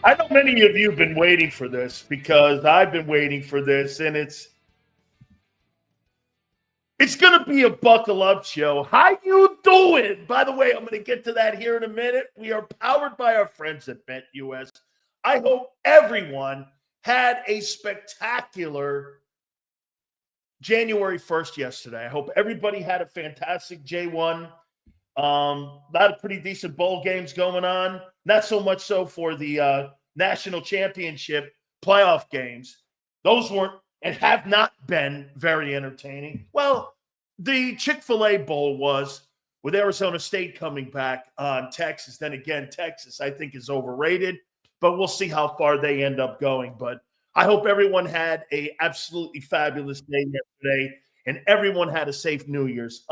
I know many of you have been waiting for this because I've been waiting for this, and it's going to be a buckle up show. How you doing? By the way, I'm going to get to that here in a minute. We are powered by our friends at BetUS. I hope everyone had a spectacular January 1st yesterday. I hope everybody had a fantastic J1. A lot of pretty decent bowl games going on. Not so much so for the national championship playoff games. Those weren't and have not been very entertaining. Well, the Chick-fil-A Bowl was, with Arizona State coming back on Texas. Then again, Texas, I think, is overrated, but we'll see how far they end up going. But I hope everyone had a absolutely fabulous day yesterday, and everyone had a safe New Year's.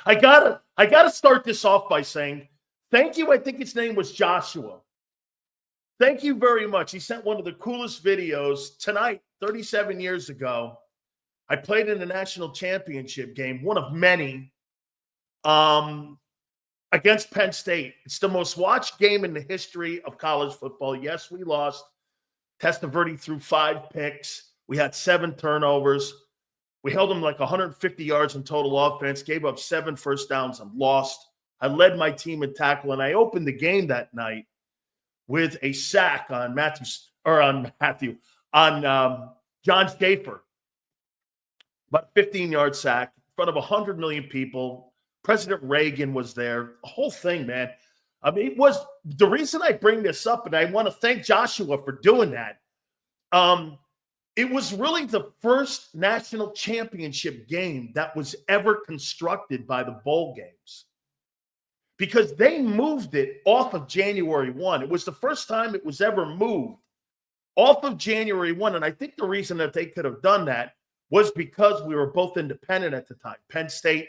I gotta start this off by saying thank you. I think his name was Joshua. Thank you very much. He sent one of the coolest videos tonight, 37 years ago. I played in a national championship game, one of many, against Penn State. It's the most watched game in the history of college football. Yes, we lost. Testaverde threw 5 picks. We had 7 turnovers. We held them like 150 yards in total offense, gave up 7 first downs and lost. I led my team in tackle, and I opened the game that night with a sack on John Schaefer. About a 15-yard sack in front of 100 million people. President Reagan was there. The whole thing, man. I mean, it was the reason I bring this up, and I want to thank Joshua for doing that. It was really the first national championship game that was ever constructed by the bowl games because they moved it off of January 1. It was the first time it was ever moved off of January 1. And I think the reason that they could have done that was because we were both independent at the time. Penn State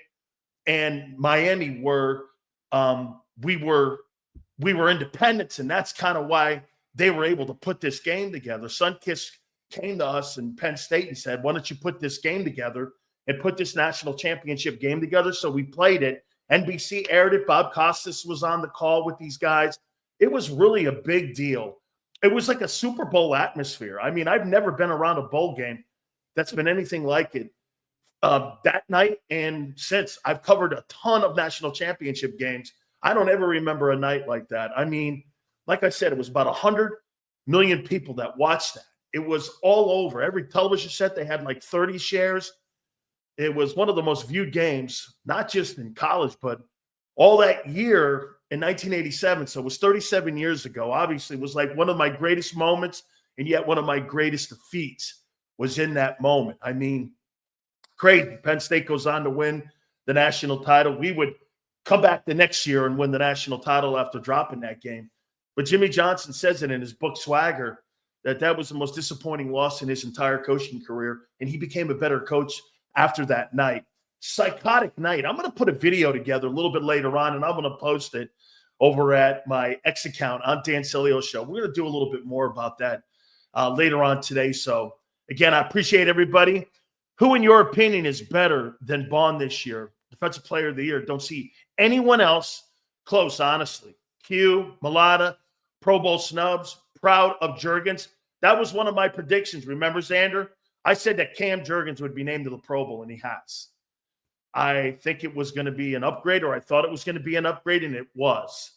and Miami were, we were independents, and that's kind of why they were able to put this game together. Sunkist came to us in Penn State and said, why don't you put this game together and put this national championship game together? So we played it. NBC aired it. Bob Costas was on the call with these guys. It was really a big deal. It was like a Super Bowl atmosphere. I mean, I've never been around a bowl game that's been anything like it that night. And since I've covered a ton of national championship games, I don't ever remember a night like that. I mean, like I said, it was about 100 million people that watched that. It was all over. Every television set, they had like 30 shares. It was one of the most viewed games, not just in college, but all that year in 1987. So it was 37 years ago. Obviously, it was like one of my greatest moments, and yet one of my greatest defeats was in that moment. I mean, crazy. Penn State goes on to win the national title. We would come back the next year and win the national title after dropping that game. But Jimmy Johnson says it in his book, Swagger, that was the most disappointing loss in his entire coaching career, and he became a better coach after that night. Psychotic night. I'm going to put a video together a little bit later on, and I'm going to post it over at my X account on Dan Sileo Show. We're going to do a little bit more about that later on today. So, again, I appreciate everybody. Who, in your opinion, is better than Bond this year? Defensive Player of the Year. Don't see anyone else close, honestly. Q, Mulata, Pro Bowl snubs, proud of Juergens. That was one of my predictions. Remember, Zander? I said that Cam Juergens would be named to the Pro Bowl, and he has. I think it was going to be an upgrade, or I thought it was going to be an upgrade, and it was.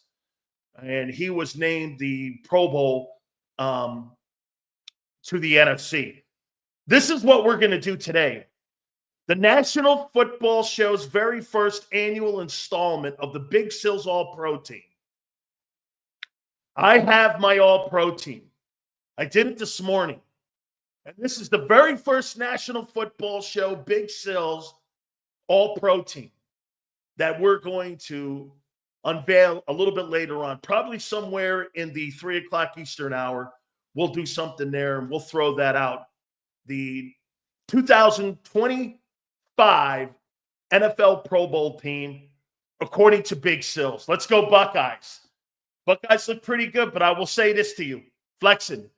And he was named the Pro Bowl to the NFC. This is what we're going to do today. The National Football Show's very first annual installment of the Big Sills All-Pro team. I have my All-Pro team. I did it this morning. And this is the very first National Football Show Big Sills All-Pro team that we're going to unveil a little bit later on, probably somewhere in the 3 o'clock Eastern hour. We'll do something there, and we'll throw that out. The 2025 NFL Pro Bowl team, according to Big Sills. Let's go Buckeyes. Buckeyes look pretty good, but I will say this to you, flexing.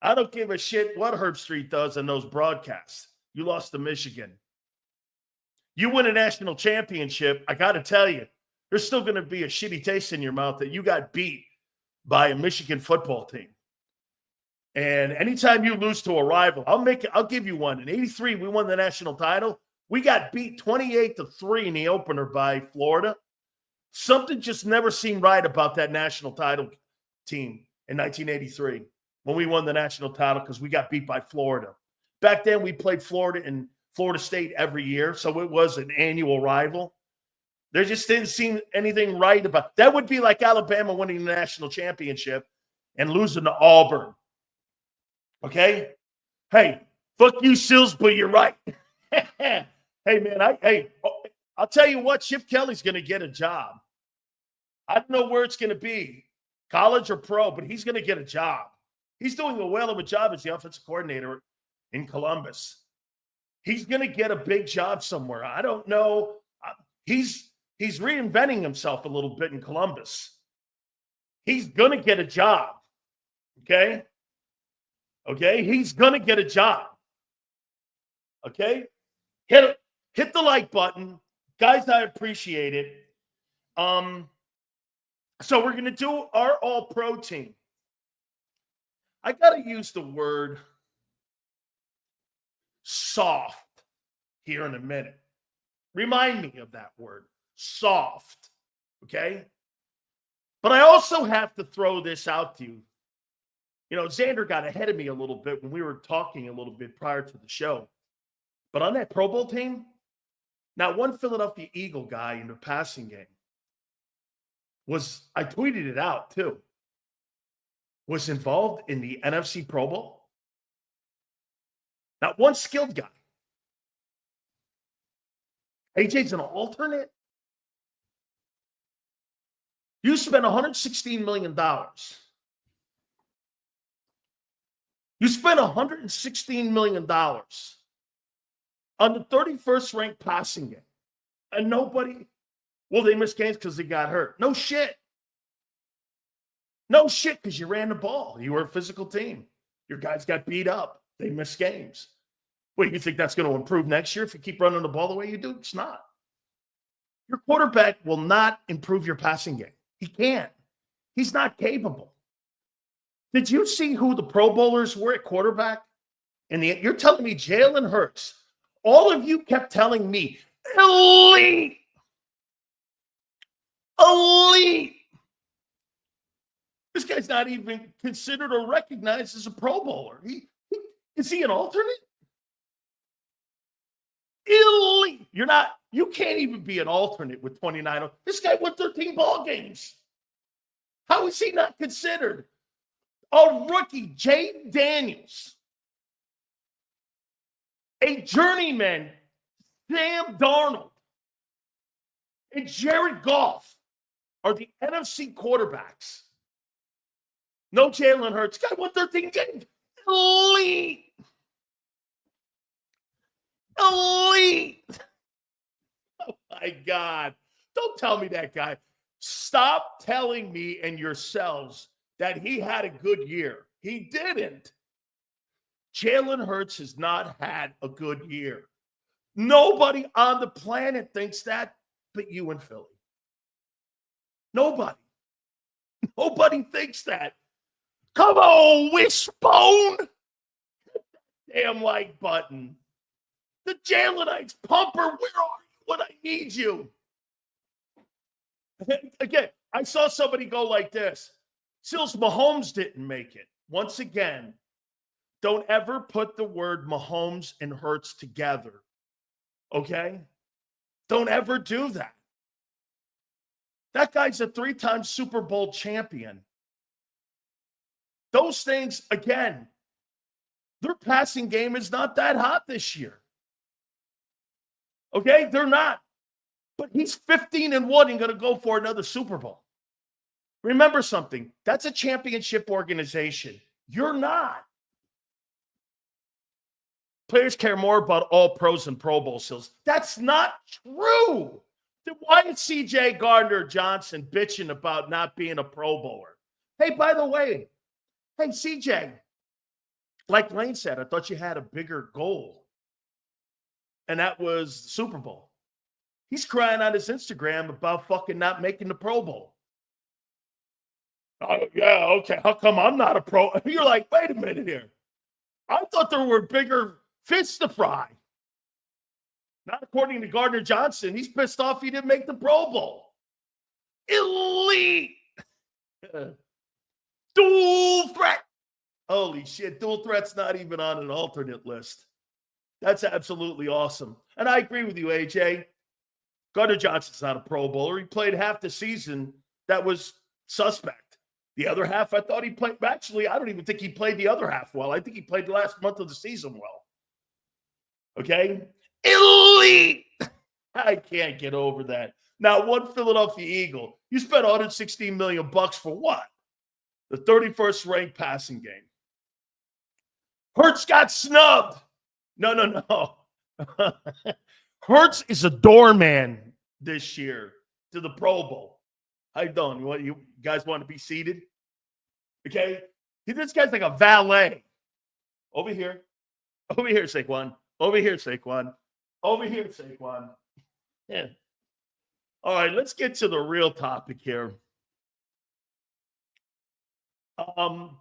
I don't give a shit what Herb Street does in those broadcasts. You lost to Michigan. You win a national championship, I got to tell you, there's still going to be a shitty taste in your mouth that you got beat by a Michigan football team. And anytime you lose to a rival, I'll give you one. In 83, we won the national title. We got beat 28-3 in the opener by Florida. Something just never seemed right about that national title team in 1983 when we won the national title because we got beat by Florida. Back then, we played Florida and Florida State every year, so it was an annual rival. There just didn't seem anything right about that. Would be like Alabama winning the national championship and losing to Auburn. Okay? Hey, fuck you, Sills, but you're right. Hey, man, I'll tell you what, Chip Kelly's going to get a job. I don't know where it's going to be, college or pro, but he's going to get a job. He's doing a whale of a job as the offensive coordinator in Columbus. He's going to get a big job somewhere. I don't know. He's reinventing himself a little bit in Columbus. He's going to get a job. Okay? Okay? He's going to get a job. Okay? Hit the like button. Guys, I appreciate it. So we're going to do our all-pro team. I got to use the word soft here in a minute. Remind me of that word, soft, okay? But I also have to throw this out to you. You know, Zander got ahead of me a little bit when we were talking a little bit prior to the show. But on that Pro Bowl team, not one Philadelphia Eagle guy in the passing game I tweeted it out too, was involved in the NFC Pro Bowl. Not one skilled guy. AJ's an alternate. You spent $116 million. You spent $116 million on the 31st ranked passing game. And nobody, well, they missed games because they got hurt. No shit. No shit, because you ran the ball. You were a physical team. Your guys got beat up. They missed games. Wait, you think that's going to improve next year if you keep running the ball the way you do? It's not. Your quarterback will not improve your passing game. He can't. He's not capable. Did you see who the Pro Bowlers were at quarterback? And you're telling me Jalen Hurts. All of you kept telling me, elite. Elite. This guy's not even considered or recognized as a Pro Bowler. Is he an alternate? Elite. You can't even be an alternate with 29. This guy won 13 ball games. How is he not considered? A rookie, Jay Daniels, a journeyman, Sam Darnold, and Jared Goff are the NFC quarterbacks. No Jalen Hurts. Guy won 13 games. Elite. Elite. Oh, my God. Don't tell me that guy. Stop telling me and yourselves that he had a good year. He didn't. Jalen Hurts has not had a good year. Nobody on the planet thinks that but you and Philly. Nobody. Nobody thinks that. Come on, Wishbone. Damn like button. The Jalenites pumper, where are you when I need you? Again, I saw somebody go like this. Sills, Mahomes didn't make it. Once again, don't ever put the word Mahomes and Hurts together. Okay? Don't ever do that. That guy's a 3-time Super Bowl champion. Those things, again, their passing game is not that hot this year. Okay? They're not. But he's 15-1 and going to go for another Super Bowl. Remember something. That's a championship organization. You're not. Players care more about all pros and Pro Bowl sales. That's not true. Then why is C.J. Gardner-Johnson bitching about not being a Pro Bowler? Hey, by the way, hey, C.J., like Lane said, I thought you had a bigger goal, and that was Super Bowl. He's crying on his Instagram about fucking not making the Pro Bowl. Oh, yeah, okay. How come I'm not a pro? You're like, wait a minute here. I thought there were bigger fish to fry. Not according to Gardner Johnson. He's pissed off he didn't make the Pro Bowl. Elite. Dual threat. Holy shit. Dual threat's not even on an alternate list. That's absolutely awesome. And I agree with you, AJ. Gardner Johnson's not a Pro Bowler. He played half the season that was suspect. The other half, I thought he played. Actually, I don't even think he played the other half well. I think he played the last month of the season well. Okay? Elite. I can't get over that. Now, one Philadelphia Eagle, you spent $116 million for what? The 31st ranked passing game. Hurts got snubbed. No. Hurts is a doorman this year to the Pro Bowl. How you doing? You guys want to be seated? Okay? This guy's like a valet. Over here. Over here, Saquon. Over here, Saquon. Over here, Saquon. Yeah. All right, let's get to the real topic here.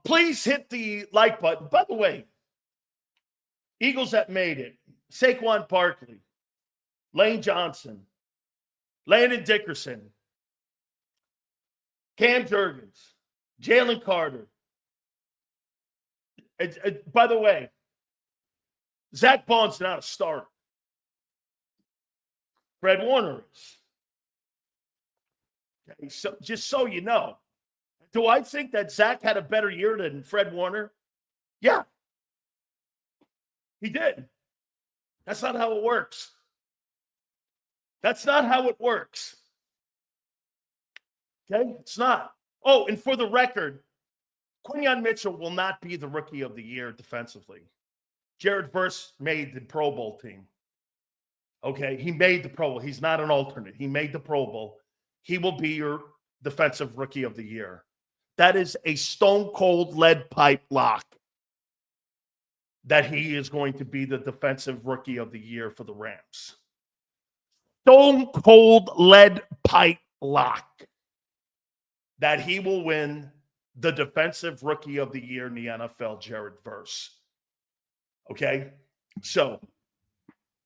Please hit the like button. By the way, Eagles that made it. Saquon Barkley, Lane Johnson, Landon Dickerson, Cam Jurgens, Jalen Carter. By the way, Zach Bond's not a starter. Fred Warner is. Okay, so just so you know, do I think that Zach had a better year than Fred Warner? Yeah. He did. That's not how it works. That's not how it works. Okay? It's not. Oh, and for the record, Quinyon Mitchell will not be the rookie of the year defensively. Jared Verse made the Pro Bowl team. Okay? He made the Pro Bowl. He's not an alternate. He made the Pro Bowl. He will be your defensive rookie of the year. That is a stone-cold lead pipe lock that he is going to be the defensive rookie of the year for the Rams. Stone-cold lead pipe lock that he will win the defensive rookie of the year in the NFL, Jared Verse. Okay? So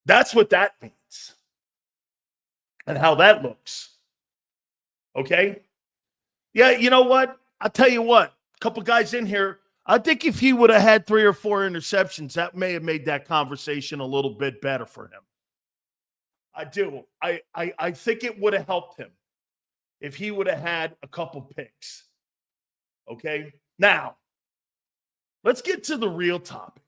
that's what that means and how that looks. Okay? Yeah, you know what? I'll tell you what. A couple guys in here, I think if he would have had 3 or 4 interceptions, that may have made that conversation a little bit better for him. I do. I think it would have helped him if he would have had a couple picks. Okay? Now, let's get to the real topic.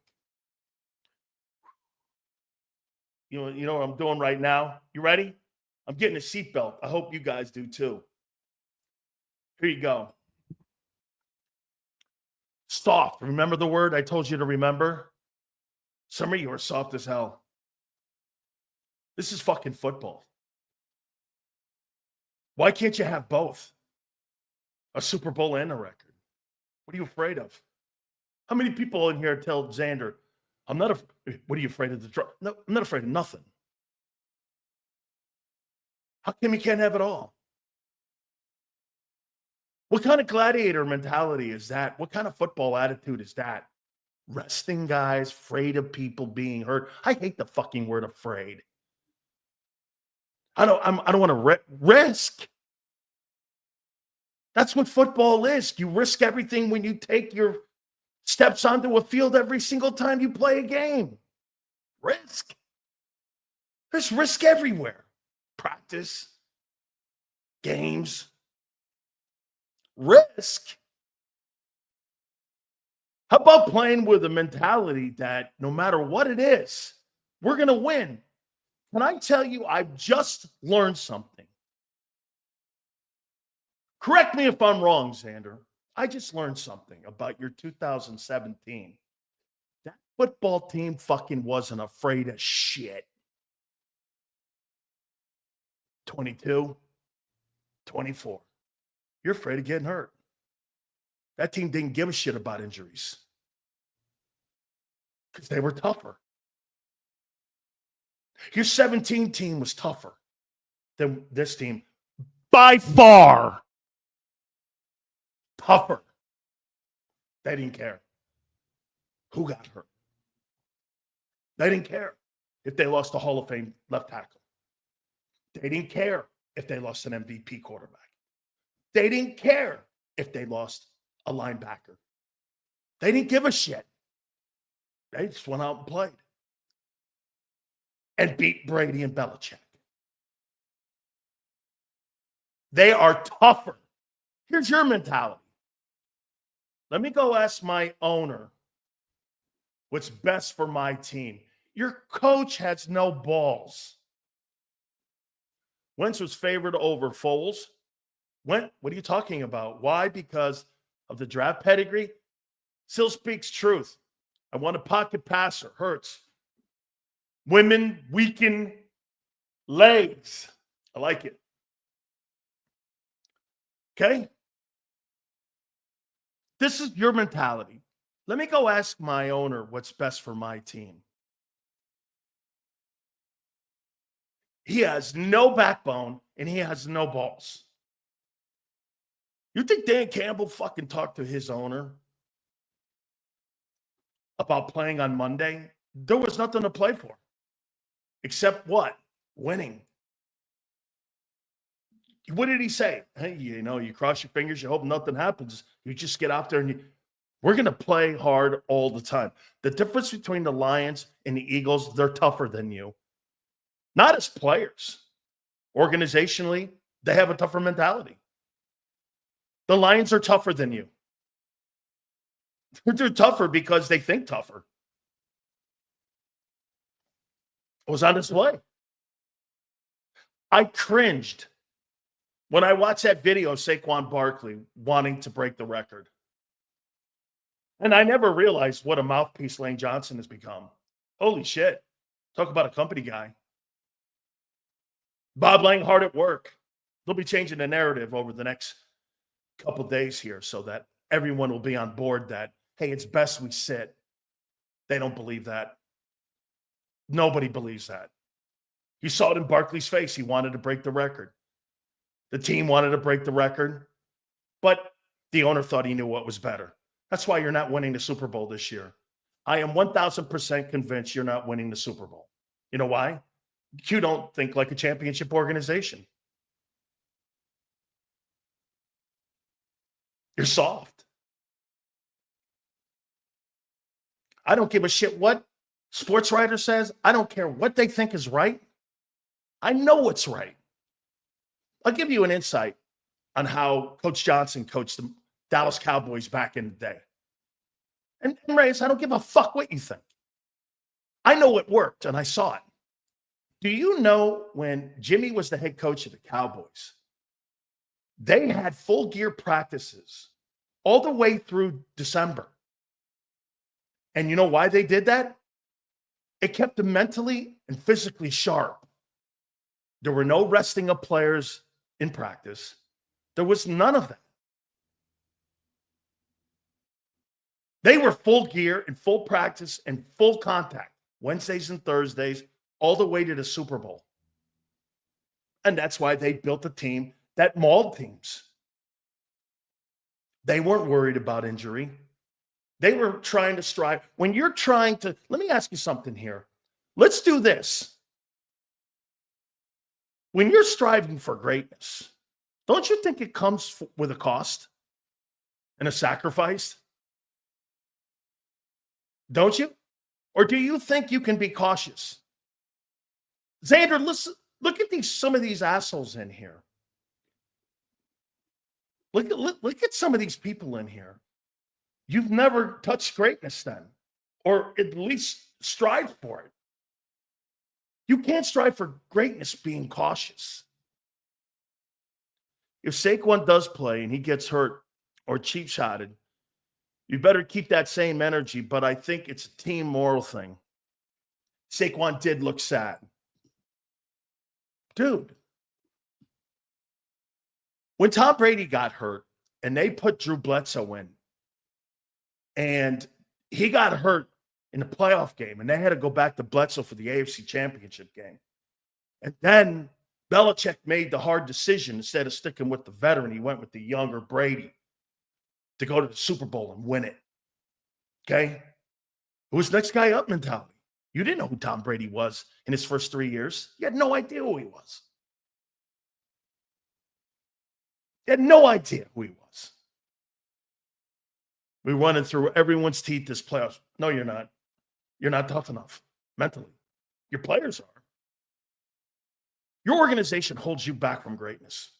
You know what I'm doing right now? You ready? I'm getting a seatbelt. I hope you guys do too. Here you go. Soft. Remember the word I told you to remember? Some of you are soft as hell. This is fucking football. Why can't you have both? A Super Bowl and a record. What are you afraid of? How many people in here tell Zander, what are you afraid of the drug? No, I'm not afraid of nothing. How come you can't have it all? What kind of gladiator mentality is that? What kind of football attitude is that? Resting guys, afraid of people being hurt. I hate the fucking word afraid. I don't want to risk. That's what football is. You risk everything when you take your steps onto a field every single time you play a game. Risk. There's risk everywhere. Practice, games. Risk. How about playing with a mentality that no matter what it is, we're going to win? Can I tell you, I've just learned something. Correct me if I'm wrong, Zander. I just learned something about your 2017. That football team fucking wasn't afraid of shit. 22, 24. You're afraid of getting hurt. That team didn't give a shit about injuries because they were tougher. Your 17 team was tougher than this team by far. tougher. They didn't care who got hurt. They didn't care if they lost a Hall of Fame left tackle. They didn't care if they lost an MVP quarterback. They didn't care if they lost a linebacker. They didn't give a shit. They just went out and played and beat Brady and Belichick. They are tougher. Here's your mentality. Let me go ask my owner what's best for my team. Your coach has no balls. Wentz was favored over Foles. What are you talking about? Why? Because of the draft pedigree? Still speaks truth. I want a pocket passer. Hurts. Women weaken legs. I like it. Okay? This is your mentality. Let me go ask my owner what's best for my team. He has no backbone and he has no balls. You think Dan Campbell fucking talked to his owner about playing on Monday? There was nothing to play for. Except what? Winning. What did he say? Hey, you cross your fingers, you hope nothing happens. You just get out there and we're going to play hard all the time. The difference between the Lions and the Eagles, they're tougher than you. Not as players. Organizationally, they have a tougher mentality. The Lions are tougher than you. They're tougher because they think tougher. It was on display. I cringed when I watched that video of Saquon Barkley wanting to break the record. And I never realized what a mouthpiece Lane Johnson has become. Holy shit. Talk about a company guy. Bob Lang hard at work. They'll be changing the narrative over the next couple days here so that everyone will be on board that, hey, it's best we sit. They don't believe that. Nobody believes that. You saw it in Barkley's face. He wanted to break the record. The team wanted to break the record, but the owner thought he knew what was better. That's why you're not winning the Super Bowl this year. I am 1,000% convinced you're not winning the Super Bowl. You know why? You don't think like a championship organization. You're soft. I don't give a shit what sports writer says. I don't care what they think is right. I know what's right. I'll give you an insight on how Coach Johnson coached the Dallas Cowboys back in the day. And Reyes, I don't give a fuck what you think. I know it worked, and I saw it. Do you know when Jimmy was the head coach of the Cowboys, they had full gear practices all the way through December. And you know why they did that? It kept them mentally and physically sharp. There were no resting of players in practice. There was none of that. They were full gear and full practice and full contact Wednesdays and Thursdays all the way to the Super Bowl. And that's why they built a team that mauled teams. They weren't worried about injury. They were trying to strive. When you're trying to, let me ask you something here. Let's do this. When you're striving for greatness, don't you think it comes with a cost and a sacrifice? Don't you? Or do you think you can be cautious? Zander, listen, look at some of these assholes in here. Look at some of these people in here. You've never touched greatness then, or at least strive for it. You can't strive for greatness being cautious. If Saquon does play and he gets hurt or cheap-shotted, you better keep that same energy, but I think it's a team moral thing. Saquon did look sad. Dude, when Tom Brady got hurt and they put Drew Bledsoe in, and he got hurt in the playoff game, and they had to go back to Bledsoe for the AFC Championship game. And then Belichick made the hard decision. Instead of sticking with the veteran, he went with the younger Brady. to go to the Super Bowl and win it. Okay? It was next guy up mentality. You didn't know who Tom Brady was in his first 3 years. You had no idea who he was. You had no idea who he was. We're running through everyone's teeth this playoffs. No, you're not. You're not tough enough mentally. Your players are. Your organization holds you back from greatness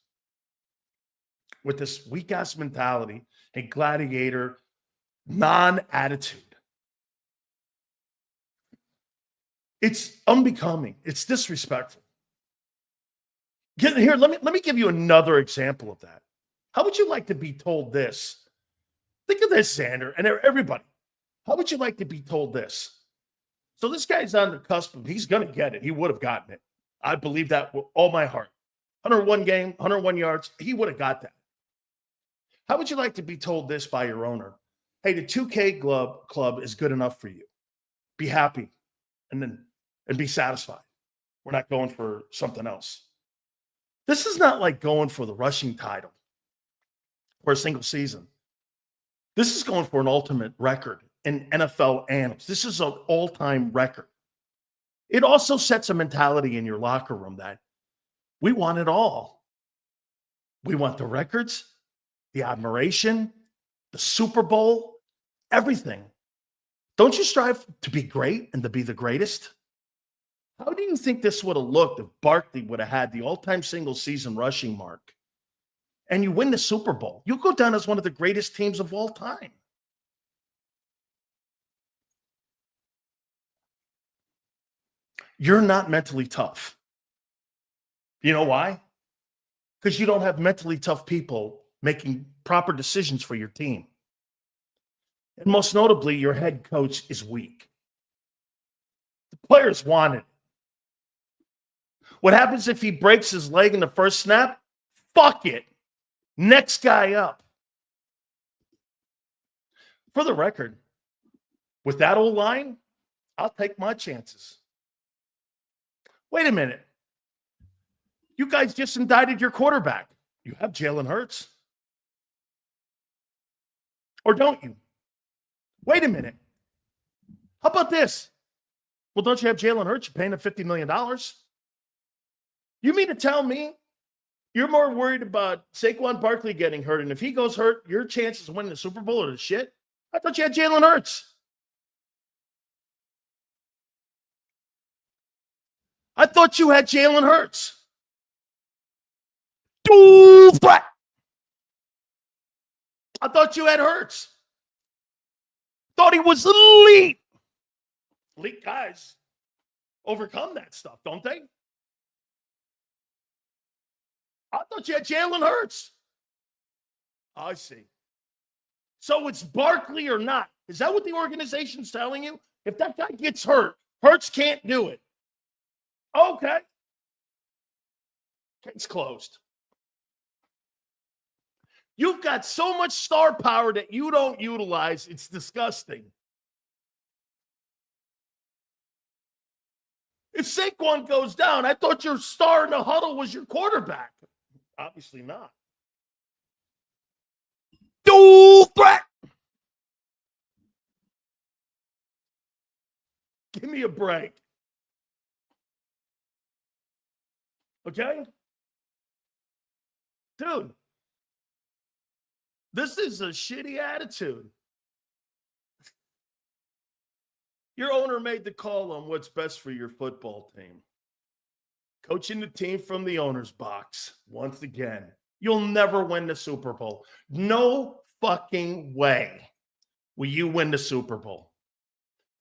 with this weak-ass mentality and gladiator non-attitude. It's unbecoming. It's disrespectful. Here, let me give you another example of that. How would you like to be told this? Think of this, Zander, and everybody. How would you like to be told this? So this guy's on the cusp of, he's going to get it. He would have gotten it. I believe that with all my heart. 101 game, 101 yards, he would have got that. How would you like to be told this by your owner? Hey, the 2K club is good enough for you. Be happy and be satisfied. We're not going for something else. This is not like going for the rushing title for a single season. This is going for an ultimate record in NFL annals. This is an all-time record. It also sets a mentality in your locker room that we want it all. We want the records, the admiration, the Super Bowl, everything. Don't you strive to be great and to be the greatest? How do you think this would have looked if Barkley would have had the all-time single-season rushing mark and you win the Super Bowl? You'll go down as one of the greatest teams of all time. You're not mentally tough. You know why? Because you don't have mentally tough people making proper decisions for your team. And most notably, your head coach is weak. The players want it. What happens if he breaks his leg in the first snap? Fuck it. Next guy up. For the record, with that old line, I'll take my chances. Wait a minute. You guys just indicted your quarterback. You have Jalen Hurts. Or don't you? Wait a minute. How about this? Well, don't you have Jalen Hurts? You're paying him $50 million. You mean to tell me you're more worried about Saquon Barkley getting hurt, and if he goes hurt, your chances of winning the Super Bowl are the shit? I thought you had Jalen Hurts. I thought you had Jalen Hurts. I thought you had Hurts. Thought he was elite. Elite guys overcome that stuff, don't they? I thought you had Jalen Hurts. I see. So it's Barkley or not. Is that what the organization's telling you? If that guy gets hurt, Hurts can't do it. Okay. Case closed. You've got so much star power that you don't utilize. It's disgusting. If Saquon goes down, I thought your star in the huddle was your quarterback. Obviously not. Dual threat. Give me a break. Okay? Dude, this is a shitty attitude. Your owner made the call on what's best for your football team. Coaching the team from the owner's box. Once again, you'll never win the Super Bowl. No fucking way will you win the Super Bowl.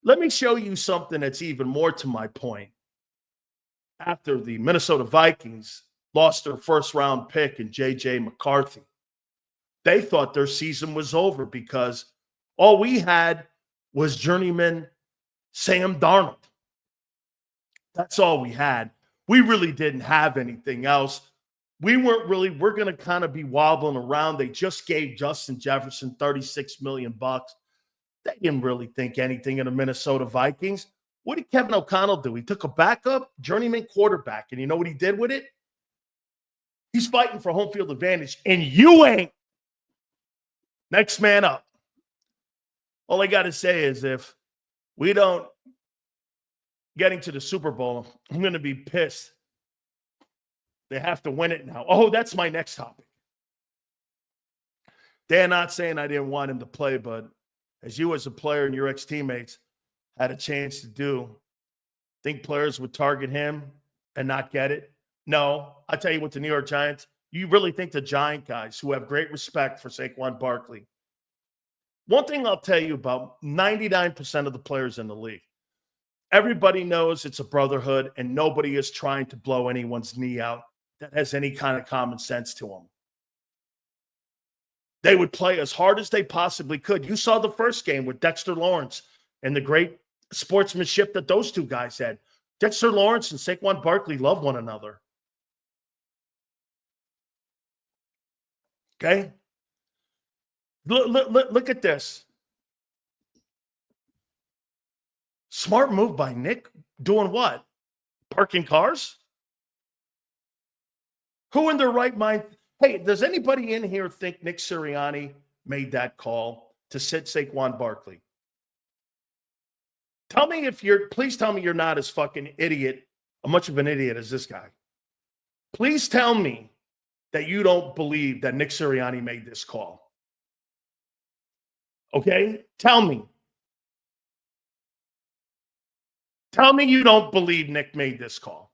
Let me show you something that's even more to my point. After the Minnesota Vikings lost their first-round pick in J.J. McCarthy, they thought their season was over because all we had was journeyman Sam Darnold. That's all we had. We really didn't have anything else. We're going to kind of be wobbling around. They just gave Justin Jefferson $36 million. They didn't really think anything of the Minnesota Vikings. What did Kevin O'Connell do? He took a backup journeyman quarterback, and you know what he did with it? He's fighting for home field advantage, and you ain't. Next man up. All I got to say is if we don't getting to the Super Bowl, I'm going to be pissed. They have to win it now. Oh, that's my next topic. Dan, not saying I didn't want him to play, but as you as a player and your ex-teammates had a chance to do, think players would target him and not get it? No. I'll tell you what, the New York Giants, you really think the Giant guys who have great respect for Saquon Barkley, one thing I'll tell you about 99% of the players in the league, everybody knows it's a brotherhood and nobody is trying to blow anyone's knee out that has any kind of common sense to them. They would play as hard as they possibly could. You saw the first game with Dexter Lawrence and the great sportsmanship that those two guys had. Dexter Lawrence and Saquon Barkley love one another. Okay? Look at this. Smart move by Nick. Doing what? Parking cars? Who in their right mind? Hey, does anybody in here think Nick Sirianni made that call to sit Saquon Barkley? Please tell me you're not as fucking idiot, much of an idiot as this guy. Please tell me that you don't believe that Nick Sirianni made this call. Okay? Tell me. Tell me you don't believe Nick made this call.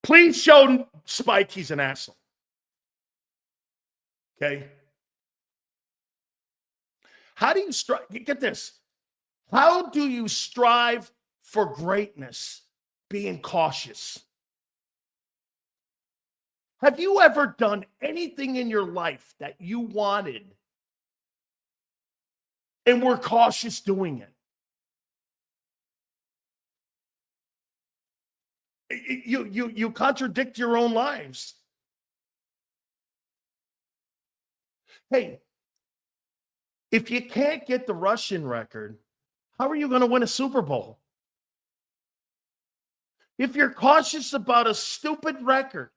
Please show Spike he's an asshole. Okay? How do you strive? Get this. How do you strive for greatness? Being cautious. Have you ever done anything in your life that you wanted and were cautious doing it? You contradict your own lives. Hey, if you can't get the rushing record, how are you going to win a Super Bowl? If you're cautious about a stupid record,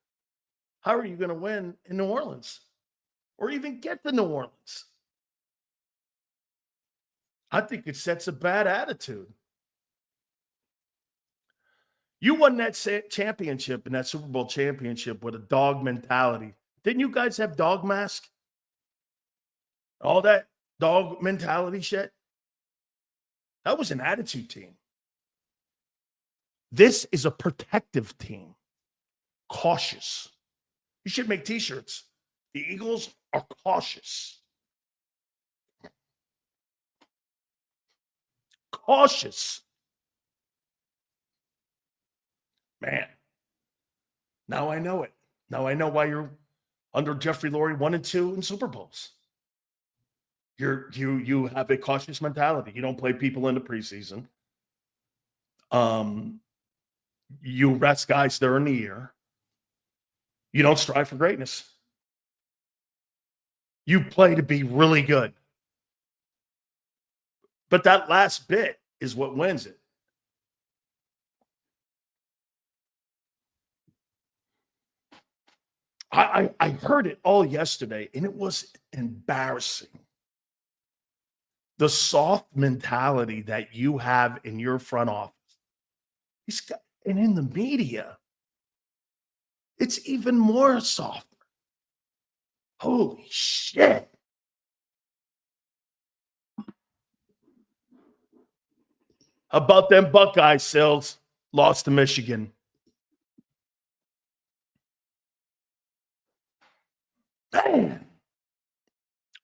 how are you going to win in New Orleans or even get to New Orleans? I think it sets a bad attitude. You won that championship and that Super Bowl championship with a dog mentality. Didn't you guys have dog mask? All that dog mentality shit? That was an attitude team. This is a protective team. Cautious. You should make t-shirts. The Eagles are cautious. Cautious. Man, now I know it. Now I know why you're under Jeffrey Lurie 1-2 in Super Bowls. You have a cautious mentality. You don't play people in the preseason. You rest guys during the year. You don't strive for greatness. You play to be really good. But that last bit is what wins it. I heard it all yesterday, and it was embarrassing. The soft mentality that you have in your front office. And in the media, it's even more softer. Holy shit. About them Buckeyes, Sills, lost to Michigan. Man,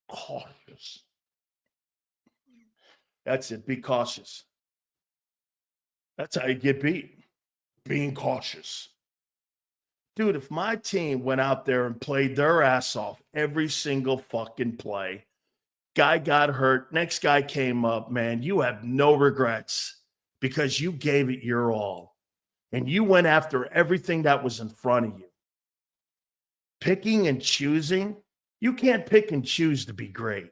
cautious. That's it. Be cautious. That's how you get beat. Being cautious. Dude, if my team went out there and played their ass off every single fucking play, guy got hurt, next guy came up, man, you have no regrets because you gave it your all. And you went after everything that was in front of you. Picking and choosing, you can't pick and choose to be great.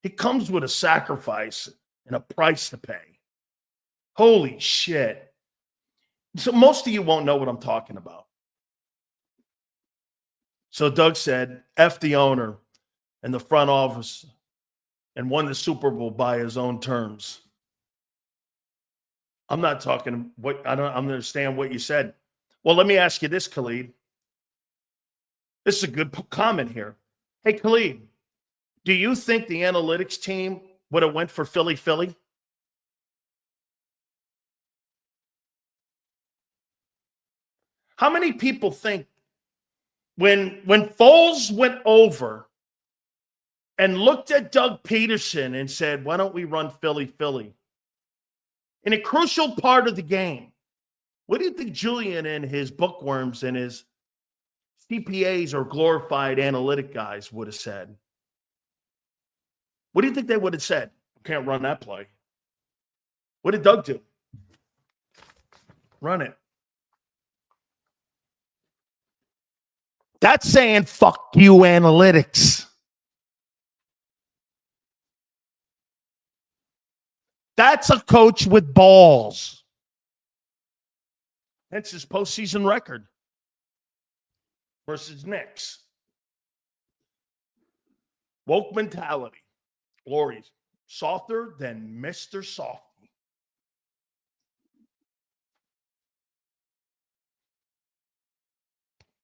It comes with a sacrifice and a price to pay. Holy shit. So most of you won't know what I'm talking about. So Doug said, F the owner and the front office, and won the Super Bowl by his own terms. I'm not talking what I don't understand what you said. Well, let me ask you this, Khalid. This is a good comment here. Hey, Khalid, do you think the analytics team would have went for Philly? How many people think when Foles went over and looked at Doug Peterson and said, why don't we run Philly? In a crucial part of the game, what do you think Julian and his bookworms and his CPAs or glorified analytic guys would have said? What do you think they would have said? Can't run that play. What did Doug do? Run it. That's saying, fuck you, analytics. That's a coach with balls. That's his postseason record versus Knicks. Woke mentality. Lori's softer than Mr. Softy.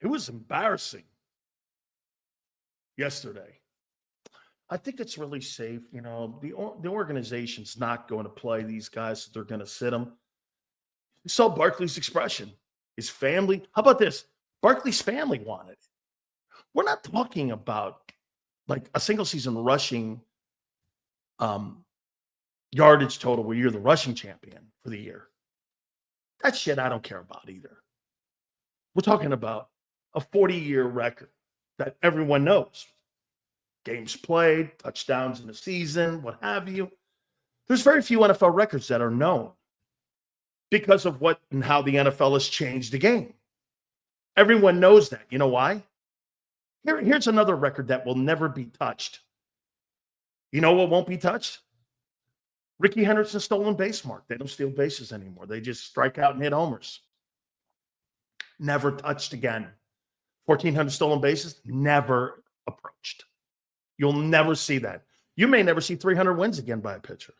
It was embarrassing yesterday. I think it's really safe. You know, the organization's not going to play these guys. They're going to sit them. You saw Barkley's expression. His family. How about this? Barkley's family wanted it. We're not talking about like a single season rushing yardage total where you're the rushing champion for the year. That shit I don't care about either. We're talking about a 40-year record that everyone knows. Games played, touchdowns in the season, what have you. There's very few NFL records that are known because of what and how the NFL has changed the game. Everyone knows that. You know why? Here's another record that will never be touched. You know what won't be touched? Ricky Henderson's stolen base mark. They don't steal bases anymore. They just strike out and hit homers. Never touched again. 1,400 stolen bases, never approached. You'll never see that. You may never see 300 wins again by a pitcher.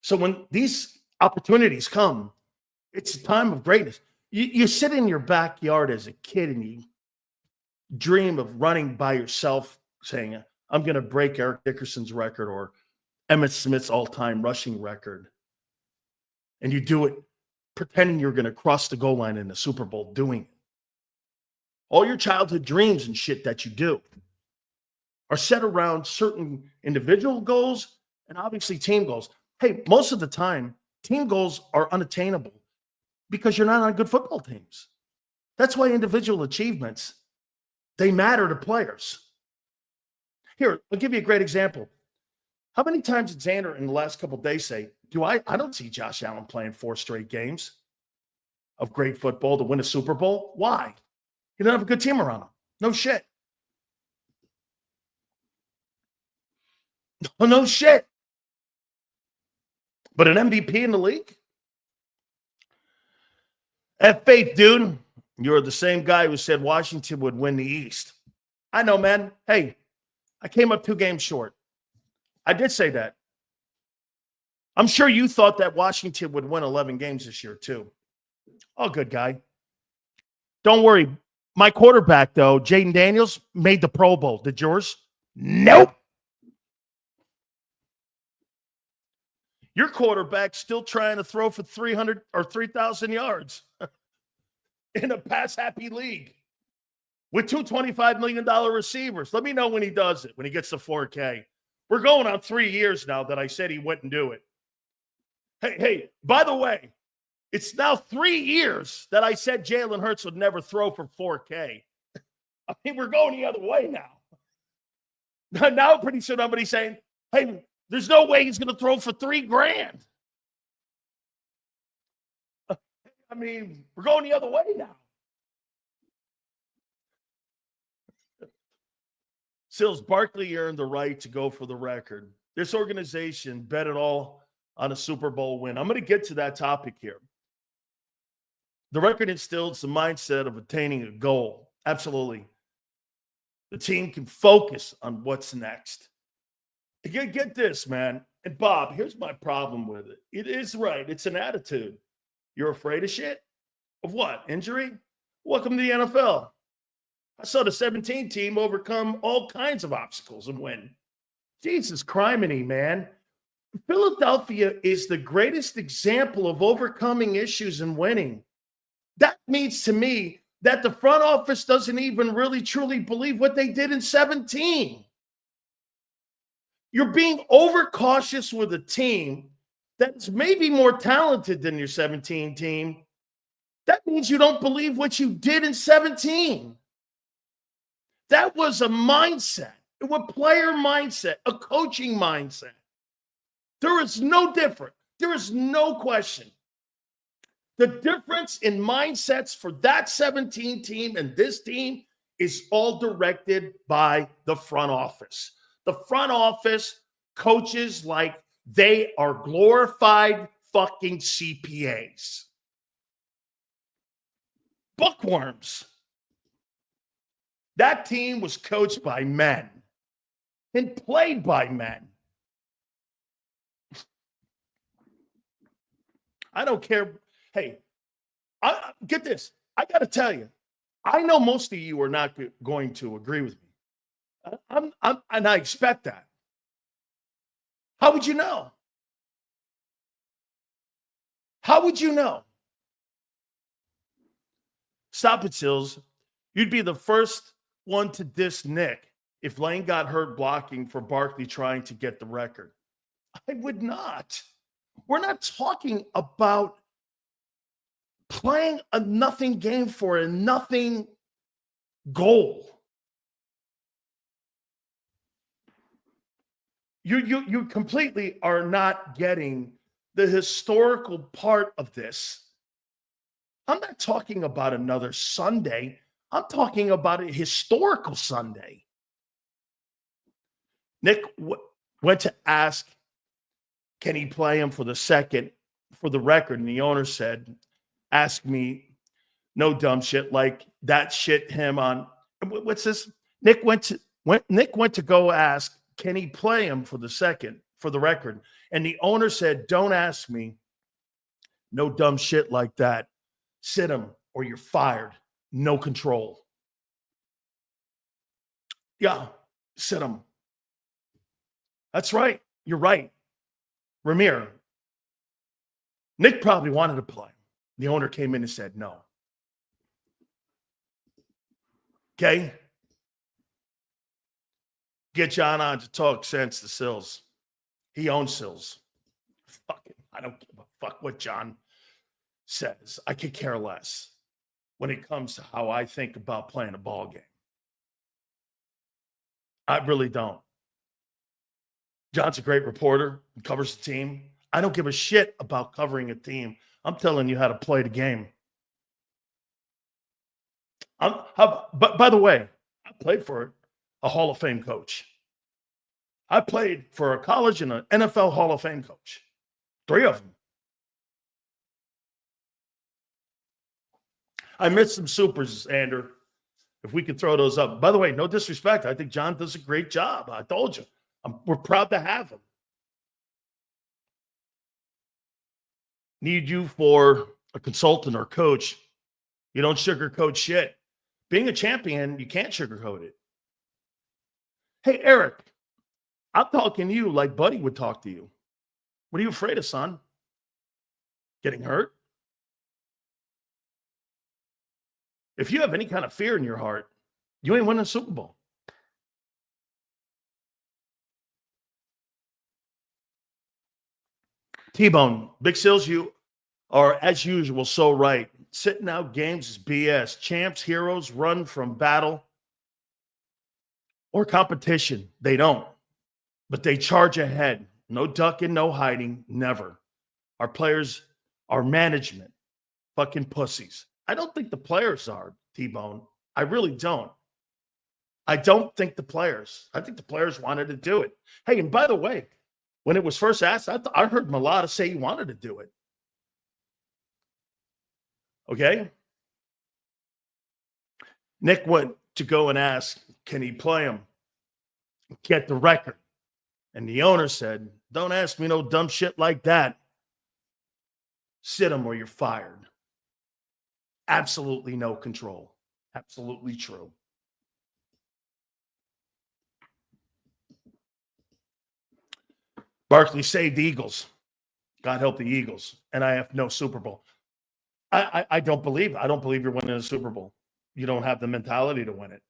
So when these opportunities come, it's a time of greatness. You sit in your backyard as a kid and you dream of running by yourself saying, I'm going to break Eric Dickerson's record or Emmitt Smith's all-time rushing record. And you do it pretending you're going to cross the goal line in the Super Bowl doing it. All your childhood dreams and shit that you do are set around certain individual goals and obviously team goals. Hey, most of the time, team goals are unattainable because you're not on good football teams. That's why individual achievements, they matter to players. Here, I'll give you a great example. How many times did Zander in the last couple of days say, I don't see Josh Allen playing 4 straight games of great football to win a Super Bowl? Why? He didn't have a good team around him. No shit. No shit. But an MVP in the league? Have faith, dude. You're the same guy who said Washington would win the East. I know, man. Hey, I came up 2 games short. I did say that. I'm sure you thought that Washington would win 11 games this year, too. Oh, good guy. Don't worry. My quarterback, though, Jaden Daniels, made the Pro Bowl. Did yours? Nope. Your quarterback's still trying to throw for 300 or 3,000 yards in a pass-happy league with 2 $25 million receivers. Let me know when he does it, when he gets to 4K. We're going on 3 years now that I said he wouldn't do it. Hey, by the way, it's now 3 years that I said Jalen Hurts would never throw for 4K. I mean, we're going the other way now. Now pretty soon somebody's saying, hey, there's no way he's going to throw for $3,000. I mean, we're going the other way now. Sills, Barkley earned the right to go for the record. This organization bet it all on a Super Bowl win. I'm going to get to that topic here. The record instills the mindset of attaining a goal. Absolutely. The team can focus on what's next. Get this, man. And Bob, here's my problem with it. It is right. It's an attitude. You're afraid of shit? Of what? Injury? Welcome to the NFL. I saw the 17 team overcome all kinds of obstacles and win. Jesus criminy, man. Philadelphia is the greatest example of overcoming issues and winning. That means to me that the front office doesn't even really truly believe what they did in 17. You're being overcautious with a team that's maybe more talented than your 17 team. That means you don't believe what you did in 17. That was a mindset. It was a player mindset, a coaching mindset. There is no difference. There is no question. The difference in mindsets for that 17 team and this team is all directed by the front office. The front office coaches like they are glorified fucking CPAs. Bookworms. That team was coached by men and played by men. I don't care. Hey, get this. I got to tell you, I know most of you are not going to agree with me. And I expect that. How would you know? How would you know? Stop it, Sills. You'd be the first one to diss Nick if Lane got hurt blocking for Barkley trying to get the record. I would not. We're not talking about playing a nothing game for a nothing goal. You completely are not getting the historical part of this. I'm not talking about another Sunday. I'm talking about a historical Sunday. Nick went to ask, can he play him for the second, for the record? And the owner said, ask me no dumb shit like that shit him on. What's this? Nick went to go ask, can he play him for the second, for the record? And the owner said, don't ask me no dumb shit like that. Sit him or you're fired. No control. Yeah, sit him. That's right. You're right. Ramir. Nick probably wanted to play. The owner came in and said no. Okay? Get John on to talk sense to Sills. He owns Sills. Fuck it. I don't give a fuck what John says. I could care less when it comes to how I think about playing a ball game. I really don't. John's a great reporter. He covers the team. I don't give a shit about covering a team. I'm telling you how to play the game. But by the way, I played for a Hall of Fame coach. I played for a college and an NFL Hall of Fame coach. 3 of them. I missed some supers, Zander. If we could throw those up. By the way, no disrespect. I think John does a great job. I told you. We're proud to have him. Need you for a consultant or coach. You don't sugarcoat shit. Being a champion, you can't sugarcoat it. Hey, Eric, I'm talking to you like Buddy would talk to you. What are you afraid of, son? Getting hurt? If you have any kind of fear in your heart, you ain't winning a Super Bowl. T-Bone, Big Sills, you are, as usual, so right. Sitting out games is BS. Champs, heroes run from battle or competition. They don't. But they charge ahead. No ducking, no hiding, never. Our players, our management, fucking pussies. I don't think the players are, T-Bone. I really don't. I don't think the players. I think the players wanted to do it. Hey, and by the way, when it was first asked, I heard Malata say he wanted to do it. Okay? Nick went to go and ask, can he play him? Get the record. And the owner said, don't ask me no dumb shit like that. Sit him or you're fired. Absolutely no control. Absolutely true. Barkley saved the Eagles. God help the Eagles. And I have no Super Bowl. I don't believe you're winning a Super Bowl. You don't have the mentality to win it.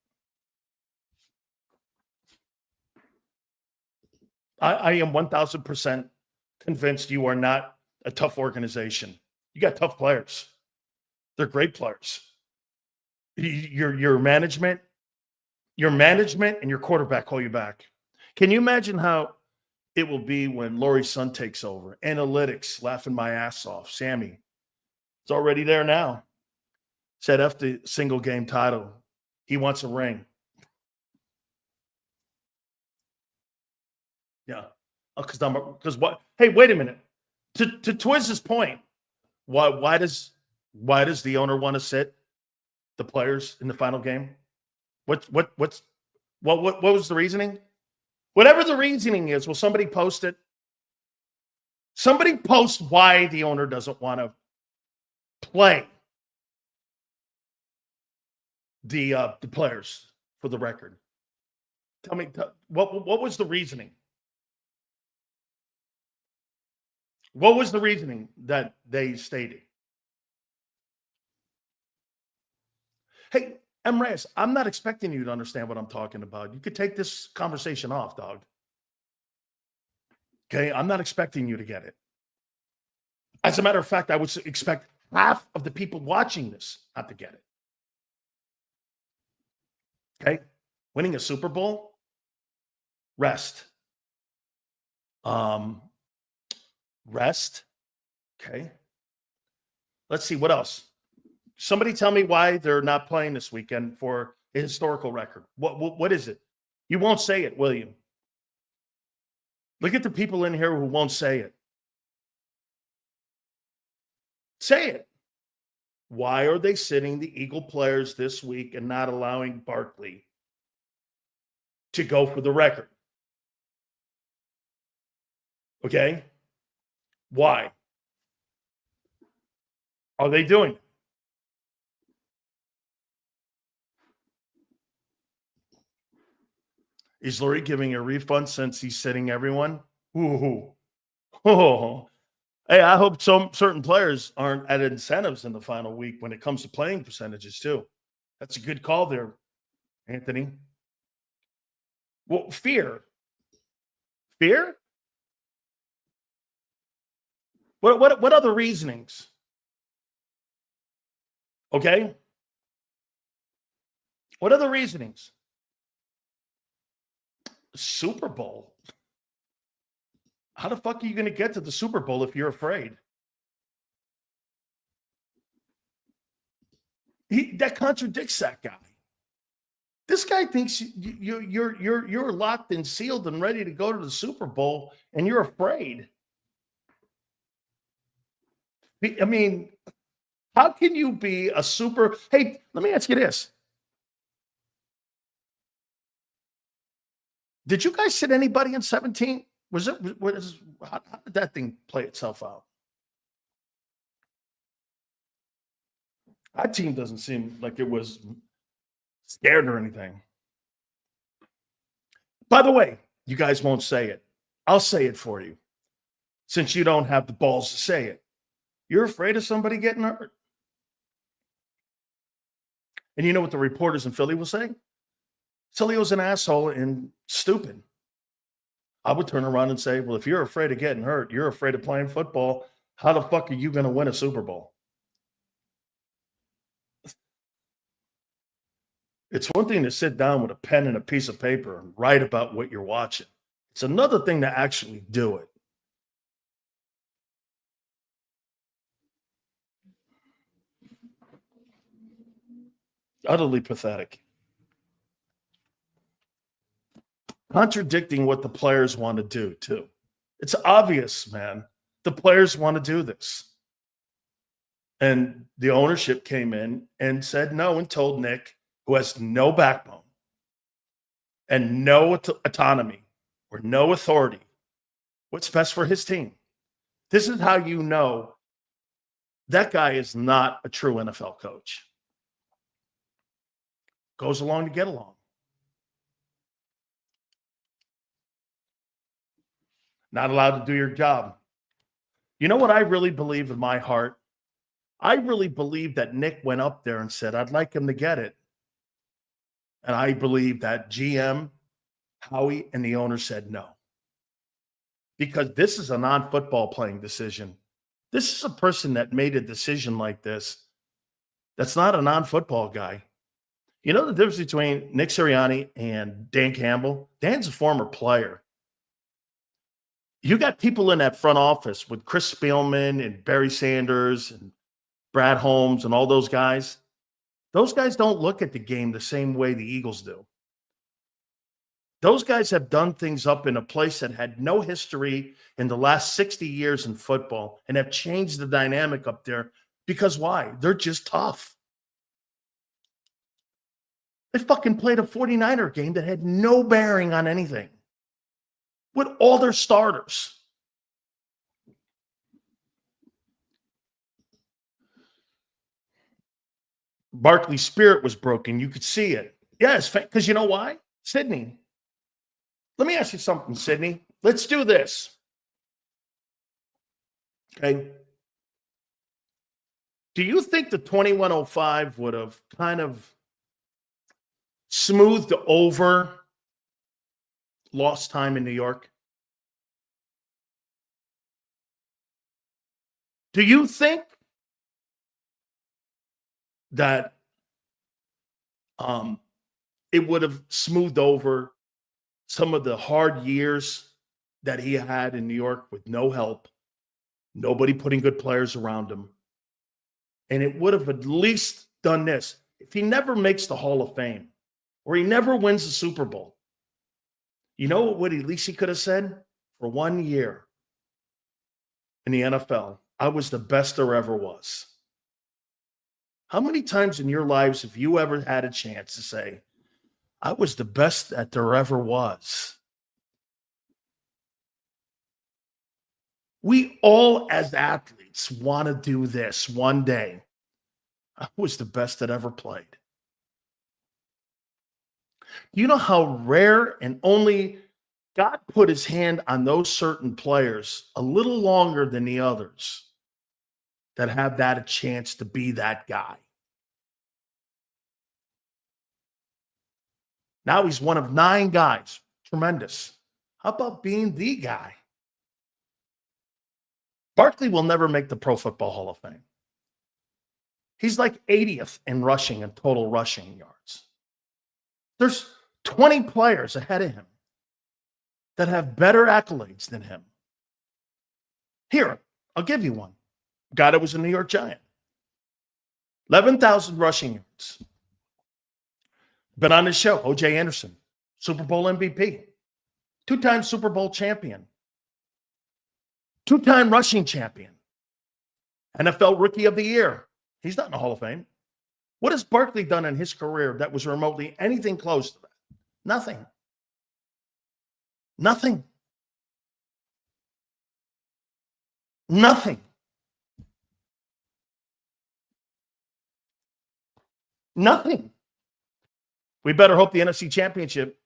I am 1,000% convinced you are not a tough organization. You got tough players. They're great players. Your management and your quarterback hold you back. Can you imagine how it will be when Laurie's son takes over? Analytics, laughing my ass off. Sammy, it's already there now. Said after the single game title, he wants a ring. Yeah. Because what? Hey, wait a minute. To Twiz's point, why does the owner want to sit the players in the final game? What was the reasoning? Whatever the reasoning is, will somebody post it? Somebody post why the owner doesn't want to play the players for the record. Tell me what was the reasoning? What was the reasoning that they stated? Hey, Reyes, I'm not expecting you to understand what I'm talking about. You could take this conversation off, dog. Okay, I'm not expecting you to get it. As a matter of fact, I would expect half of the people watching this not to get it. Okay, winning a Super Bowl, rest. Rest. Okay. Let's see, what else? Somebody tell me why they're not playing this weekend for a historical record. What is it? You won't say it, will you? Look at the people in here who won't say it. Say it. Why are they sitting the Eagle players this week and not allowing Barkley to go for the record? Okay? Why are they doing it? Is Lurie giving a refund since he's sitting everyone? Ooh. Oh. Hey, I hope some certain players aren't at incentives in the final week when it comes to playing percentages too. That's a good call there, Anthony. Well, fear. Fear? What other reasonings? Okay. What other reasonings? Super Bowl. How the fuck are you going to get to the Super Bowl if you're afraid? That contradicts that guy. This guy thinks you're locked and sealed and ready to go to the Super Bowl, and you're afraid. I mean, how can you be a super? Hey, let me ask you this. Did you guys sit anybody in 17? How did that thing play itself out? Our team doesn't seem like it was scared or anything. By the way, you guys won't say it. I'll say it for you, since you don't have the balls to say it. You're afraid of somebody getting hurt. And you know what the reporters in Philly will say? Sileo's an asshole and stupid. I would turn around and say, well, if you're afraid of getting hurt, you're afraid of playing football, how the fuck are you going to win a Super Bowl? It's one thing to sit down with a pen and a piece of paper and write about what you're watching. It's another thing to actually do it. Utterly pathetic. Contradicting what the players want to do, too. It's obvious, man. The players want to do this. And the ownership came in and said no and told Nick, who has no backbone and no autonomy or no authority what's best for his team. This is how you know that guy is not a true NFL coach. Goes along to get along. Not allowed to do your job. You know what I really believe in my heart? I really believe that Nick went up there and said, I'd like him to get it. And I believe that GM, Howie, and the owner said no. Because this is a non-football playing decision. This is a person that made a decision like this that's not a non-football guy. You know the difference between Nick Sirianni and Dan Campbell? Dan's a former player. You got people in that front office with Chris Spielman and Barry Sanders and Brad Holmes and all those guys. Those guys don't look at the game the same way the Eagles do. Those guys have done things up in a place that had no history in the last 60 years in football and have changed the dynamic up there. Because why? They're just tough. They fucking played a 49er game that had no bearing on anything with all their starters. Barkley's spirit was broken. You could see it. Yes, because you know why? Sydney. Let me ask you something, Sydney. Let's do this. Okay. Do you think the 2105 would have kind of smoothed over lost time in New York? Do you think that it would have smoothed over some of the hard years that he had in New York with no help, nobody putting good players around him? And it would have at least done this. If he never makes the Hall of Fame or he never wins the Super Bowl, you know what at least he could have said? For 1 year in the NFL, I was the best there ever was. How many times in your lives have you ever had a chance to say, I was the best that there ever was? We all, as athletes, want to do this one day. I was the best that ever played. You know how rare and only God put his hand on those certain players a little longer than the others that have that a chance to be that guy. Now he's one of 9 guys. Tremendous. How about being the guy? Barkley will never make the Pro Football Hall of Fame. He's like 80th in rushing and total rushing yards. There's 20 players ahead of him that have better accolades than him. Here, I'll give you one. Guy that was a New York Giant. 11,000 rushing yards. Been on this show, O.J. Anderson, Super Bowl MVP, 2-time Super Bowl champion, 2-time rushing champion, NFL Rookie of the Year. He's not in the Hall of Fame. What has Barkley done in his career that was remotely anything close to that? Nothing. Nothing. Nothing. Nothing. We better hope the NFC Championship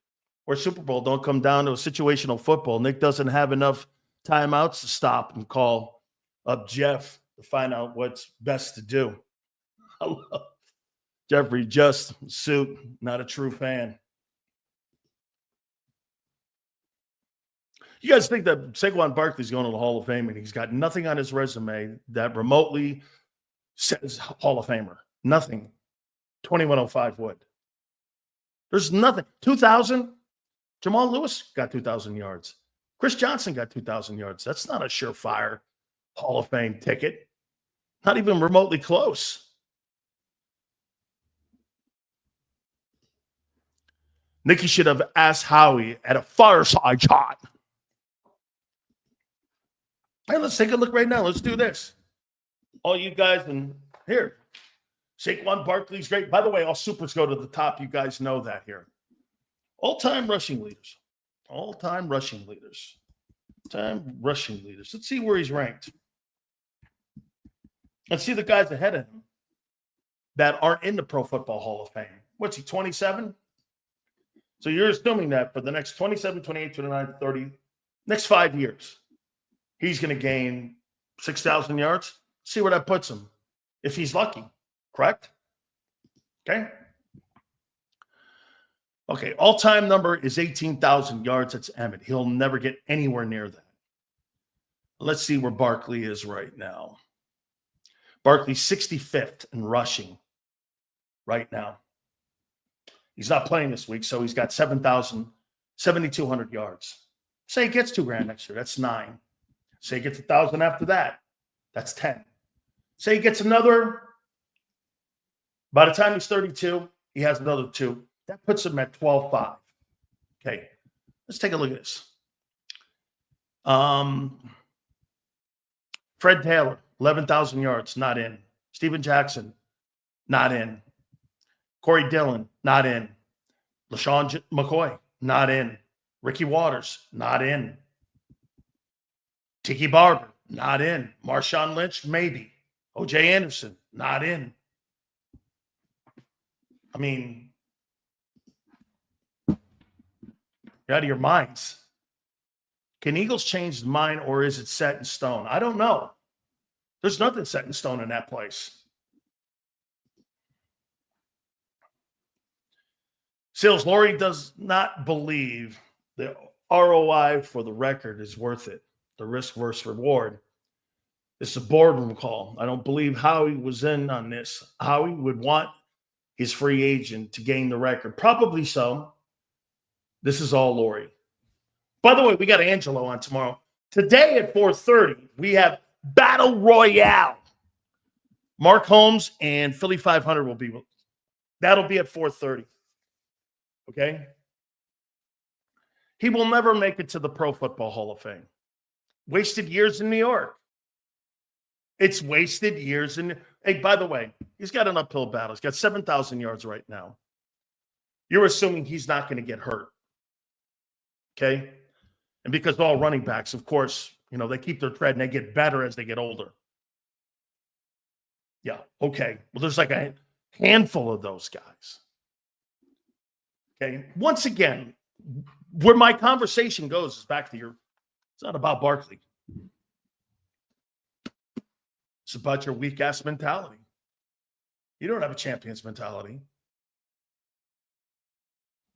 or Super Bowl don't come down to a situational football. Nick doesn't have enough timeouts to stop and call up Jeff to find out what's best to do. Jeffrey, just suit, not a true fan. You guys think that Saquon Barkley's going to the Hall of Fame and he's got nothing on his resume that remotely says Hall of Famer? Nothing. 2105 would. There's nothing. 2,000. Jamal Lewis got 2,000 yards. Chris Johnson got 2,000 yards. That's not a surefire Hall of Fame ticket. Not even remotely close. Nicky should have asked Howie at a fireside chat. Hey, let's take a look right now. Let's do this. All you guys in here. Saquon Barkley's great. By the way, all supers go to the top. You guys know that here. All-time rushing leaders. All-time rushing leaders. Time rushing leaders. Let's see where he's ranked. Let's see the guys ahead of him that aren't in the Pro Football Hall of Fame. What's he, 27? So you're assuming that for the next 27, 28, 29, 30, next 5 years, he's going to gain 6,000 yards. See where that puts him, if he's lucky. Correct? Okay. Okay, all-time number is 18,000 yards. That's Emmett. He'll never get anywhere near that. Let's see where Barkley is right now. Barkley's 65th in rushing right now. He's not playing this week, so he's got 7,200 yards. Say he gets $2,000 next year. That's 9. Say he gets 1,000 after that. That's 10. Say he gets another. By the time he's 32, he has another 2. That puts him at 12.5. Okay, let's take a look at this. Fred Taylor, 11,000 yards, not in. Steven Jackson, not in. Corey Dillon, not in. LaShawn McCoy, not in. Ricky Waters, not in. Tiki Barber, not in. Marshawn Lynch, maybe. O.J. Anderson, not in. I mean, you're out of your minds. Can Eagles change the mind, or is it set in stone? I don't know. There's nothing set in stone in that place. Sales Laurie does not believe the ROI for the record is worth it. The risk versus reward. It's a boardroom call. I don't believe Howie was in on this. Howie would want his free agent to gain the record. Probably so. This is all Laurie. By the way, we got Angelo on tomorrow. Today at 4:30, we have Battle Royale. Mark Holmes and Philly 500 will be. That'll be at 4:30. Okay? He will never make it to the Pro Football Hall of Fame. Wasted years in New York. It's wasted years in. Hey, by the way, he's got an uphill battle. He's got 7,000 yards right now. You're assuming he's not going to get hurt. Okay? And because all running backs, of course, you know, they keep their tread and they get better as they get older. Yeah, okay. Well, there's like a handful of those guys. Okay? Once again, where my conversation goes is back to it's not about Barkley. It's about your weak-ass mentality. You don't have a champion's mentality.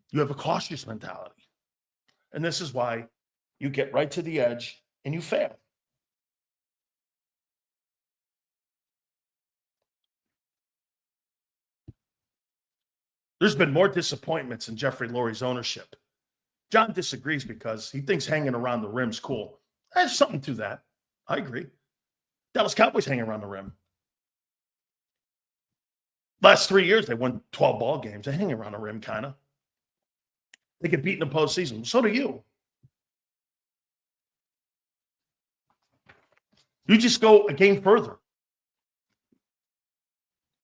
You have a cautious mentality. And this is why you get right to the edge and you fail. There's been more disappointments in Jeffrey Lurie's ownership. John disagrees because he thinks hanging around the rim's cool. There's something to that. I agree. Dallas Cowboys hanging around the rim. Last 3 years, they won 12 ball games. They hang around the rim, kind of. They get beat in the postseason. So do you. You just go a game further.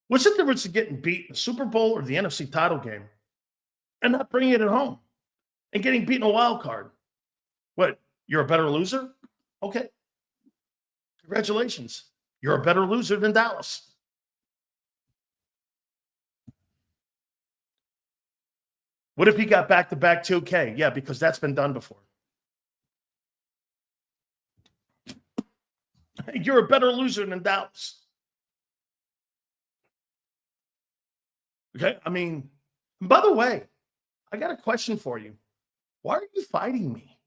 What's the difference in getting beat in the Super Bowl or the NFC title game and not bringing it at home and getting beat in a wild card? What, you're a better loser? Okay. Congratulations. You're a better loser than Dallas. What if he got back-to-back 2K? Yeah, because that's been done before. You're a better loser than Dallas. Okay, I mean, by the way, I got a question for you. Why are you fighting me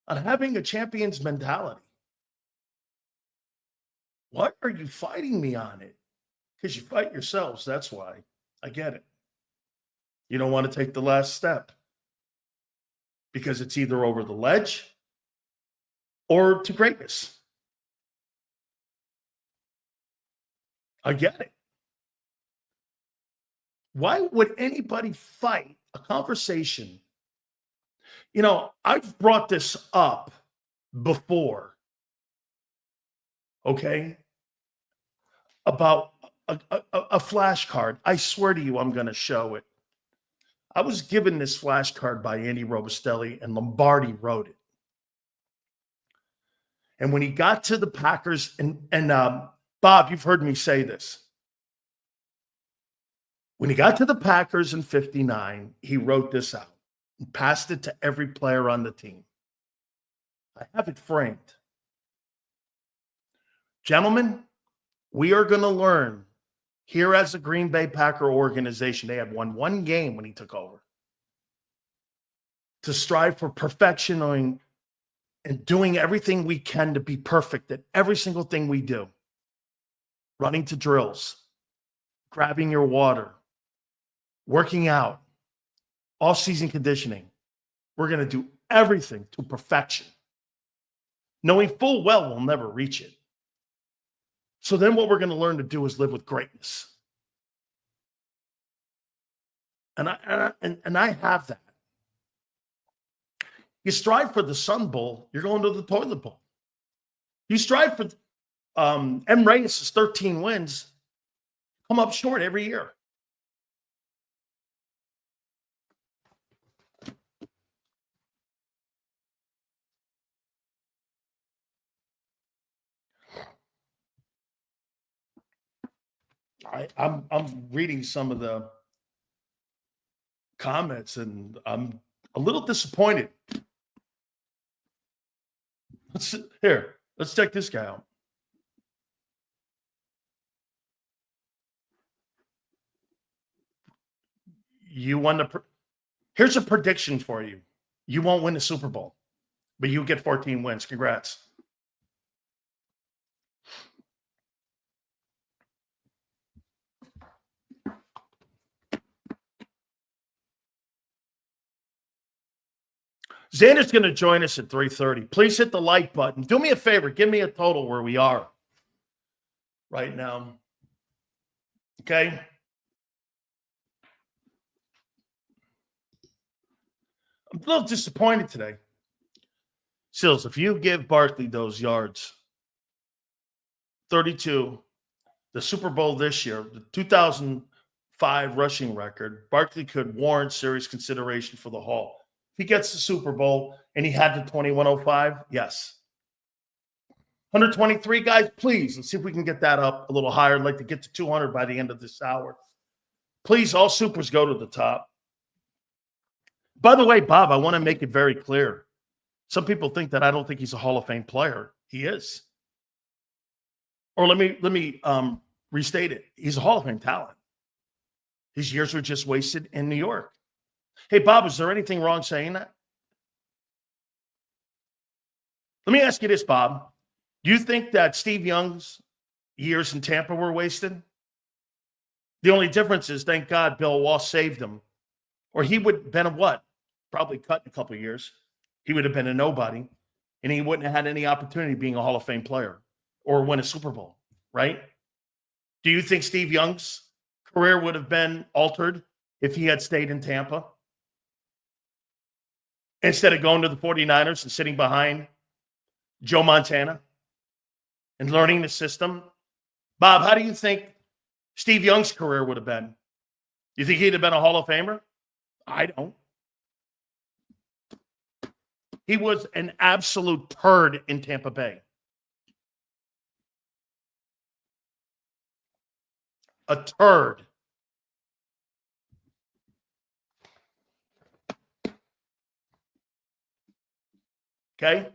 on having a champion's mentality? Why are you fighting me on it? Because you fight yourselves, that's why. I get it. You don't want to take the last step because it's either over the ledge or to greatness. I get it. Why would anybody fight a conversation? You know, I've brought this up before, okay, about a flashcard. I swear to you, I'm going to show it. I was given this flashcard by Andy Robustelli, and Lombardi wrote it. And when he got to the Packers, and Bob, you've heard me say this. When he got to the Packers in 59, he wrote this out and passed it to every player on the team. I have it framed. Gentlemen, we are going to learn here as a Green Bay Packer organization. They had won one game when he took over. To strive for perfection and doing everything we can to be perfect at every single thing we do. Running to drills, grabbing your water, working out, off-season conditioning. We're going to do everything to perfection, knowing full well we'll never reach it. So then what we're going to learn to do is live with greatness. And I have that. You strive for the Sun Bowl, you're going to the toilet bowl. You strive for M. Reyes' 13 wins, come up short every year. I'm reading some of the comments, and I'm a little disappointed. Let's check this guy out. You won here's a prediction for you. You won't win the Super Bowl, but you get 14 wins. Congrats. Zander's going to join us at 3:30. Please hit the like button. Do me a favor. Give me a total where we are right now. Okay? I'm a little disappointed today. Sills, if you give Barkley those yards, 32, the Super Bowl this year, the 2005 rushing record, Barkley could warrant serious consideration for the Hall. If he gets the Super Bowl and he had the 2105, yes. 123, guys, please. Let's see if we can get that up a little higher. I'd like to get to 200 by the end of this hour. Please, all supers go to the top. By the way, Bob, I want to make it very clear. Some people think that I don't think he's a Hall of Fame player. He is. Or let me restate it. He's a Hall of Fame talent. His years were just wasted in New York. Hey, Bob, is there anything wrong saying that? Let me ask you this, Bob. Do you think that Steve Young's years in Tampa were wasted? The only difference is, thank God, Bill Walsh saved him. Or he would have been a what? Probably cut in a couple of years. He would have been a nobody, and he wouldn't have had any opportunity being a Hall of Fame player or win a Super Bowl, right? Do you think Steve Young's career would have been altered if he had stayed in Tampa? Instead of going to the 49ers and sitting behind Joe Montana and learning the system. Bob, how do you think Steve Young's career would have been? You think he'd have been a Hall of Famer? I don't. He was an absolute turd in Tampa Bay. A turd. Okay?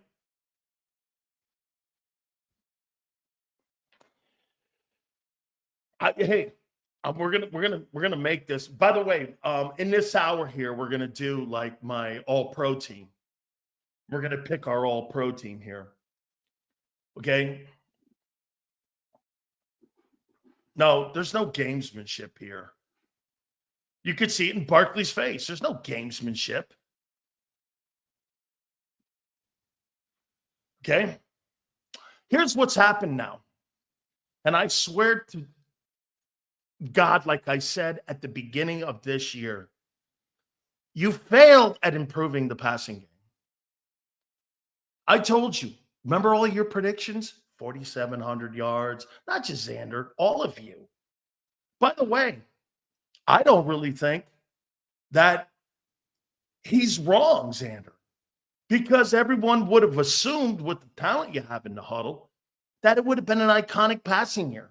We're gonna make this. By the way, in this hour here, we're gonna do like my all-pro team. We're gonna pick our all-pro team here. Okay? No, there's no gamesmanship here. You could see it in Barkley's face. There's no gamesmanship. Okay? Here's what's happened now. And I swear to God, like I said at the beginning of this year, you failed at improving the passing game. I told you, remember all your predictions? 4,700 yards, not just Zander, all of you. By the way, I don't really think that he's wrong, Zander, because everyone would have assumed with the talent you have in the huddle that it would have been an iconic passing year.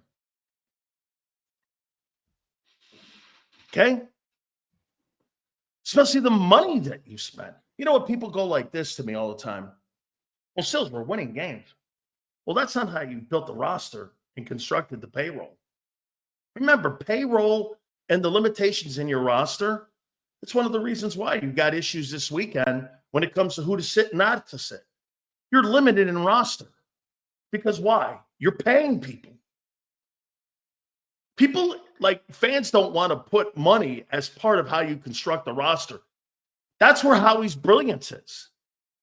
Okay? Especially the money that you spent. You know what? People go like this to me all the time. Well, Sills, we're winning games. Well, that's not how you built the roster and constructed the payroll. Remember, payroll and the limitations in your roster, it's one of the reasons why you've got issues this weekend when it comes to who to sit and not to sit. You're limited in roster. Because why? You're paying people. People, like fans, don't want to put money as part of how you construct the roster. That's where Howie's brilliance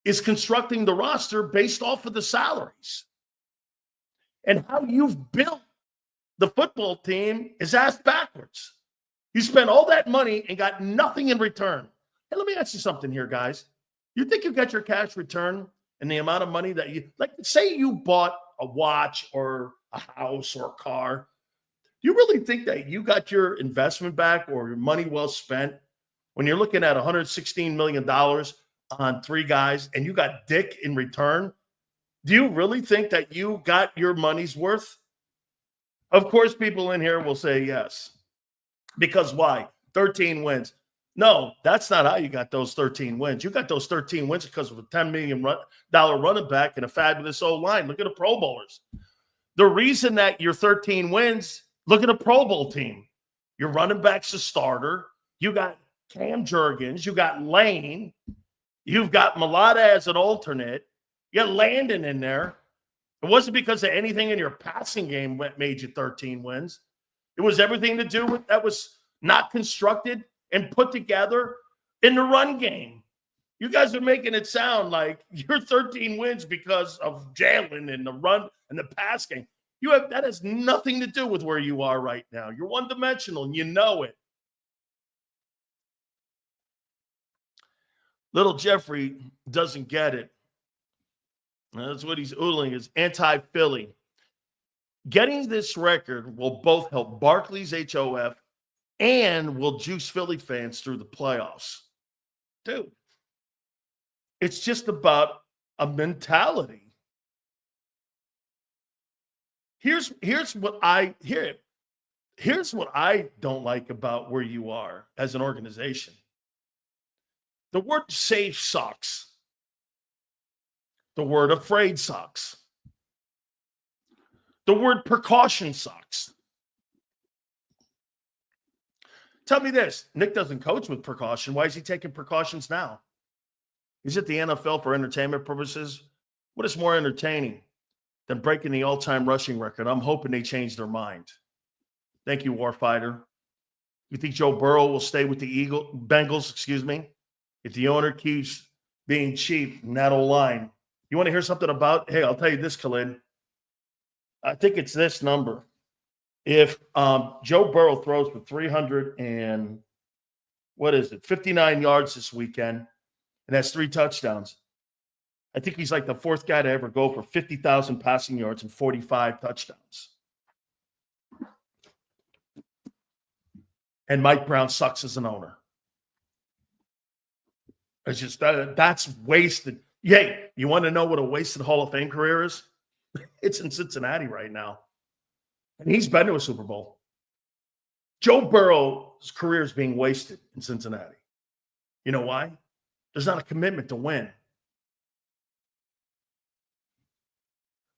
is constructing the roster based off of the salaries. And how you've built the football team is ass backwards. You spent all that money and got nothing in return. And let me ask you something here, guys. You think you got your cash return and the amount of money that you, like, say you bought a watch or a house or a car. Do you really think that you got your investment back or your money well spent when you're looking at $116 million on 3 guys and you got Dick in return? Do you really think that you got your money's worth? Of course, people in here will say yes. Because why? 13 wins. No, that's not how you got those 13 wins. You got those 13 wins because of a $10 million running back and a fabulous O-line. Look at the Pro Bowlers. The reason that you're 13 wins, look at a Pro Bowl team. Your running back's a starter. You got Cam Jurgens. You got Lane. You've got Mulata as an alternate. You got Landon in there. It wasn't because of anything in your passing game that made you 13 wins. It was everything to do with that was not constructed and put together in the run game. You guys are making it sound like you're 13 wins because of Jalen and the run and the pass game. That has nothing to do with where you are right now. You're one-dimensional, and you know it. Little Jeffrey doesn't get it. That's what he's oodling, is anti-Philly. Getting this record will both help Barkley's HOF and will juice Philly fans through the playoffs. Dude, it's just about a mentality. Here's what I don't like about where you are as an organization. The word safe sucks. The word afraid sucks. The word precaution sucks. Tell me this. Nick doesn't coach with precaution. Why is he taking precautions now? He's at the NFL for entertainment purposes. What is more entertaining than breaking the all-time rushing record? I'm hoping they change their mind. Thank you, Warfighter. You think Joe Burrow will stay with the Bengals, if the owner keeps being cheap in that O-line? You want to hear something about, hey, I'll tell you this, Khalid. I think it's this number. If Joe Burrow throws for 59 yards this weekend and has 3 touchdowns, I think he's like the 4th guy to ever go for 50,000 passing yards and 45 touchdowns. And Mike Brown sucks as an owner. It's just that's wasted. Yay, you want to know what a wasted Hall of Fame career is? It's in Cincinnati right now. And he's been to a Super Bowl. Joe Burrow's career is being wasted in Cincinnati. You know why? There's not a commitment to win.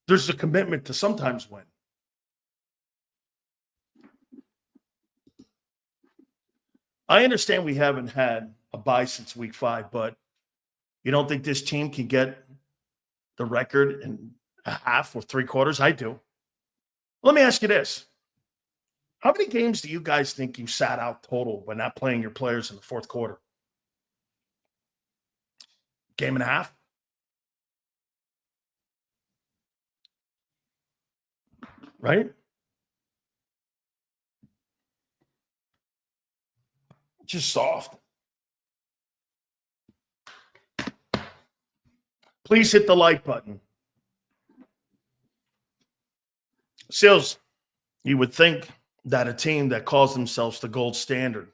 There's a commitment to sometimes win. I understand we haven't had a bye since week 5, but you don't think this team can get the record in a half or 3 quarters? I do. Let me ask you this. How many games do you guys think you sat out total by not playing your players in the 4th quarter? Game and a half? Right? Just soft. Please hit the like button. Sills, you would think that a team that calls themselves the gold standard,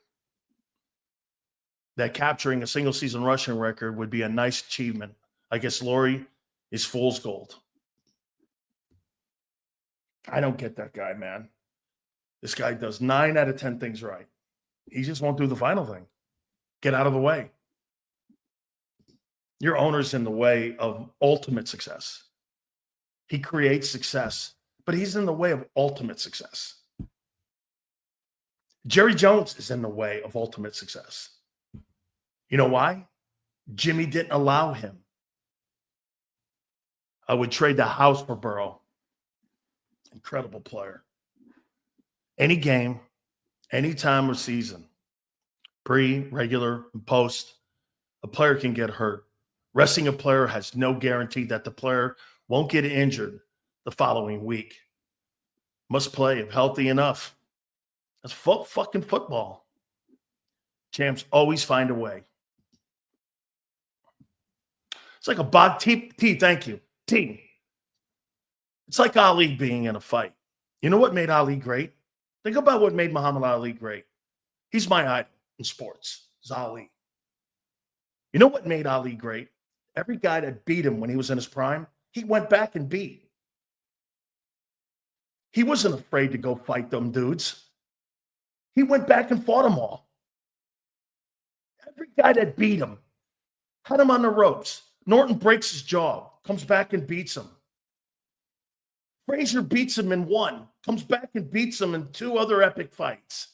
that capturing a single season rushing record would be a nice achievement. I guess Laurie is fool's gold. I don't get that guy, man. This guy does 9 out of 10 things right. He just won't do the final thing. Get out of the way. Your owner's in the way of ultimate success. He creates success, but he's in the way of ultimate success. Jerry Jones is in the way of ultimate success. You know why? Jimmy didn't allow him. I would trade the house for Burrow. Incredible player. Any game, any time of season, pre, regular, and post, a player can get hurt. Resting a player has no guarantee that the player won't get injured the following week. Must play if healthy enough. That's fucking football. Champs always find a way. It's like a bog. T, thank you. T. It's like Ali being in a fight. You know what made Ali great? Think about what made Muhammad Ali great. He's my idol in sports. It's Ali. You know what made Ali great? Every guy that beat him when he was in his prime, he went back and beat. He wasn't afraid to go fight them dudes. He went back and fought them all. Every guy that beat him had him on the ropes. Norton breaks his jaw, comes back and beats him. Frazier beats him in 1, comes back and beats him in 2 other epic fights.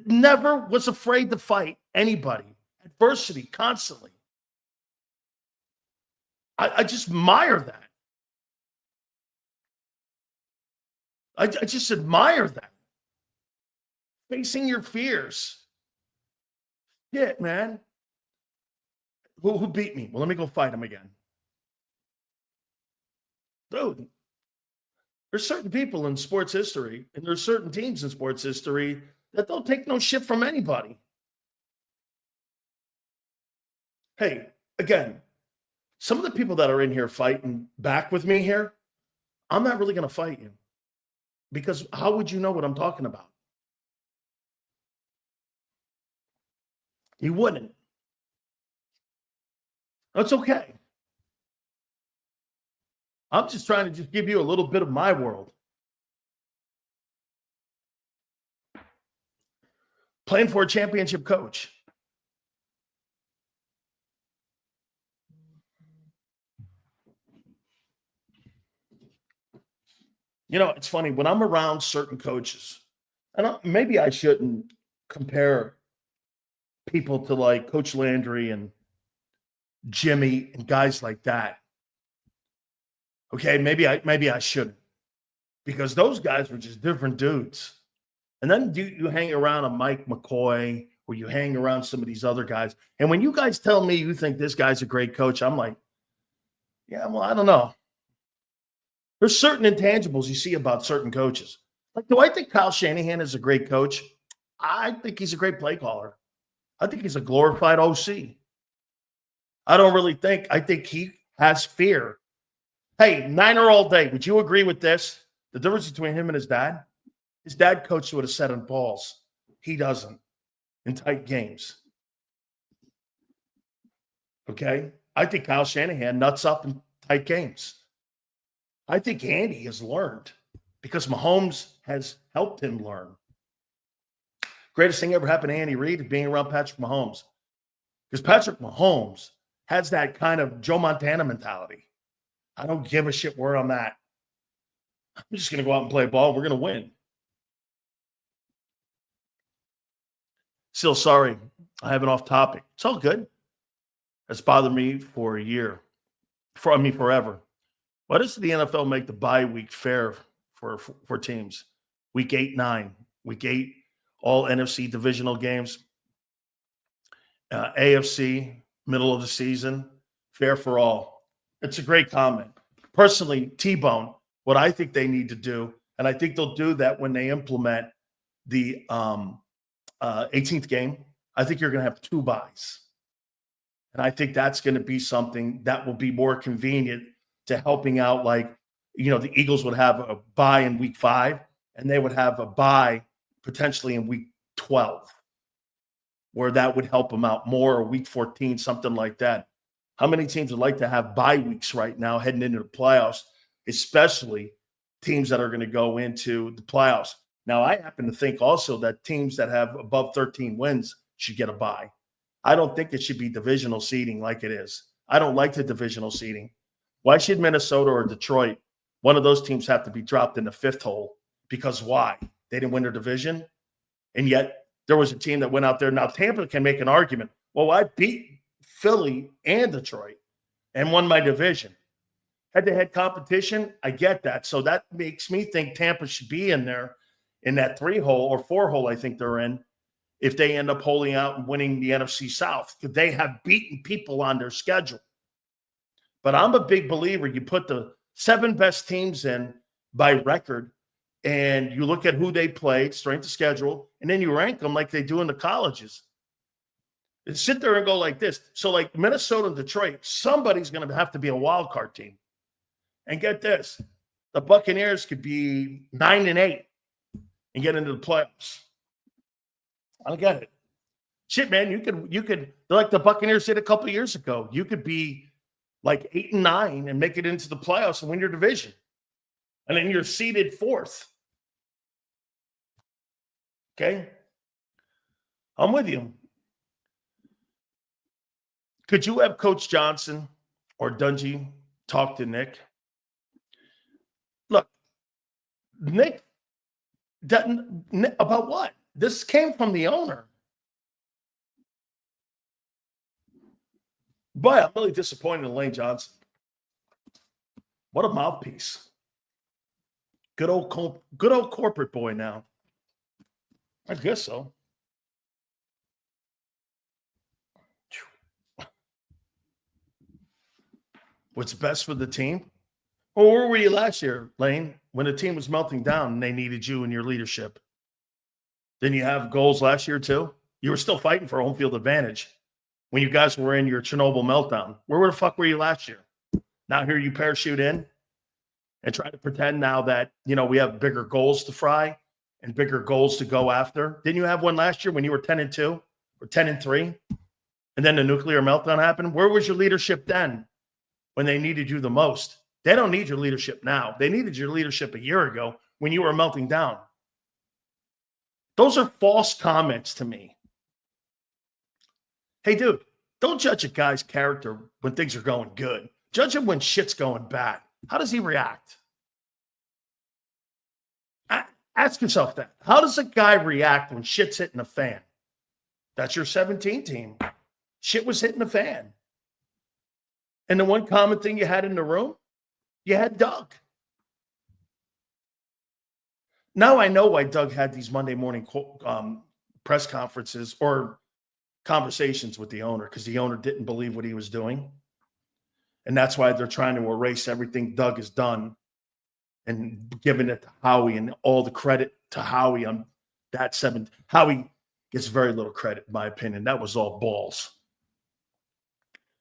Never was afraid to fight anybody. Adversity, constantly. I just admire that. I just admire that. Facing your fears. Shit, man. Who beat me? Well, let me go fight him again. Dude, there's certain people in sports history, and there's certain teams in sports history that don't take no shit from anybody. Hey, again, some of the people that are in here fighting back with me here, I'm not really going to fight you. Because how would you know what I'm talking about? You wouldn't. That's okay. I'm just trying to just give you a little bit of my world. Playing for a championship coach. You know, it's funny. When I'm around certain coaches, and maybe I shouldn't compare people to like Coach Landry and Jimmy and guys like that. Okay, maybe I shouldn't, because those guys were just different dudes. And then you hang around a Mike McCoy, or you hang around some of these other guys, and when you guys tell me you think this guy's a great coach, I'm like, yeah, well, I don't know. There's certain intangibles you see about certain coaches. Like, do I think Kyle Shanahan is a great coach? I think he's a great play caller. I think he's a glorified OC. I think he has fear. Hey, Niner all day. Would you agree with this? The difference between him and his dad coached with a set of balls. He doesn't in tight games. Okay? I think Kyle Shanahan nuts up in tight games. I think Andy has learned because Mahomes has helped him learn. Greatest thing ever happened to Andy Reid is being around Patrick Mahomes. Because Patrick Mahomes has that kind of Joe Montana mentality. I don't give a shit where I'm at. I'm just going to go out and play ball. We're going to win. Still sorry. I have an off topic. It's all good. It's bothered me for a year. Forever. Why does the NFL make the bye week fair for teams? Week 8, 9. Week 8, all NFC divisional games. AFC, middle of the season, fair for all. It's a great comment. Personally, T-Bone, what I think they need to do, and I think they'll do that when they implement the 18th game, I think you're going to have 2 byes. And I think that's going to be something that will be more convenient to helping out, like, the Eagles would have a bye in week 5, and they would have a bye potentially in week 12, where that would help them out more, or week 14, something like that. How many teams would like to have bye weeks right now heading into the playoffs, especially teams that are going to go into the playoffs? Now, I happen to think also that teams that have above 13 wins should get a bye. I don't think it should be divisional seeding like it is. I don't like the divisional seeding. Why should Minnesota or Detroit, one of those teams, have to be dropped in the 5th hole? Because why? They didn't win their division? And yet there was a team that went out there. Now, Tampa can make an argument. Well, I beat Philly and Detroit and won my division. Head-to-head competition, I get that. So that makes me think Tampa should be in there in that 3 hole or 4 hole I think they're in, if they end up holding out and winning the NFC South, because they have beaten people on their schedule. But I'm a big believer you put the 7 best teams in by record, and you look at who they played, strength of schedule, and then you rank them like they do in the colleges. And sit there and go like this. So like Minnesota and Detroit, somebody's going to have to be a wild card team. And get this, the Buccaneers could be 9-8 and get into the playoffs. I get it. Shit, man, you could like the Buccaneers did a couple of years ago. You could be like 8-9 and make it into the playoffs and win your division. And then you're seeded 4th. Okay? I'm with you. Could you have Coach Johnson or Dungy talk to Nick? Look, Nick doesn't, about what? This came from the owner. Boy, I'm really disappointed in Lane Johnson. What a mouthpiece. Good old corporate boy now. I guess so. What's best for the team? Well, where were you last year, Lane, when the team was melting down and they needed you in your leadership? Didn't you have goals last year too? You were still fighting for home field advantage when you guys were in your Chernobyl meltdown. Where the fuck were you last year? Now here you parachute in and try to pretend now that, we have bigger goals to fry and bigger goals to go after. Didn't you have one last year when you were 10-2 or 10-3? And then the nuclear meltdown happened? Where was your leadership then when they needed you the most? They don't need your leadership now. They needed your leadership a year ago when you were melting down. Those are false comments to me. Hey, dude, don't judge a guy's character when things are going good. Judge him when shit's going bad. How does he react? Ask yourself that. How does a guy react when shit's hitting the fan? That's your 17 team. Shit was hitting the fan. And the one common thing you had in the room, you had Doug. Now I know why Doug had these Monday morning press conferences or conversations with the owner, because the owner didn't believe what he was doing. And that's why they're trying to erase everything Doug has done and giving it to Howie and all the credit to Howie on that 7. Howie gets very little credit, in my opinion. That was all balls.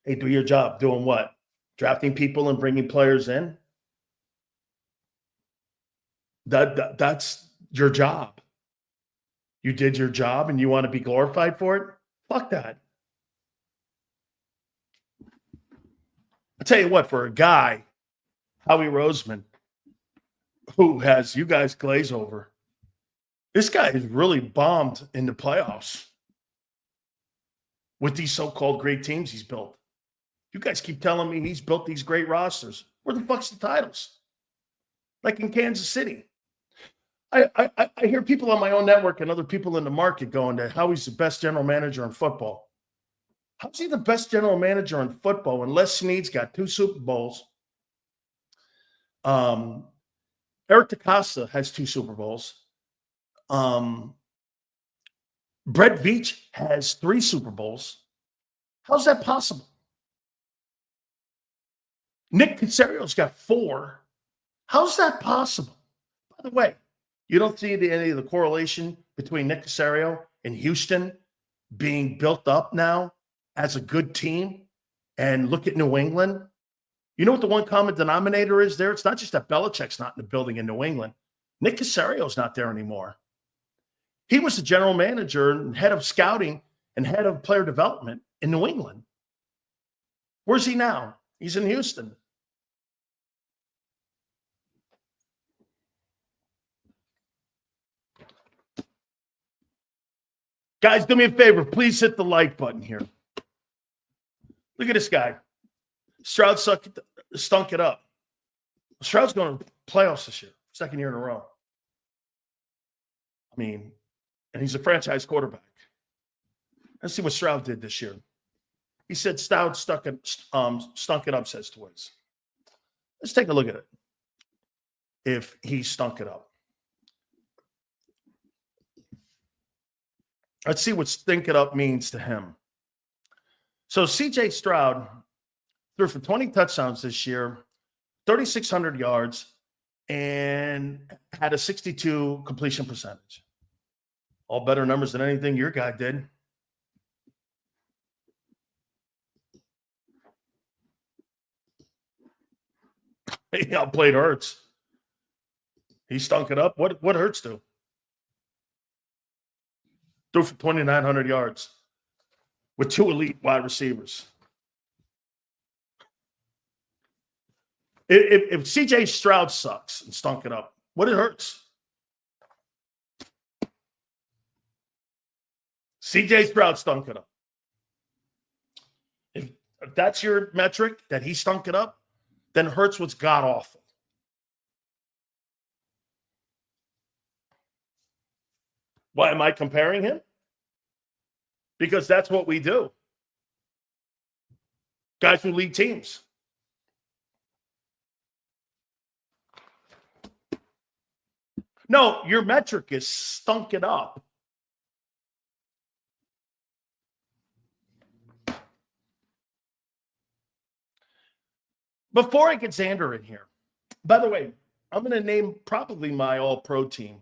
Hey, do your job. Doing what? Drafting people and bringing players in? That's your job. You did your job and you want to be glorified for it? Fuck that. I'll tell you what, for a guy, Howie Roseman, who has you guys glaze over, this guy has really bombed in the playoffs with these so-called great teams he's built. You guys keep telling me he's built these great rosters. Where the fuck's the titles? Like in Kansas City. I hear people on my own network and other people in the market going that Howie's the best general manager in football. How's he the best general manager in football when Les Snead's got 2 Super Bowls? Eric DeCosta has 2 Super Bowls. Brett Veach has 3 Super Bowls. How's that possible? Nick Caserio's got 4. How's that possible? By the way, you don't see any of the correlation between Nick Caserio and Houston being built up now as a good team, and look at New England. You know what the one common denominator is there? It's not just that Belichick's not in the building in New England. Nick Casario's not there anymore. He was the general manager and head of scouting and head of player development in New England. Where's he now? He's in Houston. Guys, do me a favor. Please hit the like button here. Look at this guy. Stroud stunk it up. Stroud's going to playoffs this year, second year in a row. I mean, and he's a franchise quarterback. Let's see what Stroud did this year. He said Stroud stunk it up, says Twiz. Let's take a look at it. If he stunk it up. Let's see what stink it up means to him. So C.J. Stroud threw for 20 touchdowns this year, 3,600 yards, and had a 62 completion percentage. All better numbers than anything your guy did. He outplayed Hurts. He stunk it up. What Hurts do? Threw for 2,900 yards with 2 elite wide receivers. If C.J. Stroud sucks and stunk it up, what it hurts? C.J. Stroud stunk it up. If that's your metric, that he stunk it up, then Hurts was god-awful. Why am I comparing him? Because that's what we do. Guys who lead teams. No, your metric is stunk it up. Before I get Zander in here, by the way, I'm going to name probably my all-pro team.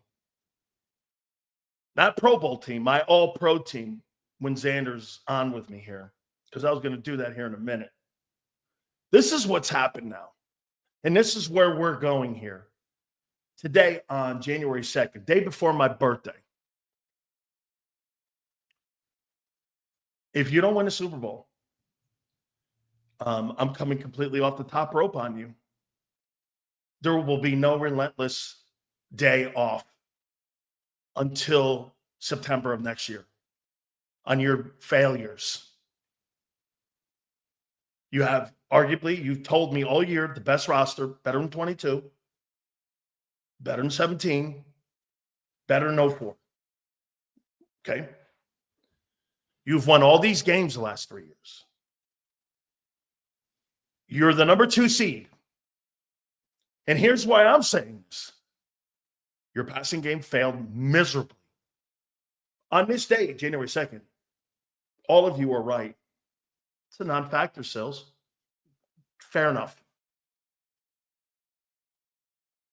Not Pro Bowl team, my all-pro team when Zander's on with me here, because I was going to do that here in a minute. This is what's happened now, and this is where we're going here. Today on January 2nd, day before my birthday. If you don't win a Super Bowl, I'm coming completely off the top rope on you. There will be no relentless day off until September of next year on your failures. You have arguably, you've told me all year, the best roster, better than 22, better than 17, better than 04. Okay? You've won all these games the last 3 years. You're the number 2 seed. And here's why I'm saying this. Your passing game failed miserably. On this day, January 2nd, all of you are right. It's a non-factor, Sills. Fair enough.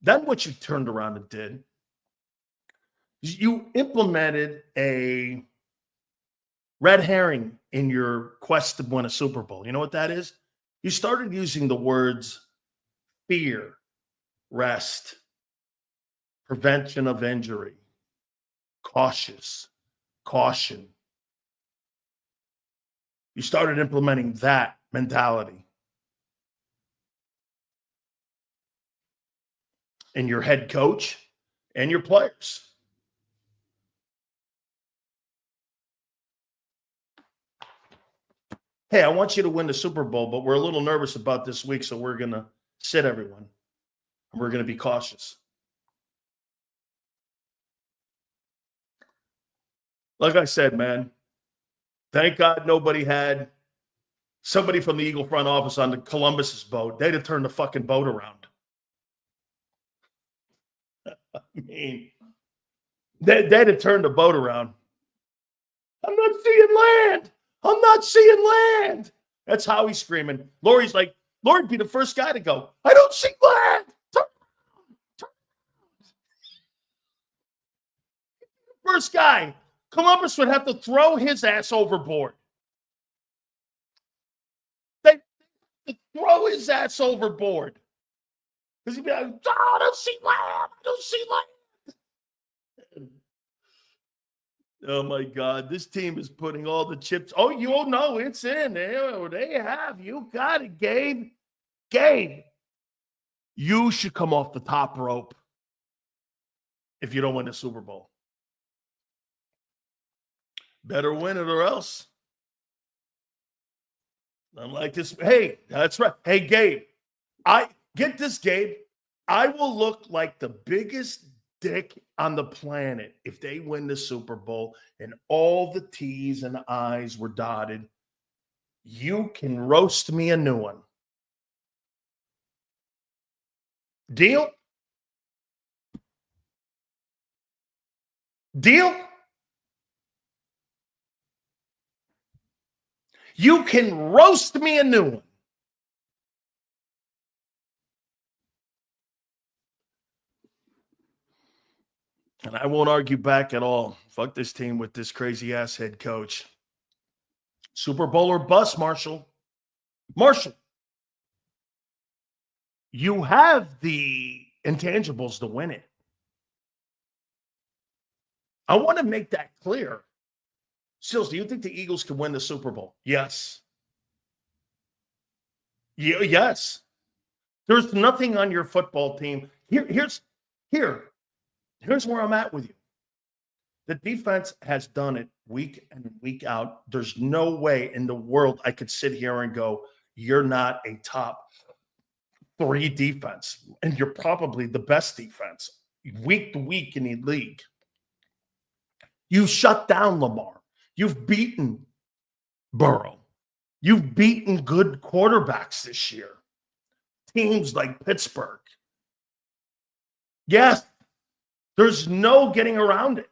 Then what you turned around and did is you implemented a red herring in your quest to win a Super Bowl. You know what that is? You started using the words fear, rest, prevention of injury, cautious, caution. You started implementing that mentality in your head coach and your players. Hey, I want you to win the Super Bowl, but we're a little nervous about this week, so we're going to sit everyone. And we're going to be cautious. Like I said, man, thank God nobody had somebody from the Eagle front office on the Columbus's boat. They'd have turned the fucking boat around. I mean, they'd have turned the boat around. I'm not seeing land. I'm not seeing land. That's how he's screaming. Lori's like, Lori'd be the first guy to go, I don't see land. First guy. Columbus would have to throw his ass overboard. throw his ass overboard. Because he'd be like, oh, I don't see land. I don't see land. Oh, my God. This team is putting all the chips. Oh, you all know it's in. They have. You got it, Gabe. Gabe, you should come off the top rope if you don't win the Super Bowl. Better win it or else. Unlike this. Hey, that's right. Hey, Gabe, get this, Gabe. I will look like the biggest dick on the planet if they win the Super Bowl and all the T's and I's were dotted. You can roast me a new one. Deal? Deal? You can roast me a new one. And I won't argue back at all. Fuck this team with this crazy ass head coach. Super Bowl or bust, Marshall. Marshall, you have the intangibles to win it. I want to make that clear. Sills, do you think the Eagles can win the Super Bowl? Yes. Yes. There's nothing on your football team. Here's where I'm at with you. The defense has done it week in and week out. There's no way in the world I could sit here and go, you're not a top 3 defense, and you're probably the best defense week to week in the league. You've shut down Lamar. You've beaten Burrow. You've beaten good quarterbacks this year. Teams like Pittsburgh. Yes, there's no getting around it.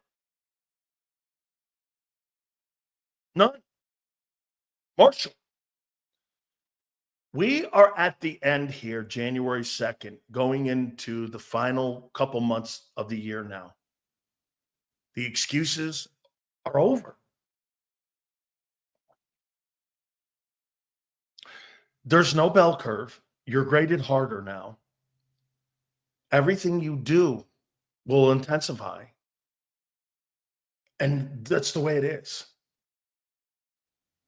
None. Marshall, we are at the end here, January 2nd, going into the final couple months of the year now. The excuses are over. There's no bell curve. You're graded harder now. Everything you do will intensify. And that's the way it is.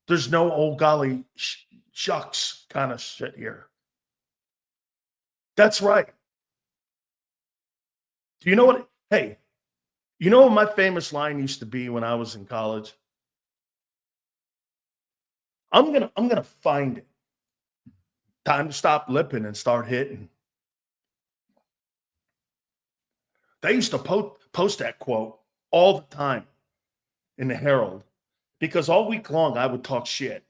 There's no old golly shucks kind of shit here. That's right. Do you know what? Hey, you know what my famous line used to be when I was in college? I'm gonna find it. Time to stop lipping and start hitting. They used to post that quote all the time in the Herald because all week long I would talk shit.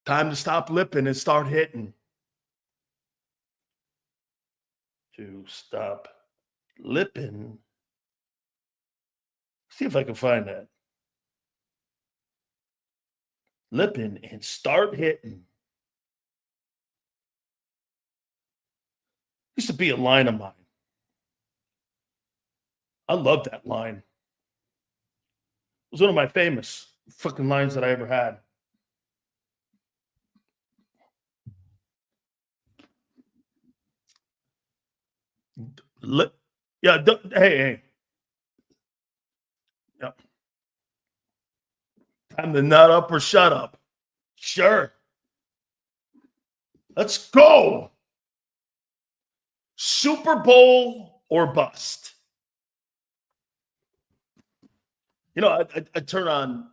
Time to stop lipping and start hitting. To stop lipping. See if I can find that. Lipping and start hitting. Used to be a line of mine. I love that line. It was one of my famous fucking lines that I ever had. Yeah, hey. Yep. Time to nut up or shut up. Sure. Let's go. Super Bowl or bust. You know, I turn on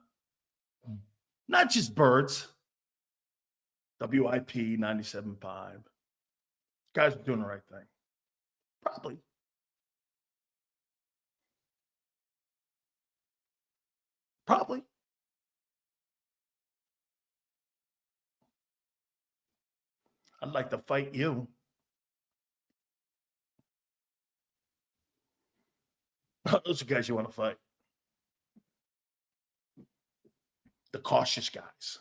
not just Birds, WIP 97.5. Guys are doing the right thing. Probably. I'd like to fight you. Those are guys you want to fight. The cautious guys.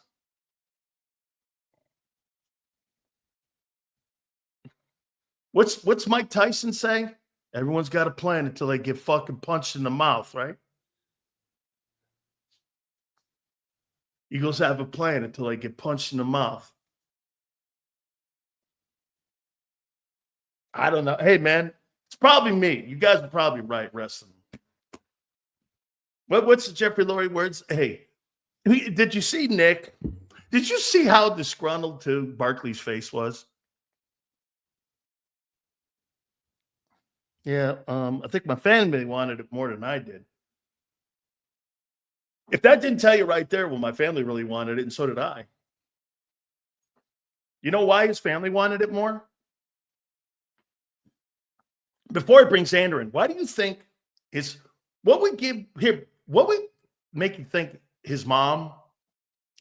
What's Mike Tyson say? Everyone's got a plan until they get fucking punched in the mouth, right? Eagles have a plan until they get punched in the mouth. I don't know. Hey, man, it's probably me. You guys are probably right, wrestling. What's the Jeffrey Lurie words? Hey, did you see Nick? Did you see how disgruntled too Barkley's face was? Yeah, I think my family wanted it more than I did. If that didn't tell you right there, well, my family really wanted it, and so did I. You know why his family wanted it more? Before I bring Zander in, why do you think what would make you think his mom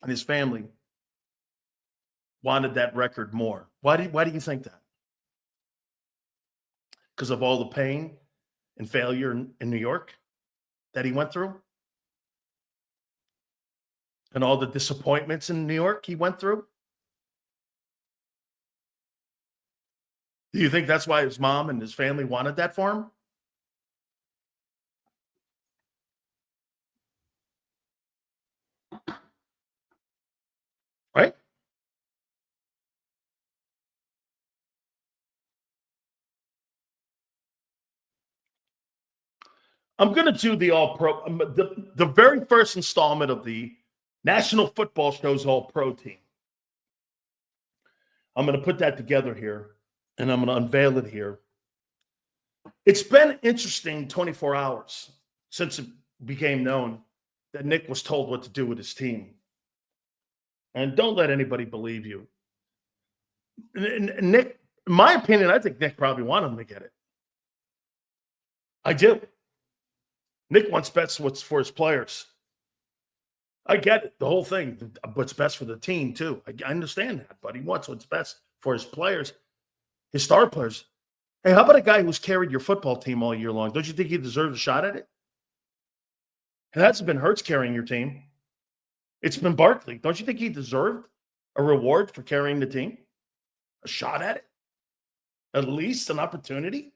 and his family wanted that record more? Why do you think that? Because of all the pain and failure in New York that he went through? And all the disappointments in New York he went through? Do you think that's why his mom and his family wanted that for him? Right? I'm going to do the All-Pro, the very first installment of the National Football Show's All-Pro team. I'm going to put that together here, and I'm going to unveil it here. It's been interesting 24 hours since it became known that Nick was told what to do with his team. And don't let anybody believe you. Nick, in my opinion, I think Nick probably wanted him to get it. I do. Nick wants best what's for his players. I get it, the whole thing, what's best for the team, too. I understand that, but he wants what's best for his players, his star players. Hey, how about a guy who's carried your football team all year long? Don't you think he deserves a shot at it? It hasn't been Hurts carrying your team. It's been Barkley. Don't you think he deserved a reward for carrying the team? A shot at it? At least an opportunity?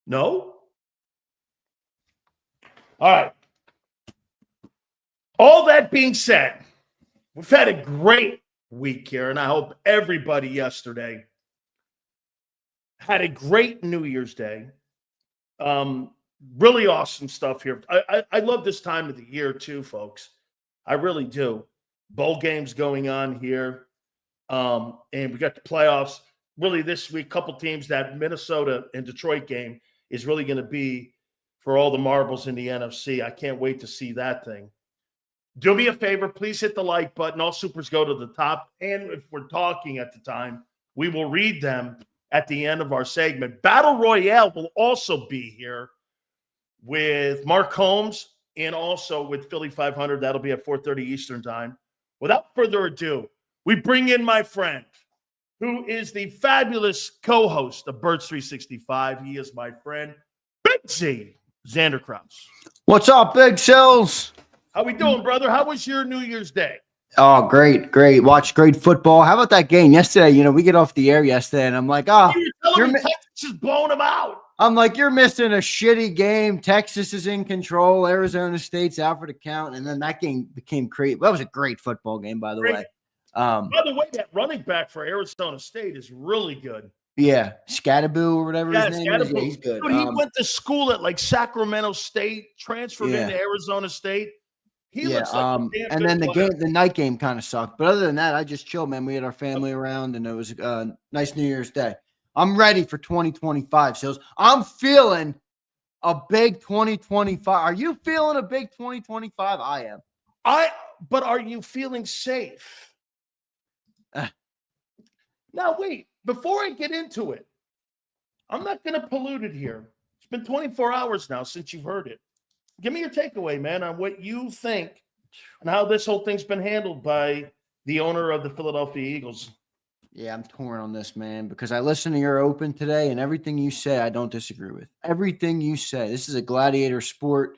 No? All right. All that being said, we've had a great week here, and I hope everybody yesterday had a great New Year's Day. Really awesome stuff here. I love this time of the year too, folks. I really do. Bowl games going on here. And we got the playoffs. Really this week, couple teams, that Minnesota and Detroit game is really going to be for all the marbles in the NFC. I can't wait to see that thing. Do me a favor, please hit the like button. All supers go to the top. And if we're talking at the time, we will read them at the end of our segment. Battle Royale will also be here with Mark Holmes and also with Philly 500. That'll be at 4:30 Eastern time. Without further ado, we bring in my friend, who is the fabulous co-host of Birds 365. He is my friend, Big Z, Zander Krause. What's up, Big Sills? How we doing, brother? How was your New Year's Day? Oh, great. Watched great football. How about that game yesterday? You know, we get off the air yesterday, and I'm like, you're Texas is blowing them out. I'm like, you're missing a shitty game. Texas is in control. Arizona State's out for the count, and then that game became crazy. That was a great football game, by the way. By the way, that running back for Arizona State is really good. Yeah, Scattaboo or whatever his name is. Yeah, he's good. Dude, he went to school at like Sacramento State, transferred into Arizona State. He looks like a damn and then player. the night game kind of sucked. But other than that, I just chilled, man. We had our family around, and it was a nice New Year's Day. I'm ready for 2025, Sills. I'm feeling a big 2025. Are you feeling a big 2025? I am. But are you feeling safe? Now, wait. Before I get into it, I'm not going to pollute it here. It's been 24 hours now since you've heard it. Give me your takeaway, man, on what you think and how this whole thing's been handled by the owner of the Philadelphia Eagles. Yeah, I'm torn on this, man, because I listened to your open today, and everything you say, I don't disagree with. Everything you say. This is a gladiator sport.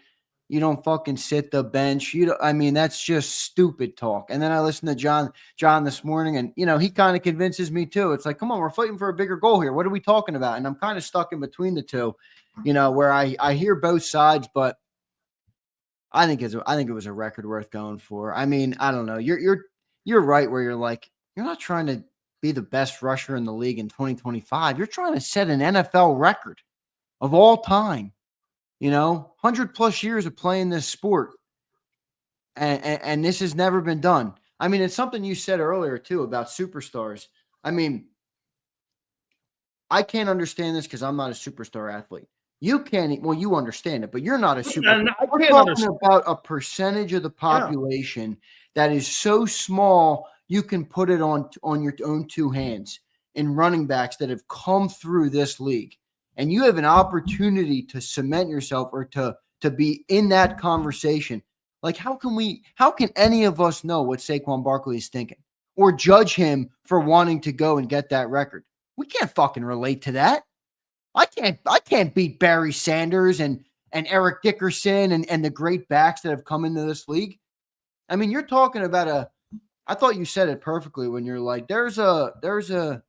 You don't fucking sit the bench. That's just stupid talk. And then I listened to John this morning, and, he kind of convinces me too. It's like, come on, we're fighting for a bigger goal here. What are we talking about? And I'm kind of stuck in between the two, where I hear both sides, but I think it was a record worth going for. I mean, I don't know. You're right where you're like, you're not trying to be the best rusher in the league in 2025. You're trying to set an NFL record of all time. 100 plus years of playing this sport. And this has never been done. I mean, it's something you said earlier too about superstars. I mean, I can't understand this because I'm not a superstar athlete. You can't. Well, you understand it, but you're not a superstar. We're talking about a percentage of the population that is so small you can put it on your own two hands in running backs that have come through this league, and you have an opportunity to cement yourself or to be in that conversation. Like, how can any of us know what Saquon Barkley is thinking or judge him for wanting to go and get that record? We can't fucking relate to that. I can't beat Barry Sanders and Eric Dickerson and the great backs that have come into this league. I mean, you're talking about I thought you said it perfectly when you're like, there's a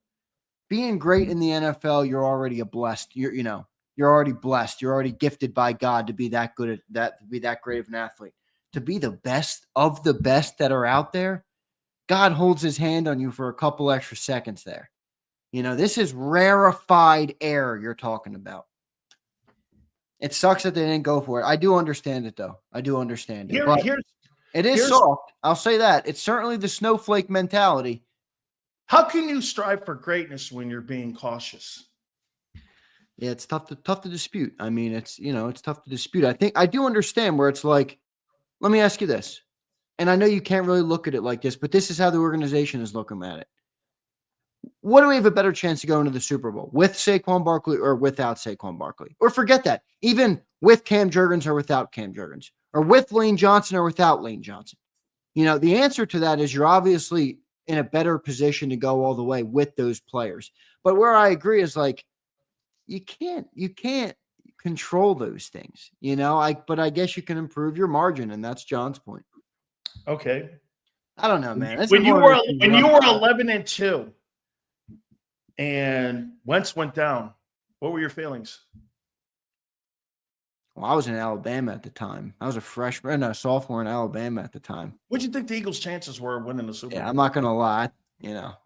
being great in the NFL, you're already blessed. You're already blessed. You're already gifted by God to be that good at that, to be that great of an athlete. To be the best of the best that are out there, God holds his hand on you for a couple extra seconds there. This is rarefied air you're talking about. It sucks that they didn't go for it. I do understand it, though. I do understand it. But it is soft. I'll say that. It's certainly the snowflake mentality. How can you strive for greatness when you're being cautious? Yeah, it's tough to dispute. I mean, it's tough to dispute. I do understand where it's like, let me ask you this. And I know you can't really look at it like this, but this is how the organization is looking at it. What do we have a better chance to go into the Super Bowl? With Saquon Barkley or without Saquon Barkley? Or forget that. Even with Cam Jurgens or without Cam Jurgens? Or with Lane Johnson or without Lane Johnson? The answer to that is you're obviously in a better position to go all the way with those players. But where I agree is like, you can't control those things, but I guess you can improve your margin, and that's John's point. Okay. I don't know, man. When you were 11-2 and Wentz went down, what were your feelings? Well, I was in Alabama at the time. I was a sophomore in Alabama at the time. What did you think the Eagles' chances were of winning the Super Bowl? Yeah, I'm not going to lie.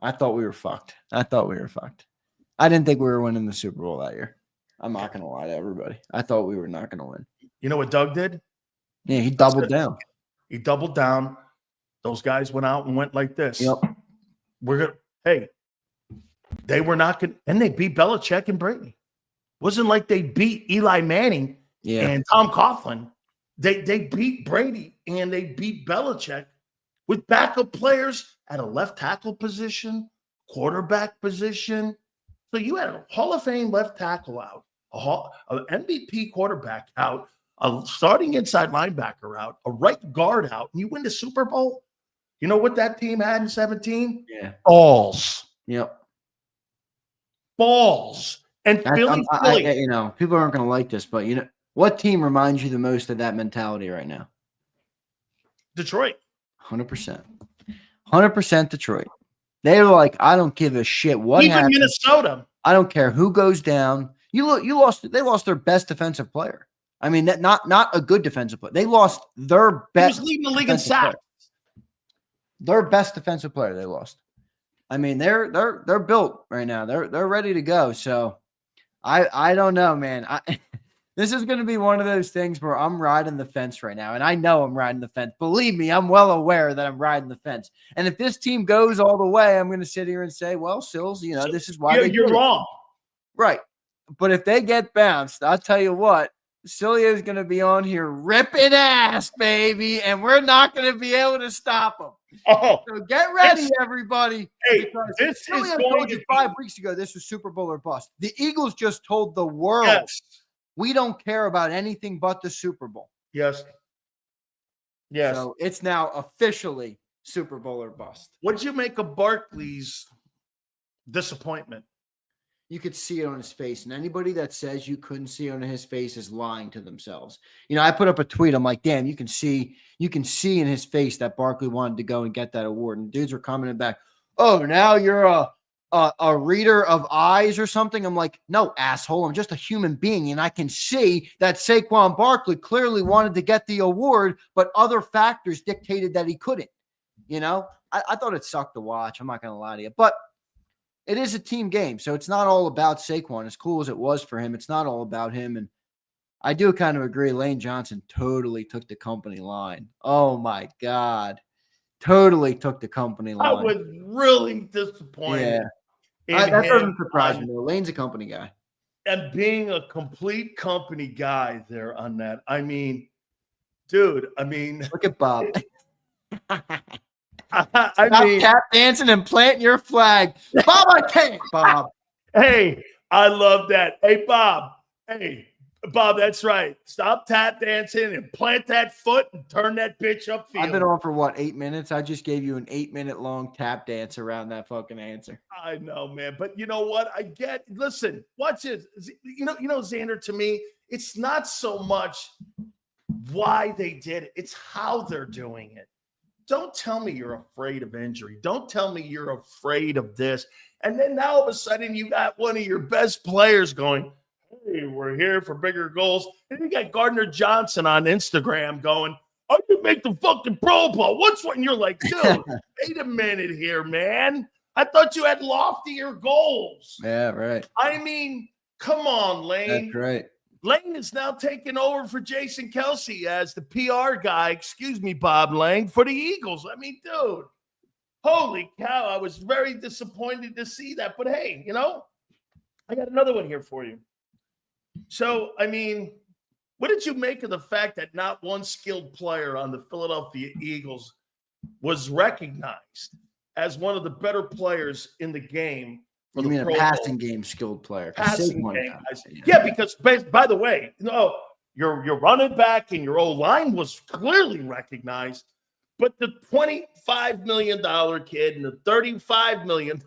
I thought we were fucked. I didn't think we were winning the Super Bowl that year. I'm not going to lie to everybody. I thought we were not going to win. You know what Doug did? Yeah, he doubled down. He doubled down. Those guys went out and went like this. Yep. They were not going to, and they beat Belichick and Brady. Wasn't like they beat Eli Manning and Tom Coughlin. They beat Brady and they beat Belichick with backup players at a left tackle position, quarterback position. So you had a Hall of Fame left tackle out, an MVP quarterback out, a starting inside linebacker out, a right guard out, and you win the Super Bowl? You know what that team had in 17? Yeah. Balls. Yep. Balls. And Philly. People aren't going to like this, but what team reminds you the most of that mentality right now? Detroit. 100%. 100% Detroit. They were like, I don't give a shit what happens. Even Minnesota. I don't care who goes down. They lost their best defensive player. I mean, not a good defensive player. They lost their best. He was leading the league in sacks. Their best defensive player they lost. I mean, they're built right now. They're ready to go. So I don't know, man. This is going to be one of those things where I'm riding the fence right now. And I know I'm riding the fence. Believe me, I'm well aware that I'm riding the fence. And if this team goes all the way, I'm going to sit here and say, well, Sills, this is why you're wrong. Right. But if they get bounced, I'll tell you what, Sileo is going to be on here ripping ass, baby. And we're not going to be able to stop them. Oh, so get ready, everybody. Hey, this Sileo told you 5 weeks ago this was Super Bowl or bust. The Eagles just told the world. Yes. We don't care about anything but the Super Bowl. Yes. Yes. So it's now officially Super Bowl or bust. What'd you make of Barkley's disappointment? You could see it on his face. And anybody that says you couldn't see it on his face is lying to themselves. I put up a tweet. I'm like, damn, you can see in his face that Barkley wanted to go and get that award. And dudes were commenting back, oh, now you're a a reader of eyes or something. I'm like, no, asshole, I'm just a human being. And I can see that Saquon Barkley clearly wanted to get the award, but other factors dictated that he couldn't. You know, I thought it sucked to watch. I'm not going to lie to you, but it is a team game. So it's not all about Saquon. As cool as it was for him, it's not all about him. And I do kind of agree. Lane Johnson totally took the company line. Oh my God. Totally took the company line. I was really disappointed. Yeah. That doesn't surprise me. Lane's a company guy. And being a complete company guy there on that. I mean, dude, Look at Bob. I mean, tap dancing and plant your flag. Bob, I can't. Bob. Hey, I love that. Hey, Bob. Hey, Bob, that's right. Stop tap dancing and plant that foot and turn that bitch upfield. I've been on for what, 8 minutes? I just gave you an 8-minute long tap dance around that fucking answer. I know, man. But you know what? Listen, watch this. You know, Zander, to me, it's not so much why they did it. It's how they're doing it. Don't tell me you're afraid of injury. Don't tell me you're afraid of this. And then now all of a sudden you got one of your best players going, hey, we're here for bigger goals. And you got Gardner Johnson on Instagram going, oh, you make the fucking Pro Bowl. What's what? And you're like, dude, wait a minute here, man. I thought you had loftier goals. Yeah, right. I mean, come on, Lane. That's right. Lane is now taking over for Jason Kelsey as the PR guy, excuse me, Bob Lang, for the Eagles. I mean, dude, holy cow. I was very disappointed to see that. But hey, you know, I got another one here for you. So, I mean, what did you make of the fact that not one skilled player on the Philadelphia Eagles was recognized as one of the better players in the game? You mean a passing game skilled player? Passing game, yeah, because by the way, your running back and your O-line was clearly recognized, but the $25 million kid and the $35 million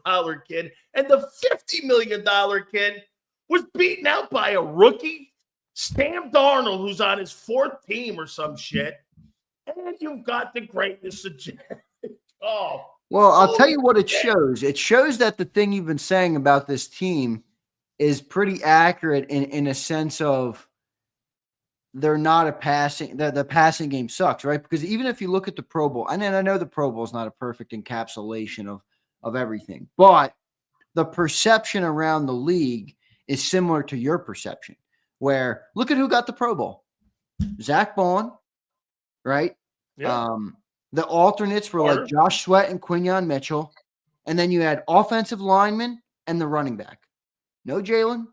kid and the $50 million kid was beaten out by a rookie, Sam Darnold, who's on his 4th team or some shit, and you've got the greatness of Jared. Oh. Well, I'll tell you what it shows. It shows that the thing you've been saying about this team is pretty accurate in a sense of they're not a passing – the passing game sucks, right? Because even if you look at the Pro Bowl – and I know the Pro Bowl is not a perfect encapsulation of everything, but the perception around the league is similar to your perception, where look at who got the Pro Bowl. Zach Bond, right? Yeah. The alternates were like Josh Sweat and Quinyon Mitchell. And then you had offensive linemen and the running back. No Jalen.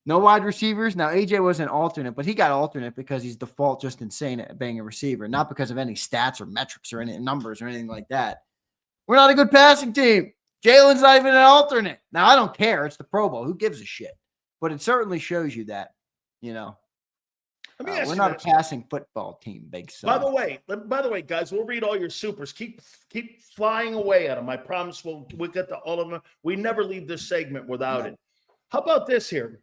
No wide receivers. Now, AJ was an alternate, but he got alternate because he's default just insane at being a receiver, not because of any stats or metrics or any numbers or anything like that. We're not a good passing team. Jalen's not even an alternate. Now, I don't care. It's the Pro Bowl. Who gives a shit? But it certainly shows you that, you know. We're not a passing football team, big son. By the way, guys, we'll read all your supers. Keep flying away at them. I promise we'll get to all of them. We never leave this segment without it. How about this here?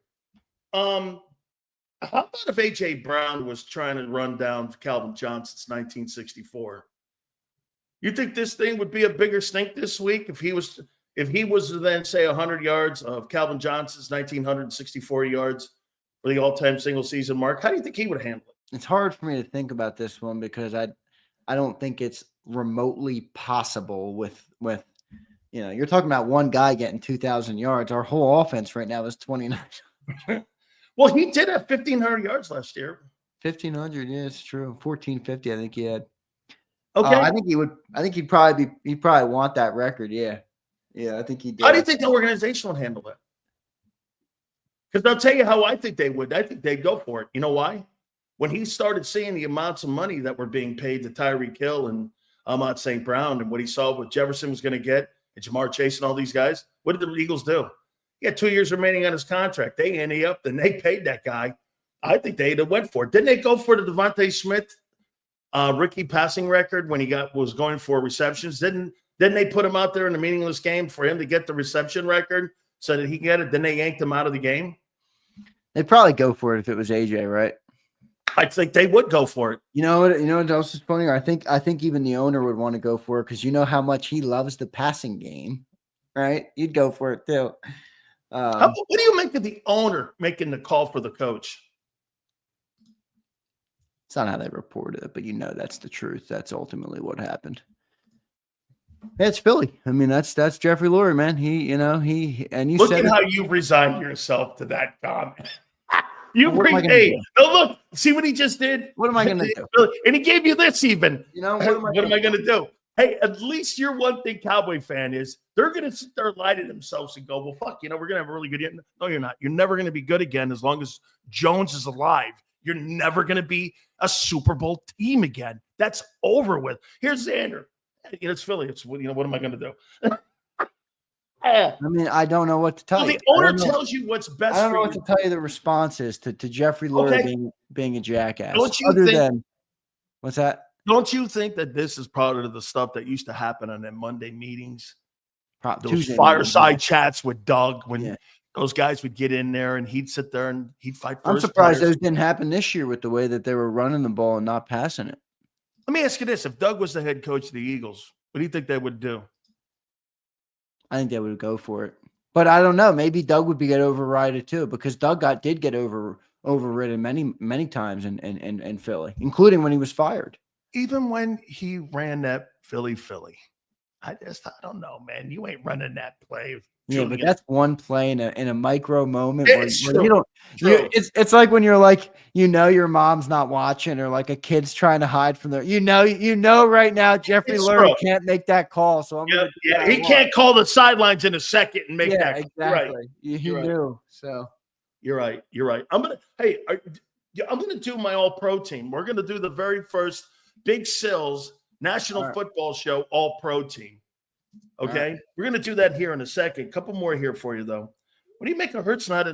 How about if AJ Brown was trying to run down Calvin Johnson's 1964? You think this thing would be a bigger stink this week if he was to then say 100 yards of Calvin Johnson's 1964 yards? For the all-time single-season mark, how do you think he would handle it? It's hard for me to think about this one because I don't think it's remotely possible with you're talking about one guy getting 2,000 yards. Our whole offense right now is 29. Well, he did have 1,500 yards last year. 1,500, yeah, it's true. 1,450, I think he had. Okay, I think he'd probably want that record. Yeah, I think he did. How do you think the organization would handle that? Because I'll tell you how I think they would. I think they'd go for it. You know why? When he started seeing the amounts of money that were being paid to Tyreek Hill and Ahmad St. Brown and what he saw what Jefferson was going to get and Jamar Chase and all these guys, what did the Eagles do? He had 2 years remaining on his contract. They ante up, and they paid that guy. I think they'd have went for it. Didn't they go for the Devontae Smith rookie passing record when he was going for receptions? Didn't they put him out there in a meaningless game for him to get the reception record so that he can get it? Then they yanked him out of the game. They'd probably go for it if it was AJ, right? I think they would go for it. You know what else is funny? I think even the owner would want to go for it because you know how much he loves the passing game. right? You'd go for it too. What do you make of the owner making the call for the coach? It's not how they reported it, but that's the truth. That's ultimately what happened. It's Philly. I mean, that's Jeffrey Lurie, man. You Look said at how you resigned yourself to that comment. You what am I bring, gonna hey, do? no, look, see what he just did? What am I gonna do? And he gave you this even. What Am I gonna do? Hey, at least your one thing Cowboy fan is they're gonna sit there and lie to themselves and go, well, fuck, we're gonna have a really good year. No, you're not. You're never gonna be good again as long as Jones is alive. You're never gonna be a Super Bowl team again. That's over with. Here's Zander. It's Philly. It's what am I gonna do? I mean, I don't know what to tell you. The owner tells you what's best. I don't know what to tell you. The response is to Jeffrey Lurie being a jackass. Don't you think? What's that? Don't you think that this is part of the stuff that used to happen on the Monday meetings? Those Tuesday fireside chats with Doug when those guys would get in there and he'd sit there and he'd fight. I'm surprised those didn't happen this year with the way that they were running the ball and not passing it. Let me ask you this: if Doug was the head coach of the Eagles, what do you think they would do? I think they would go for it, but I don't know. Maybe Doug would get overridden too, because Doug did get overridden many times in Philly, including when he was fired. Even when he ran that Philly, I don't know, man. You ain't running that play. Yeah, but that's one play in a micro moment where It's you don't. It's like when you're like, your mom's not watching, or like a kid's trying to hide from their. Right now Jeffrey Lurie can't make that call, so he can't call the sidelines in a second and make that. Exactly. Right. He knew. So you're right. I'm gonna do my all pro team. We're gonna do the very first Big Sills National Football Show all pro team. Okay, we're gonna do that here in a second. A couple more here for you though. What do you make of Hurts not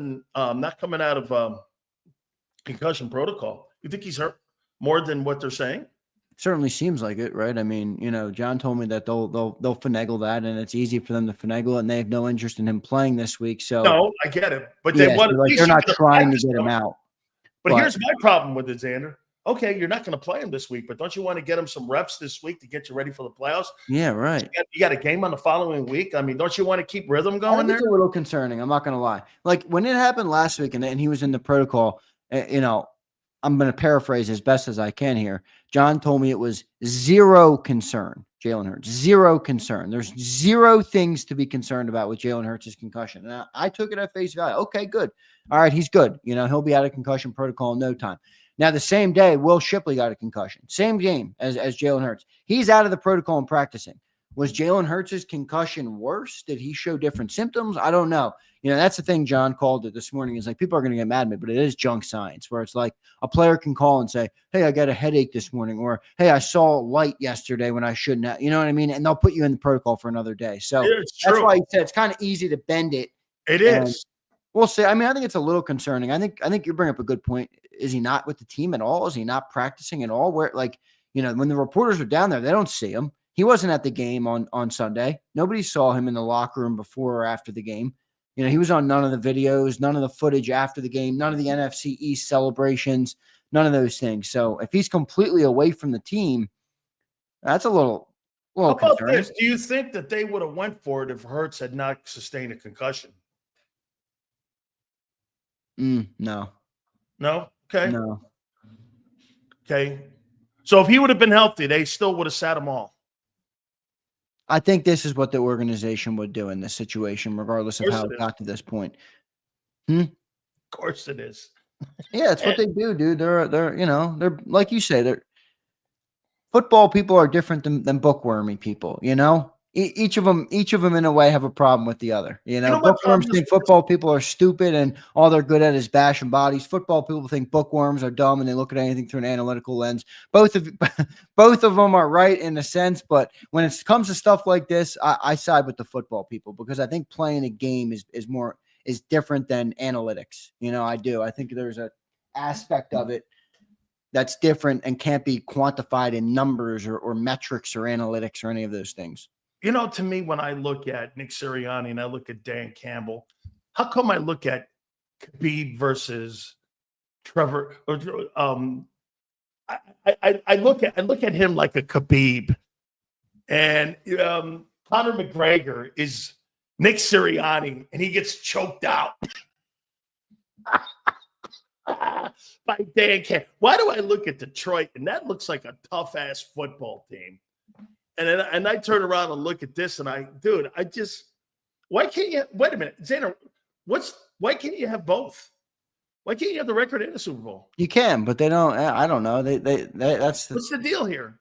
coming out of concussion protocol? You think he's hurt more than what they're saying? Certainly seems like it, right? I mean, John told me that they'll finagle that, and it's easy for them to finagle it, and they have no interest in him playing this week. So no, I get it, but they want they're not trying to get him out. But here's my problem with it, Zander. Okay, you're not going to play him this week, but don't you want to get him some reps this week to get you ready for the playoffs? Yeah, right. You got a game on the following week. I mean, don't you want to keep rhythm going there? It's a little concerning. I'm not going to lie. Like when it happened last week and he was in the protocol, I'm going to paraphrase as best as I can here. John told me it was zero concern. Jalen Hurts, zero concern. There's zero things to be concerned about with Jalen Hurts' concussion. And I took it at face value. Okay, good. All right, he's good. He'll be out of concussion protocol in no time. Now, the same day, Will Shipley got a concussion. Same game as Jalen Hurts. He's out of the protocol and practicing. Was Jalen Hurts' concussion worse? Did he show different symptoms? I don't know. That's the thing John called it this morning. Is like people are going to get mad at me, but it is junk science where it's like a player can call and say, hey, I got a headache this morning, or hey, I saw light yesterday when I shouldn't have. You know what I mean? And they'll put you in the protocol for another day. So that's why he said it's kind of easy to bend it. It is. We'll see. I mean, I think it's a little concerning. I think you bring up a good point. Is he not with the team at all? Is he not practicing at all? Where when the reporters are down there, they don't see him. He wasn't at the game on Sunday. Nobody saw him in the locker room before or after the game. He was on none of the videos, none of the footage after the game, none of the NFC East celebrations, none of those things. So if he's completely away from the team, that's a little How about concerning. this? Do you think that they would have went for it if Hurts had not sustained a concussion? No. No? Okay. No. Okay. So if he would have been healthy, they still would have sat him all. I think this is what the organization would do in this situation, regardless of how it got to this point. Of course it is. Yeah, it's what they do, dude. They're like you say, football people are different than bookwormy people, Each of them in a way have a problem with the other. Bookworms think football people are stupid and all they're good at is bashing bodies. Football people think bookworms are dumb and they look at anything through an analytical lens. Both of them are right in a sense, but when it comes to stuff like this, I side with the football people because I think playing a game is different than analytics. I do. I think there's an aspect of it that's different and can't be quantified in numbers or metrics or analytics or any of those things. To me, when I look at Nick Sirianni and I look at Dan Campbell, how come I look at Khabib versus Trevor? I look at him like a Khabib, and Conor McGregor is Nick Sirianni, and he gets choked out by Dan Campbell. Why do I look at Detroit, and that looks like a tough-ass football team? And I turn around and look at this, and why can't you, wait a minute, Zander, why can't you have both? Why can't you have the record in the Super Bowl? You can, but they don't. I don't know. What's the deal here?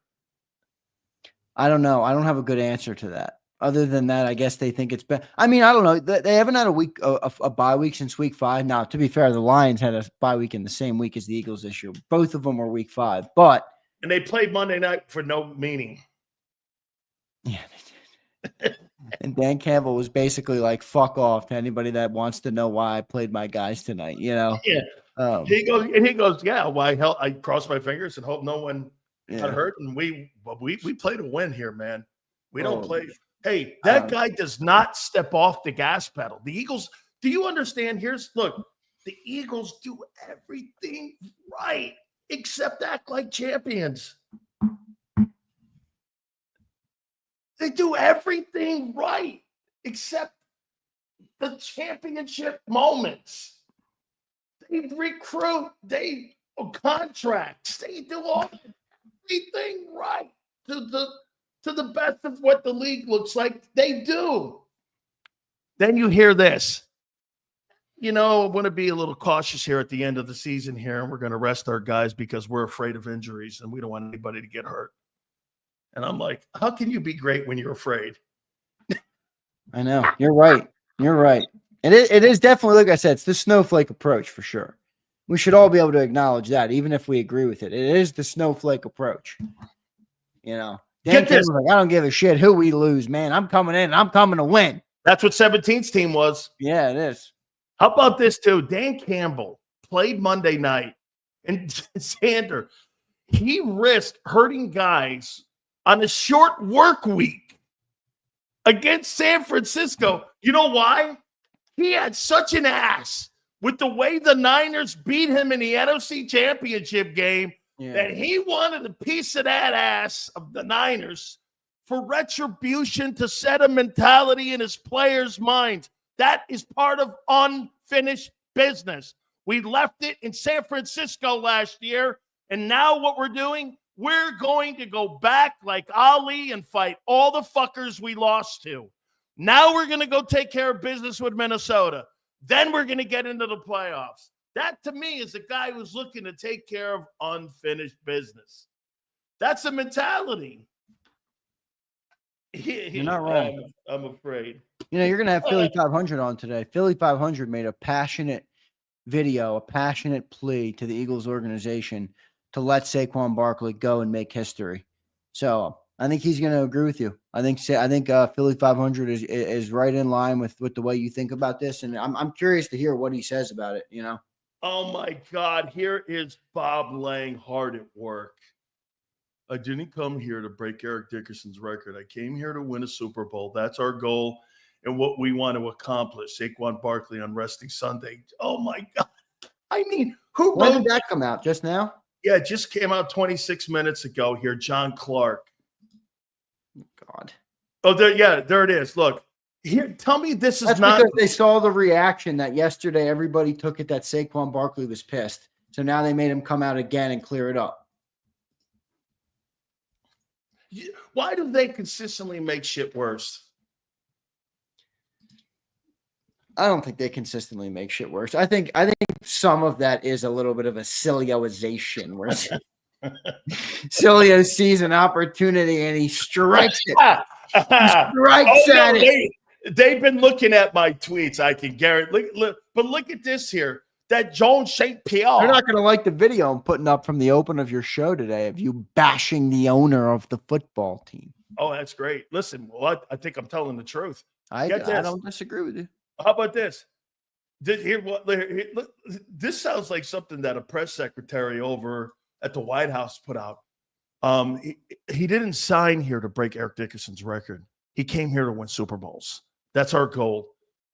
I don't know. I don't have a good answer to that. Other than that, I guess they think it's better. I mean, I don't know. They haven't had a bye week since week 5. Now, to be fair, the Lions had a bye week in the same week as the Eagles this year. Both of them were week 5, and they played Monday night for no meaning. Yeah, they did. And Dan Campbell was basically like, "Fuck off" to anybody that wants to know why I played my guys tonight. Yeah. He goes, yeah. Why hell? I cross my fingers and hope no one got hurt. And we play to win here, man. We don't play. Hey, that guy does not step off the gas pedal. The Eagles. Do you understand? Look. The Eagles do everything right except act like champions. They do everything right except the championship moments. They recruit, they contracts, they do everything right to the best of what the league looks like. They do. Then you hear this. I want to be a little cautious here at the end of the season here, and we're going to rest our guys because we're afraid of injuries and we don't want anybody to get hurt. And I'm like, how can you be great when you're afraid? I know. You're right. You're right. And it is definitely, like I said, it's the snowflake approach for sure. We should all be able to acknowledge that, even if we agree with it. It is the snowflake approach. Dan Campbell's like, I don't give a shit who we lose, man. I'm coming in. I'm coming to win. That's what 17's team was. Yeah, it is. How about this, too? Dan Campbell played Monday night, and Zander, he risked hurting guys on a short work week against San Francisco. You know why? He had such an ass with the way the Niners beat him in the NFC Championship game that he wanted a piece of that ass of the Niners for retribution, to set a mentality in his players' minds. That is part of unfinished business. We left it in San Francisco last year, and now what we're doing, we're going to go back like Ali and fight all the fuckers we lost to. Now we're going to go take care of business with Minnesota. Then we're going to get into the playoffs. That, to me, is a guy who's looking to take care of unfinished business. That's a mentality. You're not wrong. I'm afraid. You're going to have Philly 500 on today. Philly 500 made a passionate video, a passionate plea to the Eagles organization to let Saquon Barkley go and make history. So I think he's going to agree with you. I think Philly 500 is right in line with the way you think about this, and I'm curious to hear what he says about it. Oh my God! Here is Bob Lang hard at work. I didn't come here to break Eric Dickerson's record. I came here to win a Super Bowl. That's our goal and what we want to accomplish. Saquon Barkley on Resting Sunday. Oh my God! I mean, when did that come out? Just now? Yeah, it just came out 26 minutes ago here. John Clark. God. Oh, there it is. Look, here, tell me this is not because they saw the reaction that yesterday everybody took it that Saquon Barkley was pissed. So now they made him come out again and clear it up. Why do they consistently make shit worse? I don't think they consistently make shit worse. I think some of that is a little bit of a Sileo-ization where Sileo sees an opportunity and he strikes it. At it. They've been looking at my tweets. I can guarantee. But look at this here. That Jones St. Pierre. They're not going to like the video I'm putting up from the open of your show today of you bashing the owner of the football team. Oh, that's great. Listen, I think I'm telling the truth. I don't disagree with you. How about this? This sounds like something that a press secretary over at the White House put out. He didn't sign here to break Eric Dickerson's record. He came here to win Super Bowls. That's our goal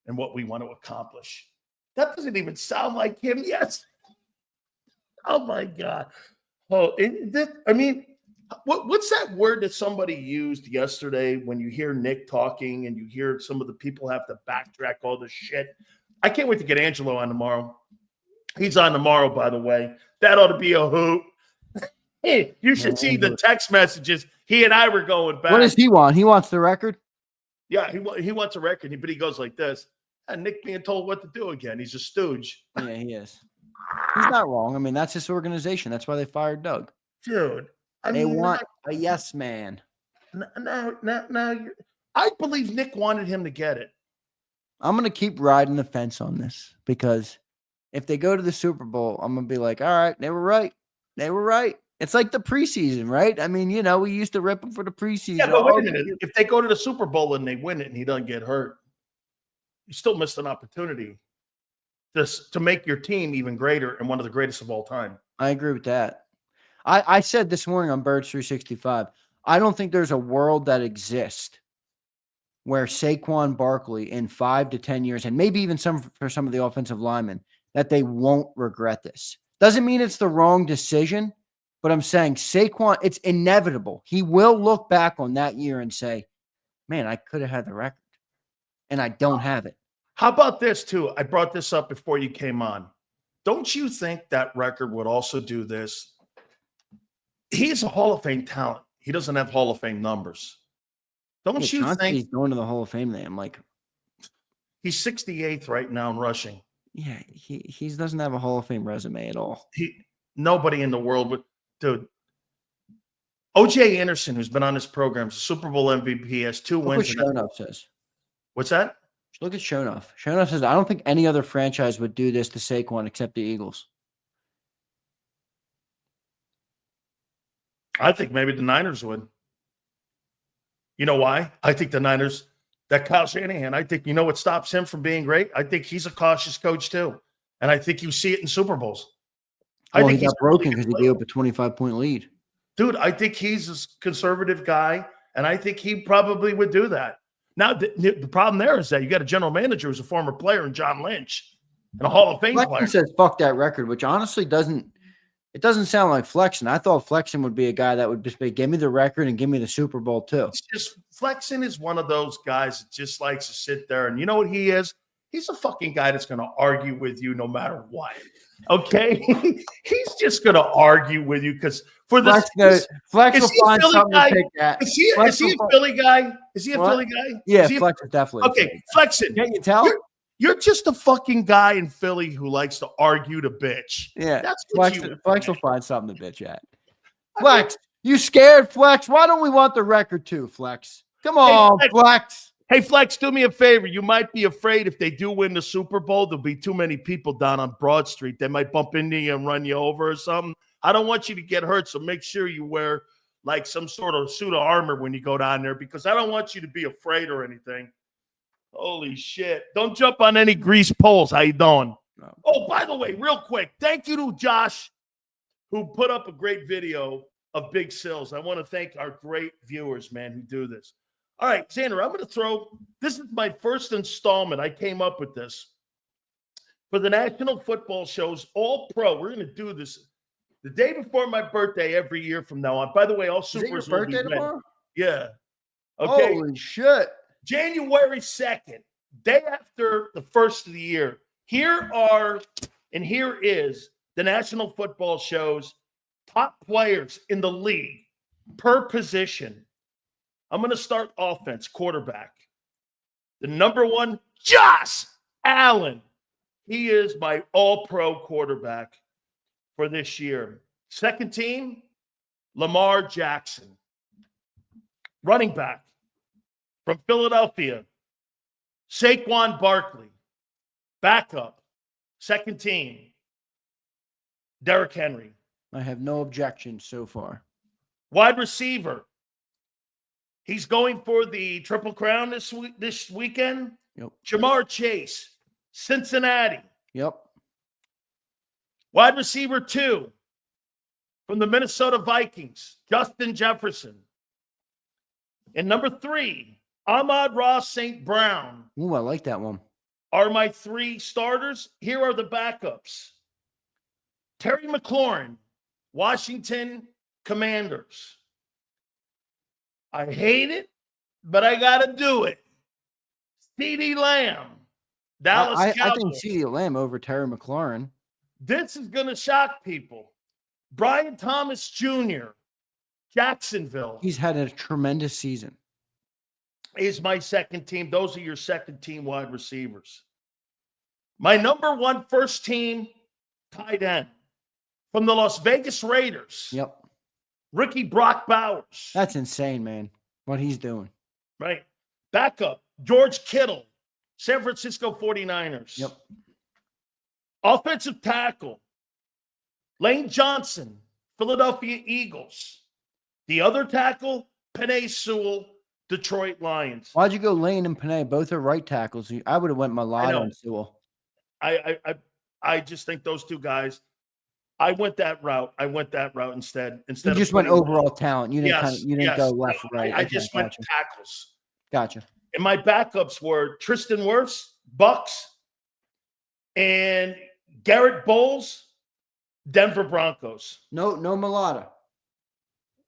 and what we want to accomplish. That doesn't even sound like him. Yes. Oh my God. Oh, What's that word that somebody used yesterday when you hear Nick talking and you hear some of the people have to backtrack all this shit? I can't wait to get Angelo on tomorrow. He's on tomorrow, by the way. That ought to be a hoot. Hey, you should see the text messages. He and I were going back. What does he want? He wants the record? Yeah, he wants a record, but he goes like this. And Nick being told what to do again. He's a stooge. Yeah, he is. He's not wrong. I mean, that's his organization. That's why they fired Doug. Dude. They want a yes man. Now, I believe Nick wanted him to get it. I'm going to keep riding the fence on this because if they go to the Super Bowl, I'm going to be like, all right, they were right. They were right. It's like the preseason, right? I mean, we used to rip them for the preseason. Yeah, but wait a minute. If they go to the Super Bowl and they win it and he doesn't get hurt, you still missed an opportunity to make your team even greater and one of the greatest of all time. I agree with that. I said this morning on Birds 365, I don't think there's a world that exists where Saquon Barkley in 5 to 10 years, and maybe even for some of the offensive linemen, that they won't regret this. Doesn't mean it's the wrong decision, but I'm saying Saquon, it's inevitable. He will look back on that year and say, man, I could have had the record, and I don't have it. How about this, too? I brought this up before you came on. Don't you think that record would also do this? He's a Hall of Fame talent. He doesn't have Hall of Fame numbers. Don't you think he's going to the Hall of Fame? I'm like, he's 68th right now in rushing. Yeah, he doesn't have a Hall of Fame resume at all. Nobody in the world would, dude. O.J. Anderson, who's been on this program, is a Super Bowl MVP, has 2 wins. Look what Shonuff says. What's that? Look at Shonuff. Shonuff says, I don't think any other franchise would do this to Saquon except the Eagles. I think maybe the Niners would. You know why? I think the Niners, that Kyle Shanahan, I think, what stops him from being great? I think he's a cautious coach too. And I think you see it in Super Bowls. I think he got broken because he gave up a 25-point lead. Dude, I think he's a conservative guy, and I think he probably would do that. Now, the problem there is that you got a general manager who's a former player in John Lynch and a Hall of Fame player. He says, fuck that record, which honestly doesn't sound like Flexen. I thought Flexen would be a guy that would just be, give me the record and give me the Super Bowl too. It's just, Flexen is one of those guys that just likes to sit there. And you know what he is? He's a fucking guy that's going to argue with you no matter what. Okay? He's just going to argue with you because for this. Flex will find something to pick at. Is he a Philly guy? Is he a Philly guy? Yeah, Flex is definitely. Okay, Flexen. Can't you tell? You're just a fucking guy in Philly who likes to argue to bitch. Yeah, that's what Flex will find something to bitch at. Flex, you scared, Flex? Why don't we want the record too, Flex? Come on, Flex. Hey, Flex, do me a favor. You might be afraid if they do win the Super Bowl, there'll be too many people down on Broad Street. They might bump into you and run you over or something. I don't want you to get hurt, so make sure you wear like some sort of suit of armor when you go down there because I don't want you to be afraid or anything. Holy shit. Don't jump on any grease poles. How you doing? No. Oh, by the way, real quick, thank you to Josh who put up a great video of Big Sills. I want to thank our great viewers, man, who do this. All right, Zander, I'm going to this is my first installment. I came up with this for the National Football Show's All-Pro. We're going to do this the day before my birthday every year from now on. By the way, all Supers will be birthday tomorrow? Yeah. Okay. Holy shit. January 2nd, day after the first of the year. Here is the National Football Show's top players in the league per position. I'm going to start offense, quarterback. The number 1, Josh Allen. He is my all-pro quarterback for this year. Second team, Lamar Jackson. Running back from Philadelphia, Saquon Barkley. Backup, second team, Derrick Henry. I have no objections so far. Wide receiver. He's going for the Triple Crown this weekend. Yep. Jamar Chase, Cincinnati. Yep. Wide receiver 2 from the Minnesota Vikings, Justin Jefferson. And number 3, Ahmad-Ra St. Brown. Ooh, I like that one. Are my 3 starters. Here are the backups. Terry McLaurin, Washington Commanders. I hate it, but I got to do it. CeeDee Lamb, Dallas I think Cowboys. CeeDee Lamb over Terry McLaurin. This is going to shock people. Brian Thomas Jr., Jacksonville. He's had a tremendous season. Is my second team. Those are your second team wide receivers. My number one first team tight end from the Las Vegas Raiders. Yep. Ricky Brock Bowers. That's insane, man, what he's doing. Right. Backup, George Kittle, San Francisco 49ers. Yep. Offensive tackle, Lane Johnson, Philadelphia Eagles. The other tackle, Penei Sewell, Detroit Lions. Why'd you go Lane and Penei? Both are right tackles. I would have went Malata and Sewell. I just think those two guys. I went that route. Instead. You just went overall talent. You didn't go left, right. I just went tackles. Gotcha. And my backups were Tristan Wirfs, Bucks, and Garrett Bowles, Denver Broncos. No Malata.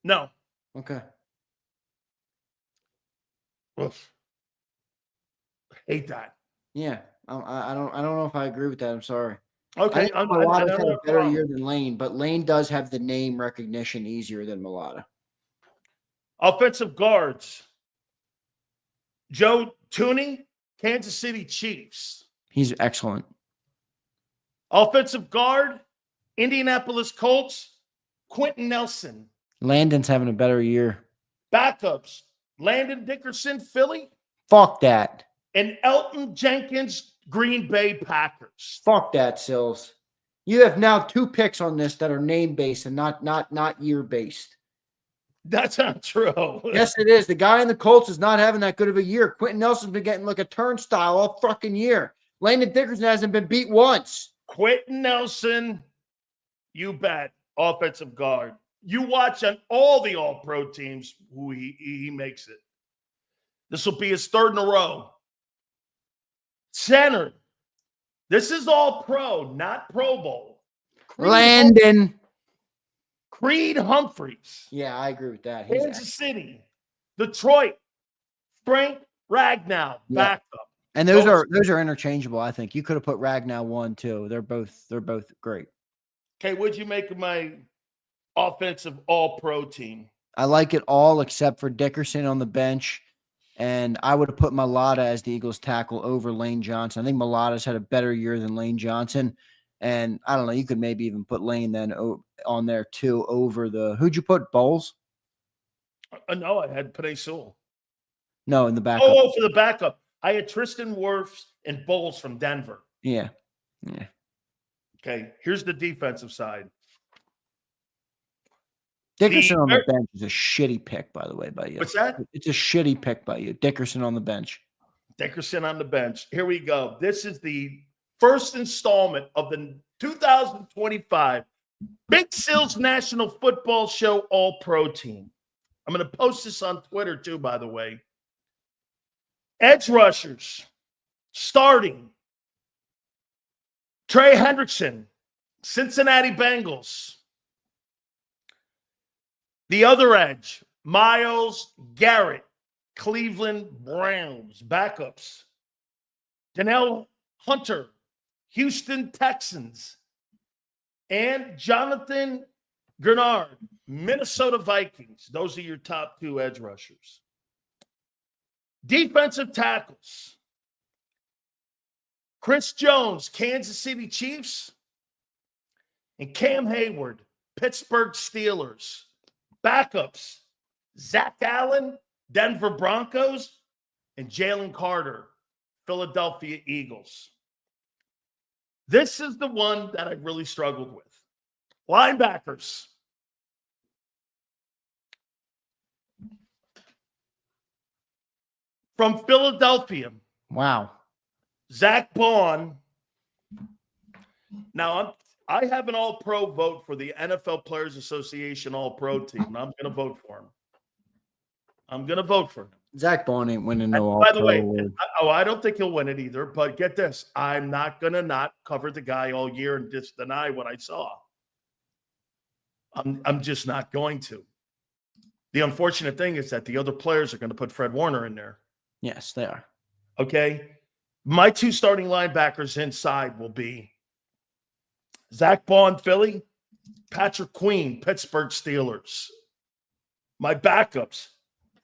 No. Okay. Oof. Hate that. Yeah. I don't know if I agree with that. I'm sorry. Okay. Malata's had a better year than Lane, but Lane does have the name recognition easier than Malata. Offensive guards. Joe Tooney, Kansas City Chiefs. He's excellent. Offensive guard, Indianapolis Colts, Quentin Nelson. Landon's having a better year. Backups, Landon Dickerson, Philly. Fuck that. And Elton Jenkins, Green Bay Packers. Fuck that, Sills. You have now 2 picks on this that are name-based and not year-based. That's not true. Yes, it is. The guy in the Colts is not having that good of a year. Quentin Nelson's been getting like a turnstile all fucking year. Landon Dickerson hasn't been beat once. Quentin Nelson, you bet. Offensive guard. You watch on all the all-pro teams who he makes it. This will be his third in a row. Center. This is all pro, not Pro Bowl. Landon. Creed Humphreys. Yeah, I agree with that. Kansas City. Detroit. Frank Ragnow. Backup. And those are interchangeable, I think. You could have put Ragnow 1 too. They're both great. Okay, what'd you make of my offensive all-pro team? I like it all except for Dickerson on the bench. And I would have put Malata as the Eagles tackle over Lane Johnson. I think Malata's had a better year than Lane Johnson. And I don't know, you could maybe even put Lane then on there too over who'd you put, Bowles? No, I had Penei Sewell. No, in the backup. Oh, for the backup. I had Tristan Wirfs and Bowles from Denver. Yeah. Okay, here's the defensive side. Dickerson on the bench is a shitty pick, by the way, by you. What's that? It's a shitty pick by you. Dickerson on the bench. Dickerson on the bench. Here we go. This is the first installment of the 2025 Big Sills National Football Show All-Pro Team. I'm going to post this on Twitter too, by the way. Edge rushers starting. Trey Hendrickson, Cincinnati Bengals. The other edge, Myles Garrett, Cleveland Browns. Backups, Danielle Hunter, Houston Texans. And Jonathan Grenard, Minnesota Vikings. Those are your top 2 edge rushers. Defensive tackles, Chris Jones, Kansas City Chiefs. And Cam Hayward, Pittsburgh Steelers. Backups, Zach Allen, Denver Broncos, and Jalen Carter, Philadelphia Eagles. This is the one that I really struggled with. Linebackers. From Philadelphia. Wow. Zach Bond. Now, I have an all-pro vote for the NFL Players Association all-pro team, and I'm going to vote for him. I'm going to vote for him. Zach Bond ain't winning no all-pro. By the way, award. I don't think he'll win it either, but get this. I'm not going to not cover the guy all year and just deny what I saw. I'm just not going to. The unfortunate thing is that the other players are going to put Fred Warner in there. Yes, they are. Okay. My 2 starting linebackers inside will be Zach Bond, Philly, Patrick Queen, Pittsburgh Steelers. My backups,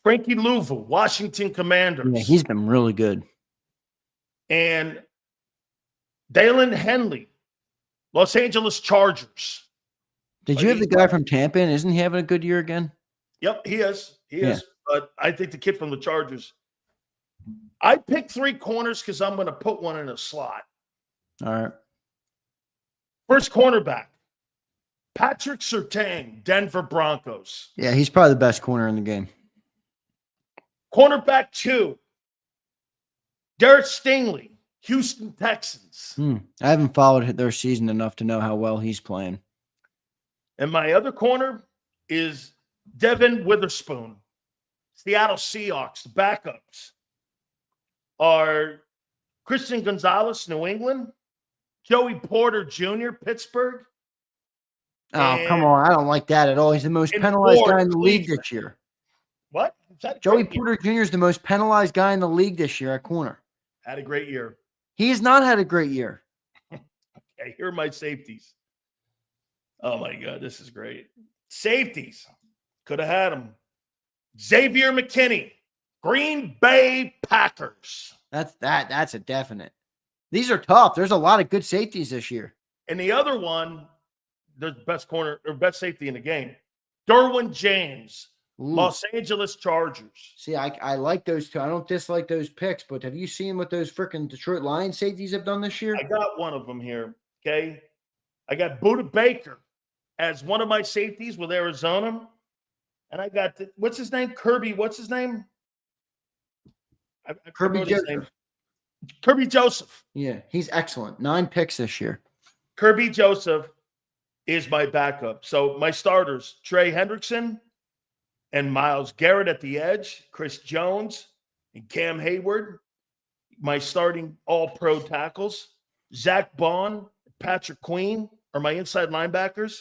Frankie Louvu, Washington Commanders. Yeah, he's been really good. And Dalen Henley, Los Angeles Chargers. Did you have the guy from Tampa in? Isn't he having a good year again? Yep, he is. He is. But I think the kid from the Chargers. I picked 3 corners because I'm going to put one in a slot. All right. First cornerback, Patrick Surtain, Denver Broncos. Yeah, he's probably the best corner in the game. Cornerback 2, Derek Stingley, Houston Texans. I haven't followed their season enough to know how well he's playing. And my other corner is Devin Witherspoon, Seattle Seahawks. The backups are Christian Gonzalez, New England, Joey Porter Jr., Pittsburgh. Oh, come on. I don't like that at all. He's the most penalized guy in the league this year. What? Joey Porter Jr. is the most penalized guy in the league this year at corner. Had a great year. He has not had a great year. Okay, here are my safeties. Oh, my God, this is great. Safeties. Could have had them. Xavier McKinney, Green Bay Packers. That's a definite. These are tough. There's a lot of good safeties this year. And the other one, the best corner or best safety in the game, Derwin James, Los Angeles Chargers. See, I like those two. I don't dislike those picks, but have you seen what those freaking Detroit Lions safeties have done this year? I got one of them here, okay? I got Buda Baker as one of my safeties with Arizona. And I got, what's his name? Kirby, what's his name? Kirby Joseph. Kirby Joseph. Yeah, he's excellent. 9 picks this year. Kirby Joseph is my backup. So my starters, Trey Hendrickson and Myles Garrett at the edge, Chris Jones and Cam Hayward. My starting all-pro tackles, Zach Bond, Patrick Queen are my inside linebackers.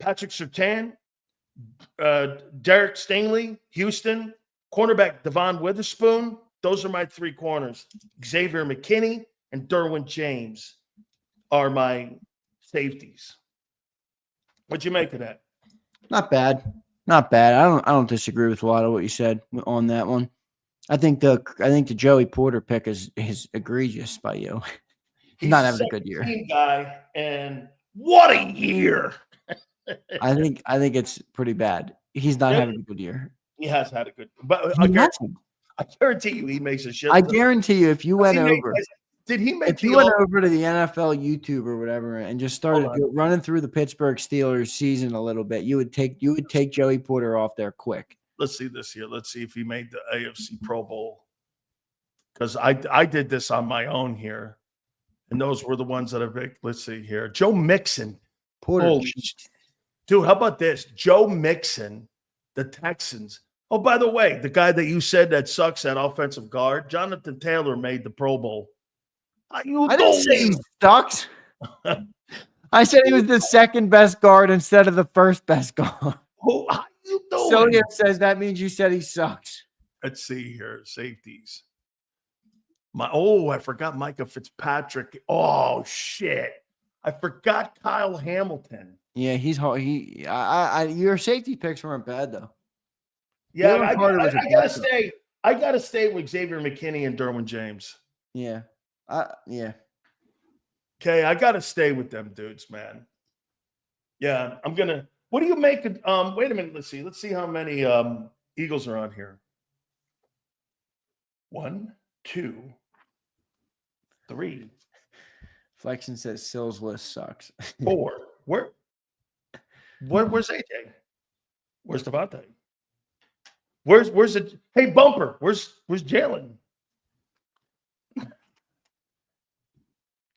Patrick Surtain, Derek Stingley, Houston, cornerback Devon Witherspoon. Those are my 3 corners. Xavier McKinney and Derwin James are my safeties. What'd you make of that? Not bad. Not bad. I don't disagree with a lot of what you said on that one. I think the Joey Porter pick is egregious by you. He's not having a good year. Guy, and what a year! I think it's pretty bad. He's not having a good year. He has had a good, but I guarantee you he makes a shit. I guarantee you, if you went over, did he make? If you went over to the NFL YouTube or whatever and just started running through the Pittsburgh Steelers season a little bit, you would take Joey Porter off there quick. Let's see this here. Let's see if he made the AFC Pro Bowl, because I did this on my own here, and those were the ones that I picked. Let's see here. Joe Mixon, Porter. Dude, how about this? Joe Mixon, the Texans. Oh, by the way, the guy that you said that sucks at offensive guard, Jonathan Taylor, made the Pro Bowl. I didn't say he sucks. I said he was the second best guard instead of the first best guard. How you doing? Sonia says that means you said he sucks. Let's see here. Safeties. I forgot Micah Fitzpatrick. Oh, shit. I forgot Kyle Hamilton. Yeah, he's hard. Your safety picks weren't bad though. Yeah, I gotta stay. I gotta stay with Xavier McKinney and Derwin James. Yeah, yeah. Okay, I gotta stay with them dudes, man. Yeah, I'm gonna. What do you make? Wait a minute. Let's see how many Eagles are on here. 1, 2, 3. Flexion says Sills list sucks. 4. Where's AJ? Where's Devontae? Where's it? Hey, Bumper, where's Jalen?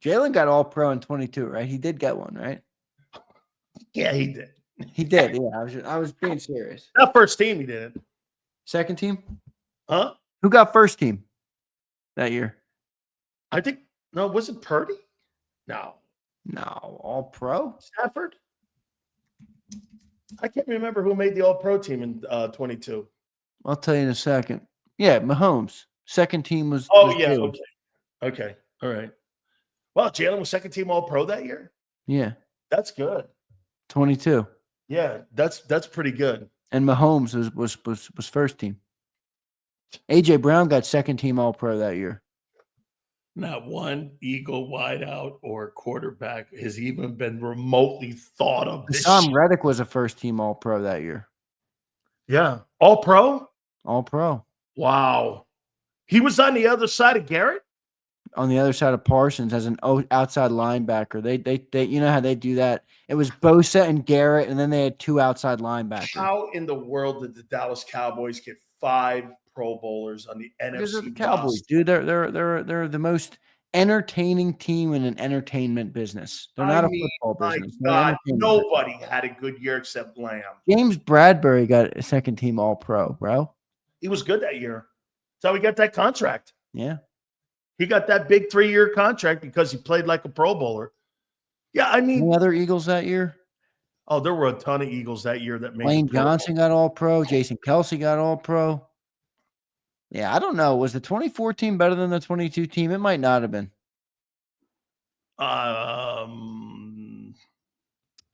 Jalen got all pro in 22, right? He did get one, right? Yeah, he did. He did. Yeah, I was being serious. Not first team, he didn't. Second team? Huh? Who got first team that year? I think was it Purdy? No, all pro. Stafford. I can't remember who made the All-Pro team in 22. I'll tell you in a second. Yeah, Mahomes. Second team was. Oh, was yeah. Jalen. Okay. All right. Well, Jalen was second team All-Pro that year. Yeah, That's good. 22. Yeah, that's pretty good. And Mahomes was first team. AJ Brown got second team All Pro that year. Not one Eagle wideout or quarterback has even been remotely thought of. Tom Reddick was a first team All Pro that year. Yeah. All-Pro? All Pro. Wow. He was on the other side of Garrett? On the other side of Parsons as an outside linebacker. They you know how they do that? It was Bosa and Garrett, and then they had two outside linebackers. How in the world did the Dallas Cowboys get 5 Pro Bowlers on the Because NFC of the Cowboys, roster? dude. They're the most entertaining team in an entertainment business. They're not a football business. My God, nobody had a good year except Lamb. James Bradbury got a second team All Pro, bro. He was good that year. That's how he got that contract. Yeah. He got that big 3-year contract because he played like a Pro Bowler. Yeah, I mean, Any other Eagles that year? oh, there were a ton of Eagles that year that made Lane the Pro Bowl. Johnson got All Pro. Jason Kelsey got All Pro. Yeah, I don't know. Was the 24 team better than the 22 team? It might not have been. How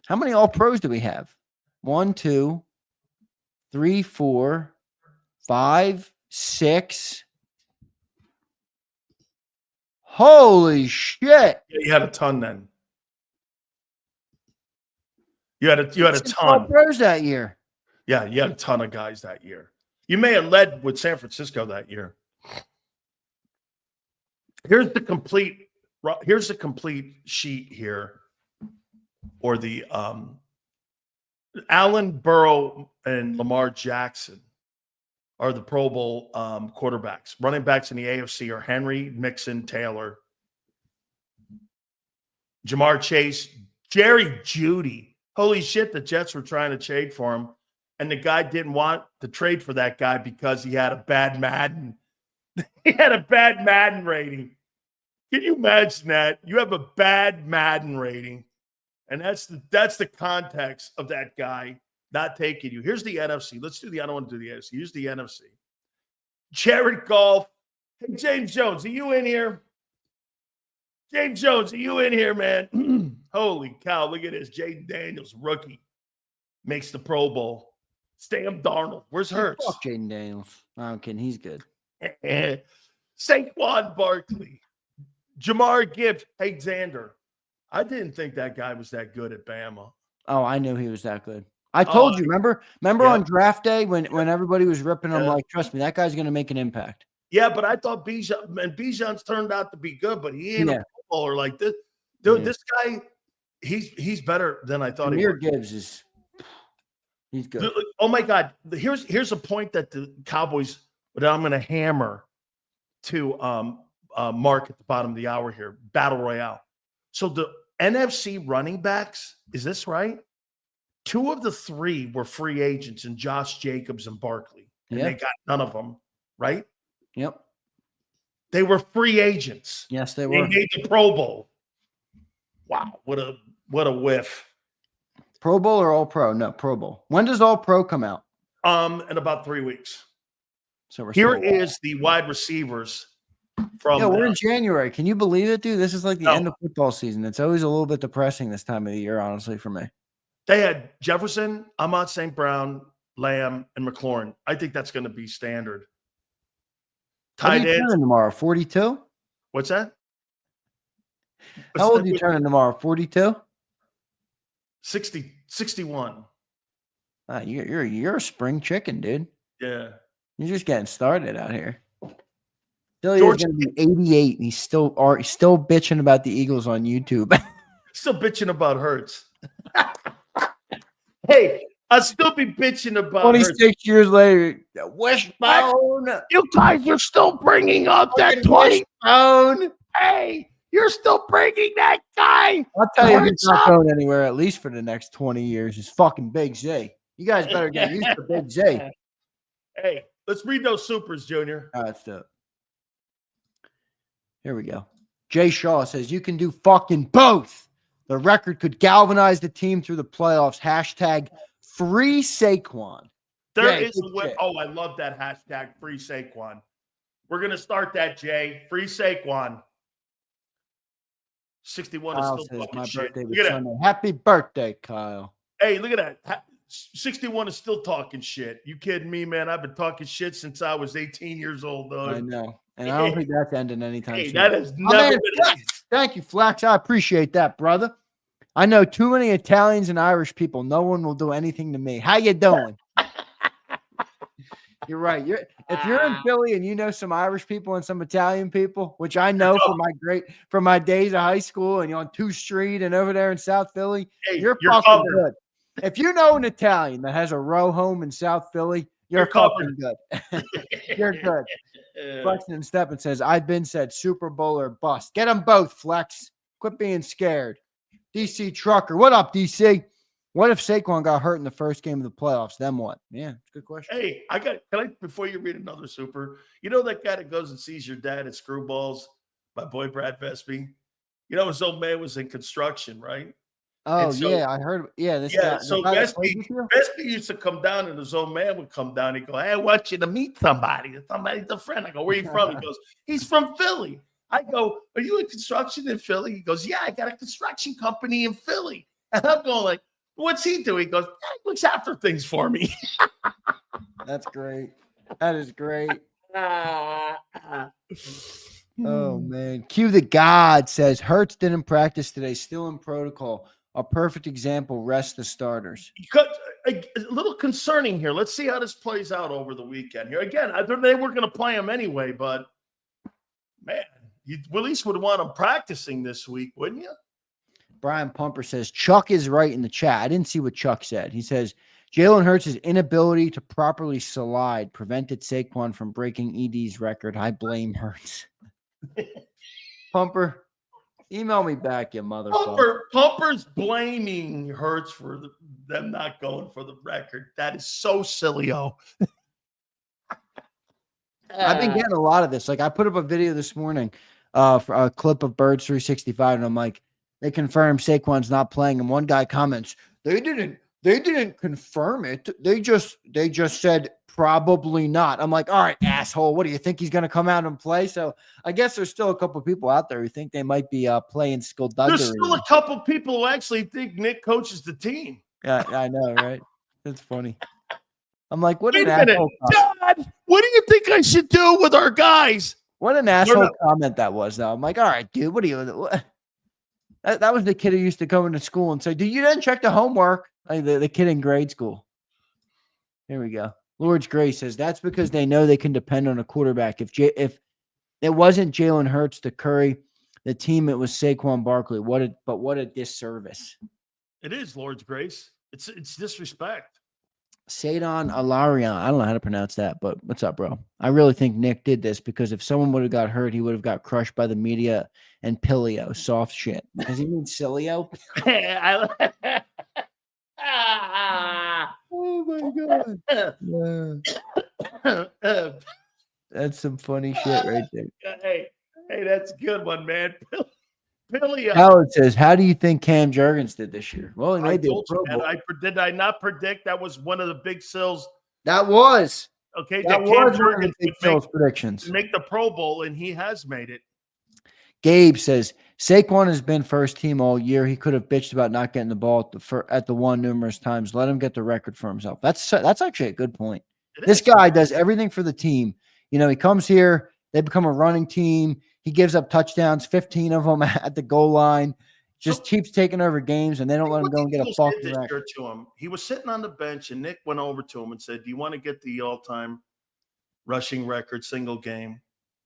How many All Pros do we have? 1, 2, 3, 4, 5, 6. Holy shit! Yeah, you had a ton then. You had a All ton. Pros that year. Yeah, you had a ton of guys that year. You may have led with San Francisco that year. Here's the complete sheet here, or the Allen, Burrow, and Lamar Jackson are the Pro Bowl quarterbacks. Running backs in the AFC are Henry, Mixon, Taylor, Jamar Chase, Jerry Jeudy. Holy shit, the Jets were trying to trade for him, and the guy didn't want to trade for that guy because he had a bad Madden. He had a bad Madden rating. Can you imagine that? You have a bad Madden rating, and that's the context of that guy not taking you. Here's the NFC. Let's do I don't want to do the NFC. Here's the NFC. Jared Goff. Hey, James Jones, are you in here? James Jones, are you in here, man? Holy cow, look at this. Jaden Daniels, rookie, makes the Pro Bowl. Sam Darnold. Where's Hurts? Fuck Jaden Daniels. I'm kidding. He's good. Saquon Barkley. Jamar Gibbs. Hey, Zander. I didn't think that guy was that good at Bama. Oh, I knew he was that good. I told you, remember on draft day when everybody was ripping him, like, trust me, that guy's going to make an impact. Yeah, but I thought Bijan's turned out to be good, but he ain't a footballer like this. Dude, this guy, he's better than I thought he was. Gibbs he's good. Dude, oh my God. Here's a point that the Cowboys, that I'm going to hammer to Mark at the bottom of the hour here, Battle Royale. So the NFC running backs, is this right? 2 of the 3 were free agents in Josh Jacobs and Barkley, and they got none of them, right? Yep. They were free agents. Yes, they were. They made the Pro Bowl. Wow, what a whiff. Pro Bowl or All Pro? No, Pro Bowl. When does All Pro come out? In about 3 weeks. So here is the wide receivers from. Yeah, we're in January. Can you believe it, dude? This is like the end of football season. It's always a little bit depressing this time of the year, honestly, for me. They had Jefferson, Ahmad St. Brown, Lamb, and McLaurin. I think that's going to be standard. Tight end tomorrow, 42? What's that? How old are you turning tomorrow? 42? 61. You're a spring chicken, dude. Yeah. You're just getting started out here. Still, he's going to be 88, and he's still bitching about the Eagles on YouTube. Still bitching about Hurts. Hey, I'll still be bitching about 26 years later. Wishbone. You guys are still bringing up that 20 Wishbone. Hey, you're still bringing that guy. I'll tell you, he's not going anywhere at least for the next 20 years. It's fucking Big Z. You guys better get used to Big Z. Hey, let's read those supers, Junior. All right, let's do it. Here we go. Jay Shaw says, you can do fucking both. The record could galvanize the team through the playoffs. Hashtag Free Saquon. There Yeah, is a way. Oh, I love that hashtag, free Saquon. We're going to start that, Jay. Free Saquon. 61 Kyle is still says talking my shit. birthday was Look at Sunday. Happy birthday, Kyle. Hey, look at that. 61 is still talking shit. You kidding me, man? I've been talking shit since I was 18 years old, though. I know. And I don't think that's ending anytime soon. That has never been. Flex. Thank you, Flex. I appreciate that, brother. I know too many Italians and Irish people. No one will do anything to me. How you doing? You're right. If you're in Philly and you know some Irish people and some Italian people, which I know from my days of high school, and you're on 2th Street and over there in South Philly, you're fucking good. If you know an Italian that has a row home in South Philly, you're fucking good. You're good. Flexing and Steppin says, I've been said Super Bowl or bust. Get them both, Flex. Quit being scared. DC Trucker. What up, DC? What if Saquon got hurt in the first game of the playoffs? Then what? Yeah, it's a good question. Hey, before you read another super, you know that guy that goes and sees your dad at Screwballs, my boy Brad Vespi? You know, his old man was in construction, right? Oh, yeah, I heard. Yeah, this guy. So Vespi used to come down, and his old man would come down. He'd go, hey, I want you to meet somebody. Somebody's a friend. I go, where are you from? He goes, he's from Philly. I go, are you in construction in Philly? He goes, yeah, I got a construction company in Philly. And I'm going like, what's he do? He goes, he looks after things for me. That's great. That is great. Oh, man. Q the God says, Hurts didn't practice today, still in protocol. A perfect example, rest the starters. A little concerning here. Let's see how this plays out over the weekend here. Again, they were going to play him anyway, but, man, you at least would want him practicing this week, wouldn't you? Brian Pumper says, Chuck is right in the chat. I didn't see what Chuck said. He says, Jalen Hurts' inability to properly slide prevented Saquon from breaking ED's record. I blame Hurts. Pumper, email me back, you motherfucker. Pumper's blaming Hurts for them not going for the record. That is so Sileo. I've been getting a lot of this. Like, I put up a video this morning for a clip of Birds 365, and I'm like, they confirm Saquon's not playing, and one guy comments, they didn't confirm it. They just said probably not. I'm like, all right, asshole. What do you think he's going to come out and play? So I guess there's still a couple of people out there who think they might be playing skullduggery. There's still a couple of people who actually think Nick coaches the team. Yeah, I know, right? That's funny. I'm like, what Wait an a minute, asshole. Dad, what do you think I should do with our guys? What an asshole comment that was, though. I'm like, all right, dude, what are you? What? That was the kid who used to come into school and say, "Do you didn't check the homework?" Like the kid in grade school. Here we go. Lord's Grace says that's because they know they can depend on a quarterback. If it wasn't Jalen Hurts to Curry, the team, it was Saquon Barkley. What a disservice. It is, Lord's Grace. It's disrespect. Sadon Alarian. I don't know how to pronounce that, but what's up, bro? I really think Nick did this because if someone would have got hurt, he would have got crushed by the media and Pilio. Soft shit. Does he mean Sileo? Oh, my God. Yeah. That's some funny shit right there. Hey, that's a good one, man. Pilio. Howard says, how do you think Cam Jurgens did this year? Well, he made the Pro Bowl. Did I not predict that was one of the big sills? That was. Okay, that was one of the big sills predictions. Make the Pro Bowl, and he has made it. Gabe says, Saquon has been first team all year. He could have bitched about not getting the ball at the one numerous times. Let him get the record for himself. That's actually a good point. This guy does everything for the team. You know, he comes here. They become a running team. He gives up touchdowns, 15 of them at the goal line. Just keeps taking over games, and they don't let him go and get a fucking record. To him. He was sitting on the bench, and Nick went over to him and said, do you want to get the all-time rushing record single game?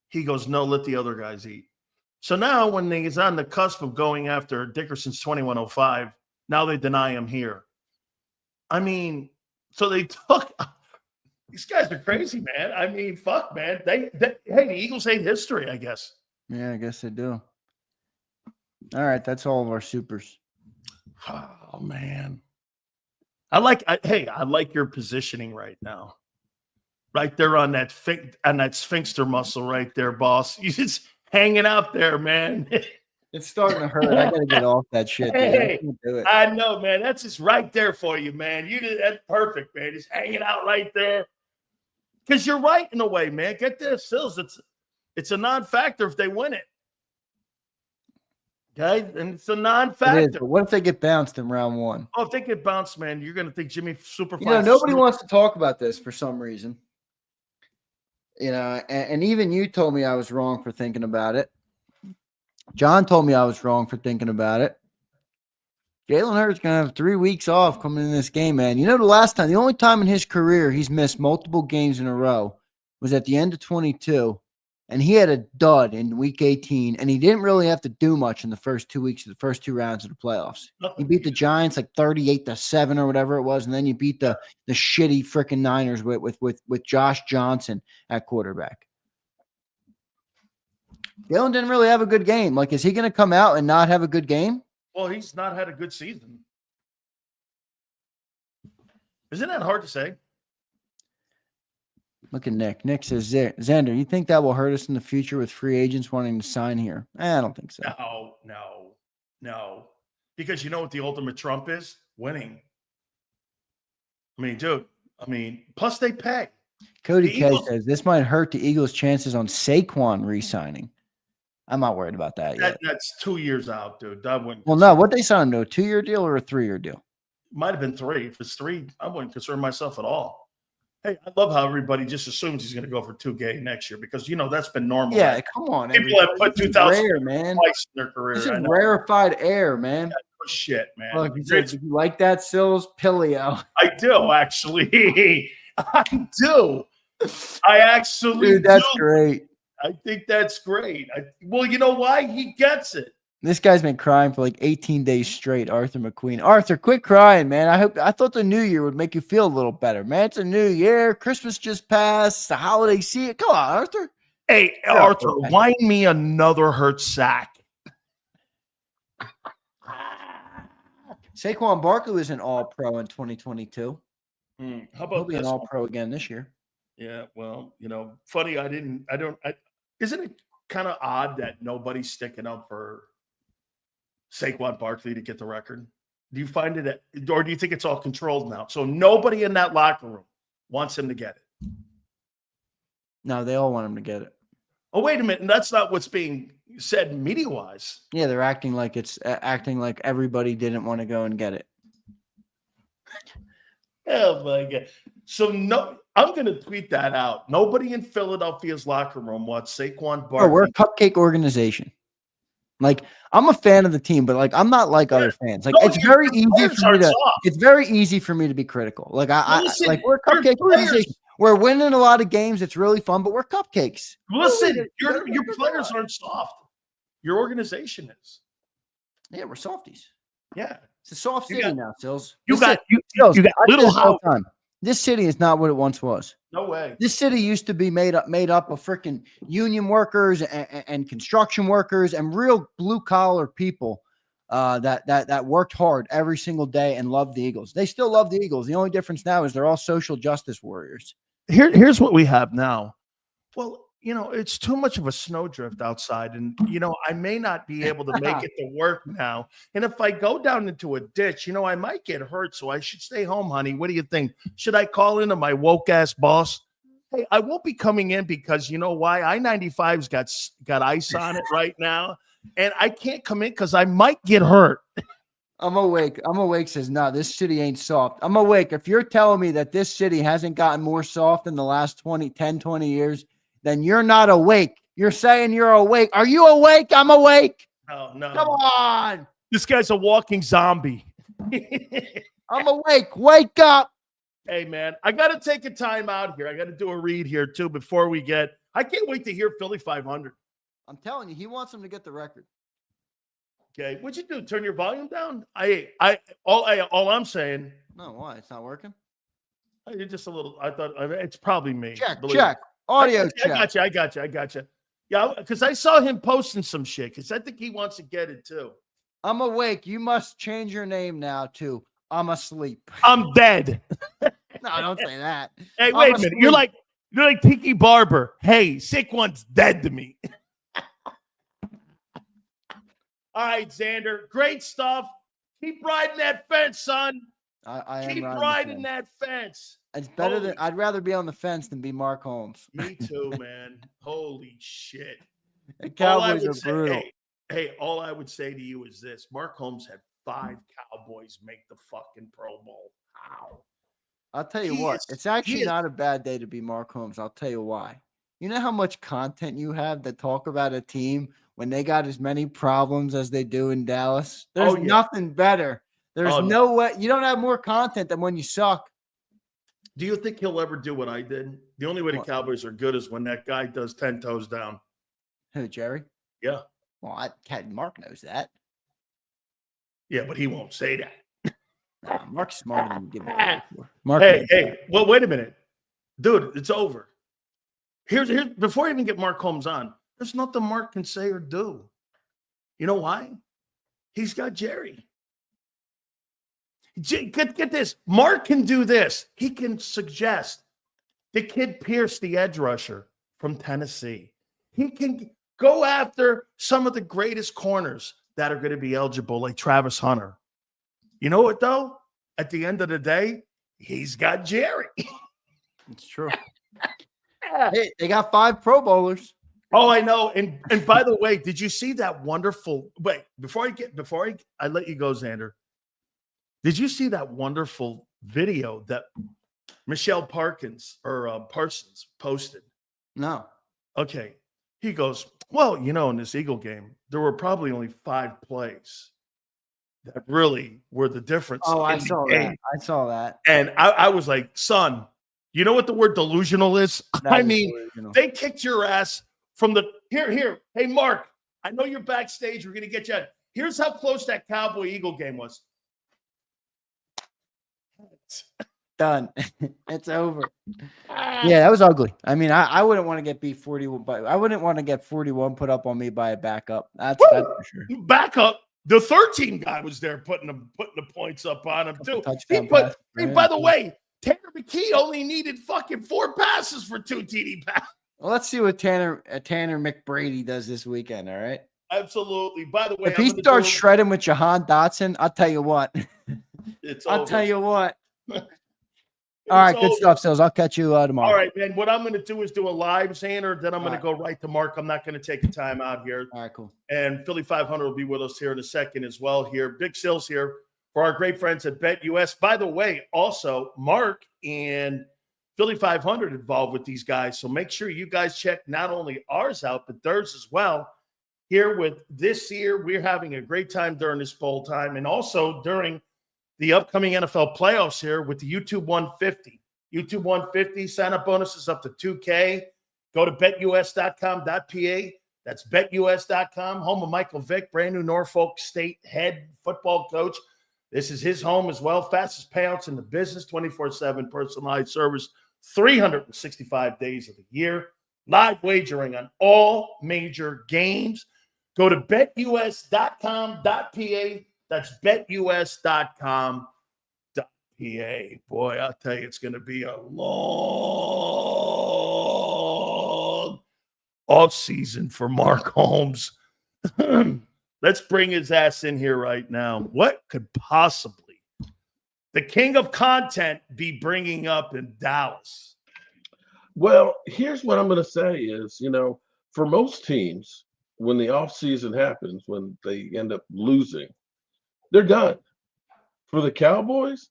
He goes, no, let the other guys eat. So now when he's on the cusp of going after Dickerson's 2105, now they deny him here. I mean, so they took – these guys are crazy, man. I mean, fuck, man. Hey, the Eagles hate history, I guess. Yeah, I guess they do. All right, that's all of our supers. Oh, man. I like your positioning right now. Right there on that sphincter muscle right there, boss. You just hanging out there, man. It's starting to hurt. I got to get off that shit, dude. Hey, I can't do it. I know, man. That's just right there for you, man. That's perfect, man. Just hanging out right there. Because you're right in a way, man. Get this, Sills. It's a non-factor if they win it. Okay? And it's a non-factor. But what if they get bounced in round one? Oh, if they get bounced, man, you're going to think Jimmy Superfly. Nobody wants to talk about this for some reason. And even you told me I was wrong for thinking about it. John told me I was wrong for thinking about it. Jalen Hurts going to have 3 weeks off coming in this game, man. The only time in his career he's missed multiple games in a row was at the end of 22, and he had a dud in week 18, and he didn't really have to do much in the first 2 weeks of the first 2 rounds of the playoffs. He beat the Giants like 38-7 or whatever it was, and then you beat the shitty freaking Niners with Josh Johnson at quarterback. Jalen didn't really have a good game. Like, is he going to come out and not have a good game? Well, he's not had a good season. Isn't that hard to say? Look at Nick. Nick says, Zander, you think that will hurt us in the future with free agents wanting to sign here? I don't think so. No. Because you know what the ultimate trump is? Winning. I mean, dude. Plus they pay. Cody K says, this might hurt the Eagles' chances on Saquon re-signing. I'm not worried about that yet. That's 2 years out, dude. That wouldn't. Well, no. What they signed, a 2-year deal or a 3-year deal? Might have been 3. If it's 3, I wouldn't concern myself at all. Hey, I love how everybody just assumes he's going to go for 2K next year because, that's been normal. Yeah, come on. People have put 2,000 rare, man. twice in their career. This is rarefied air, man. Shit, man. Look, he says, you like that, Sills? Pilio. I do, actually. I do. I actually Dude, that's great. I think that's great. Well, you know why? He gets it. This guy's been crying for like 18 days straight, Arthur McQueen. Arthur, quit crying, man. I thought the new year would make you feel a little better, man. It's a new year. Christmas just passed. The holiday season. Come on, Arthur. Hey, Arthur, whine me another Hurts sack. Saquon Barkley was an all-pro in 2022. How about He'll be an all-pro again this year. Yeah, well, funny. Isn't it kind of odd that nobody's sticking up for Saquon Barkley to get the record? Do you find it, or do you think it's all controlled now? So nobody in that locker room wants him to get it. No, they all want him to get it. Oh, wait a minute. And that's not what's being said media-wise. Yeah, they're acting like everybody didn't want to go and get it. Oh, my God. So, I'm going to tweet that out. Nobody in Philadelphia's locker room wants Saquon Barkley. We're a cupcake organization. Like, I'm a fan of the team, but like, I'm not like other fans. Like, it's very easy for me to be critical. Like, we're a cupcake organization. We're winning a lot of games. It's really fun, but we're cupcakes. Listen, your players aren't soft. Your organization is. Yeah, we're softies. Yeah. It's a soft city now, Sills. You got little Howie. This city is not what it once was. No way. This city used to be made up of freaking union workers and construction workers and real blue collar people that worked hard every single day and loved the Eagles. They still love the Eagles. The only difference now is they're all social justice warriors. Here's what we have now. Well, it's too much of a snowdrift outside, and I may not be able to make it to work now. And if I go down into a ditch, I might get hurt. So I should stay home, honey. What do you think? Should I call into my woke ass boss? Hey, I won't be coming in because you know why? I-95's got ice on it right now, and I can't come in because I might get hurt. I'm awake. Says, no, this city ain't soft. I'm awake. If you're telling me that this city hasn't gotten more soft in the last 10, 20 years, then you're not awake. You're saying you're awake. Are you awake? I'm awake. No. Come on. This guy's a walking zombie. I'm awake. Wake up. Hey, man, I got to take a time out here. I got to do a read here, too, before we get – I can't wait to hear Philly 500. I'm telling you, he wants him to get the record. Okay, what'd you do? Turn your volume down? All I'm saying. No, why? It's not working? You're just a little. I thought it's probably me. Check. Audio check. I got you. Yeah, because I saw him posting some shit. Because I think he wants to get it too. I'm awake. You must change your name now to I'm asleep. I'm dead. No, don't say that. Hey, wait a minute. You're like Tiki Barber. Hey, Saquon's dead to me. All right, Zander. Great stuff. Keep riding that fence, son. I am Keep riding riding that fence. It's better Holy than I'd rather be on the fence than be Mark Holmes. Me too, man. Holy shit. The All I Cowboys would are say, brutal. all I would say to you is this. Mark Holmes had 5 Cowboys make the fucking Pro Bowl. How? I'll tell you He what, is- it's he actually is- not a bad day to be Mark Holmes. I'll tell you why. You know how much content you have to talk about a team when they got as many problems as they do in Dallas? There's Oh, yeah. nothing better. There's Oh, no way you don't have more content than when you suck. Do you think he'll ever do what I did? The only way the What? Cowboys are good is when that guy does 10 toes down. Who, Jerry? Yeah. Well, Mark knows that. Yeah, but he won't say that. Mark's smarter than you give him credit for. Mark, Hey, well, wait a minute. Dude, it's over. Here's before I even get Mark Holmes on, there's nothing Mark can say or do. You know why? He's got Jerry. Get this. Mark can do this. He can suggest the kid Pierce, the edge rusher from Tennessee. He can go after some of the greatest corners that are going to be eligible, like Travis Hunter. You know what, though? At the end of the day, he's got Jerry. it's true. Hey, they got 5 Pro Bowlers. Oh, I know. And by the way, did you see that wonderful? Wait, before I let you go, Zander. Did you see that wonderful video that Michelle Parsons posted? No. Okay. He goes, well, in this Eagle game, there were probably only 5 plays that really were the difference. Oh, I saw that. I saw that. And I was like, son, you know what the word delusional is? Delusional. They kicked your ass from the here. Hey, Mark, I know you're backstage. We're going to get you out. Here's how close that Cowboy-Eagle game was. Done. It's over. Yeah, that was ugly. I mean, I wouldn't want to get beat 41, but I wouldn't want to get 41 put up on me by a backup. That's for sure. Backup. The 13 guy was there putting the points up on him too. By the way, Tanner McKee only needed fucking 4 passes for 2 TD passes. Well, let's see what Tanner McBrady does this weekend. All right. Absolutely. By the way, if he starts shredding with Jahan Dotson, I'll tell you what. Tell you what. All right, good stuff, Sills. I'll catch you tomorrow. All right, man. What I'm going to do is do a live, Zander. Then I'm going to go right to Mark. I'm not going to take a time out here. All right, cool. And Philly 500 will be with us here in a second as well here. Big Sills here for our great friends at BetUS. By the way, also, Mark and Philly 500 involved with these guys. So make sure you guys check not only ours out, but theirs as well. Here with this year, we're having a great time during this bowl time and also during the upcoming NFL playoffs here with the YouTube 150. YouTube 150 sign-up bonuses up to $2K. Go to betus.com.pa. That's betus.com, home of Michael Vick, brand new Norfolk State head football coach. This is his home as well. Fastest payouts in the business, 24/7 personalized service, 365 days of the year. Live wagering on all major games. Go to betus.com.pa. That's betus.com.pa. Boy, I'll tell you, it's going to be a long offseason for Mark Holmes. Let's bring his ass in here right now. What could possibly the king of content be bringing up in Dallas? Well, here's what I'm going to say is, for most teams, when the offseason happens, when they end up losing, they're done. For the Cowboys,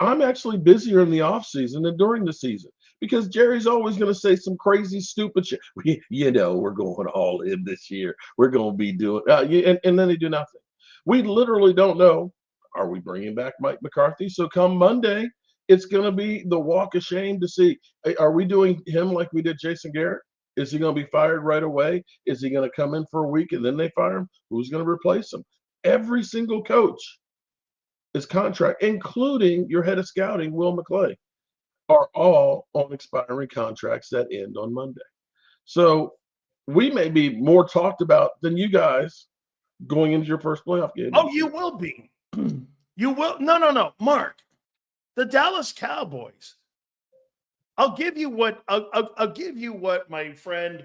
I'm actually busier in the offseason than during the season because Jerry's always going to say some crazy, stupid shit. We're going all in this year. We're going to be doing and then they do nothing. We literally don't know. Are we bringing back Mike McCarthy? So come Monday, it's going to be the walk of shame to see. Are we doing him like we did Jason Garrett? Is he going to be fired right away? Is he going to come in for a week and then they fire him? Who's going to replace him? Every single coach is contract, including your head of scouting, Will McClay, are all on expiring contracts that end on Monday. So we may be more talked about than you guys going into your first playoff game. Oh, you will be. You will. No. Mark, the Dallas Cowboys. I'll give you what my friend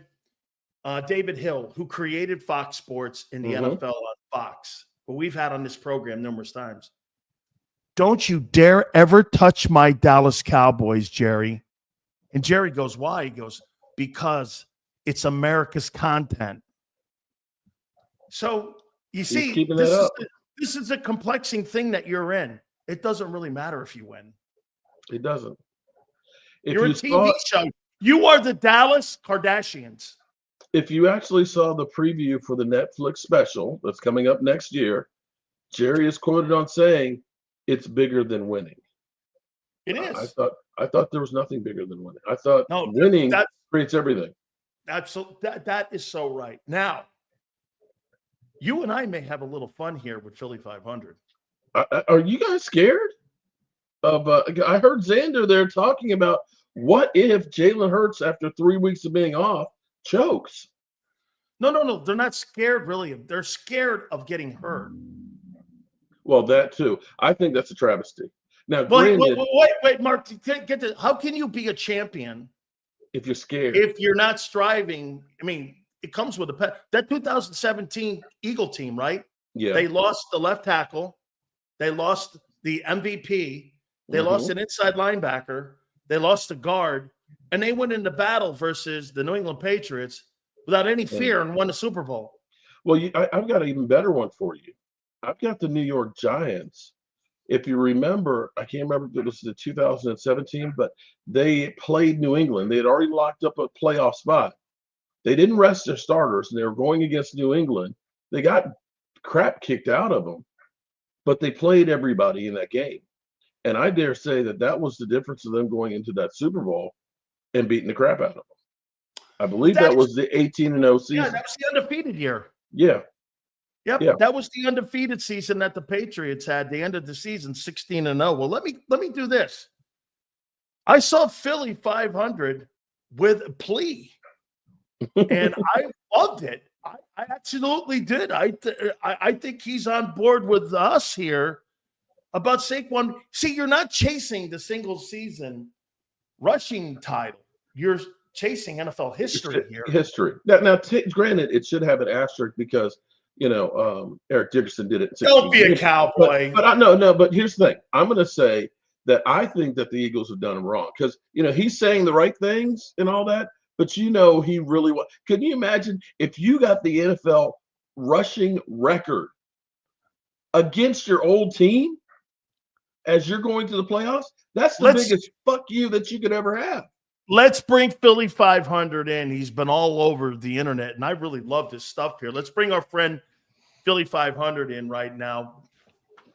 David Hill, who created Fox Sports in the NFL on Fox, who we've had on this program numerous times. Don't you dare ever touch my Dallas Cowboys, Jerry. And Jerry goes, why? He goes, because it's America's content. So you He's see, keeping that up. this is a complexing thing that you're in. It doesn't really matter if you win. It doesn't. If You're you a TV show. You are the Dallas Kardashians. If you actually saw the preview for the Netflix special that's coming up next year, Jerry is quoted on saying it's bigger than winning. It is. I thought there was nothing bigger than winning. I thought No, winning creates everything. Absolutely. That is so right. Now, you and I may have a little fun here with Philly 500. Are you guys scared of? I heard Zander there talking about what if Jalen Hurts, after 3 weeks of being off, chokes. No. They're not scared, really. They're scared of getting hurt. Well, that too. I think that's a travesty. Now, wait, Mark. Get this. How can you be a champion if you're scared? If you're not striving? I mean, it comes with that 2017 Eagle team, right? Yeah. They lost the left tackle. They lost the MVP. They lost an inside linebacker. They lost the guard. And they went into battle versus the New England Patriots without any fear and won the Super Bowl. Well, I've got an even better one for you. I've got the New York Giants. If you remember, I can't remember if it was the 2017, but they played New England. They had already locked up a playoff spot. They didn't rest their starters, and they were going against New England. They got crap kicked out of them, but they played everybody in that game. And I dare say that was the difference of them going into that Super Bowl and beating the crap out of them. I believe that was the 18-0 season. Yeah, that was the undefeated year. Yeah. Yep, yeah. That was the undefeated season that the Patriots had. They ended the season 16-0. Well, let me do this. I saw Philly 500 with a plea, and I loved it. I absolutely did. I think he's on board with us here about Saquon. See, you're not chasing the single season rushing title. You're chasing NFL history here. History. Now, granted, it should have an asterisk because Eric Dickerson did it. Don't be a cowboy. But here's the thing. I'm going to say that I think that the Eagles have done him wrong because he's saying the right things and all that, but he really was. Can you imagine if you got the NFL rushing record against your old team as you're going to the playoffs? That's the biggest fuck you that you could ever have. Let's bring Philly 500 in. He's been all over the internet, and I really love this stuff here. Let's bring our friend Philly 500 in right now.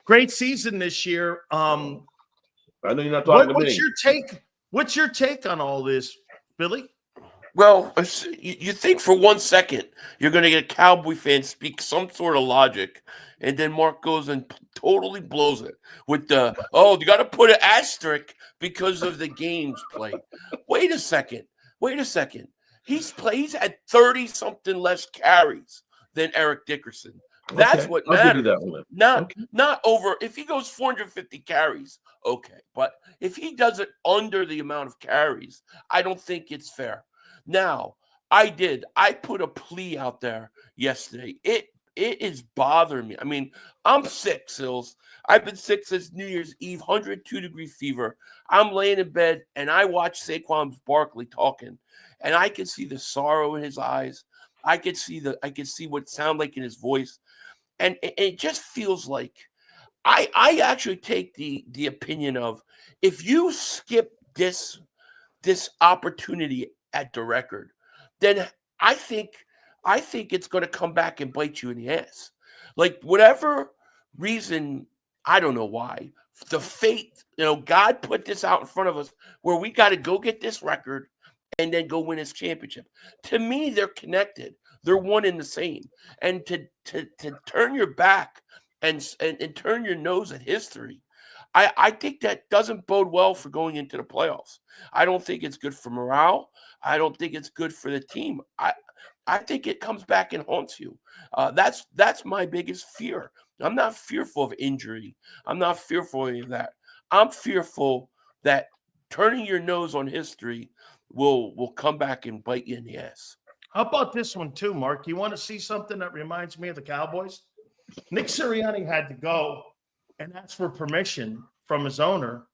Great season this year. I know you're not talking to me. What's your take on all this, Billy? Well, you think for 1 second you're going to get a Cowboy fan speak some sort of logic, and then Mark goes and totally blows it with you got to put an asterisk because of the games played. Wait a second. He's had 30-something less carries than Eric Dickerson. That's what matters. I'll give you that one. Not over. If he goes 450 carries, okay. But if he does it under the amount of carries, I don't think it's fair. Now, I put a plea out there yesterday. It is bothering me. I mean, I'm sick, Sills. I've been sick since New Year's Eve, 102-degree fever. I'm laying in bed, and I watch Saquon Barkley talking, and I can see the sorrow in his eyes. I can see what it sounds like in his voice, and it just feels like I actually take the opinion of if you skip this opportunity at the record, then I think it's going to come back and bite you in the ass. Like whatever reason, I don't know why, the fate, God put this out in front of us where we got to go get this record and then go win his championship. To me, they're connected. They're one and the same. And to turn your back and turn your nose at history, I think that doesn't bode well for going into the playoffs. I don't think it's good for morale. I don't think it's good for the team. I think it comes back and haunts you. That's my biggest fear. I'm not fearful of injury. I'm not fearful of any of that. I'm fearful that turning your nose on history will come back and bite you in the ass. How about this one too, Mark? You want to see something that reminds me of the Cowboys? Nick Sirianni had to go and ask for permission from his owner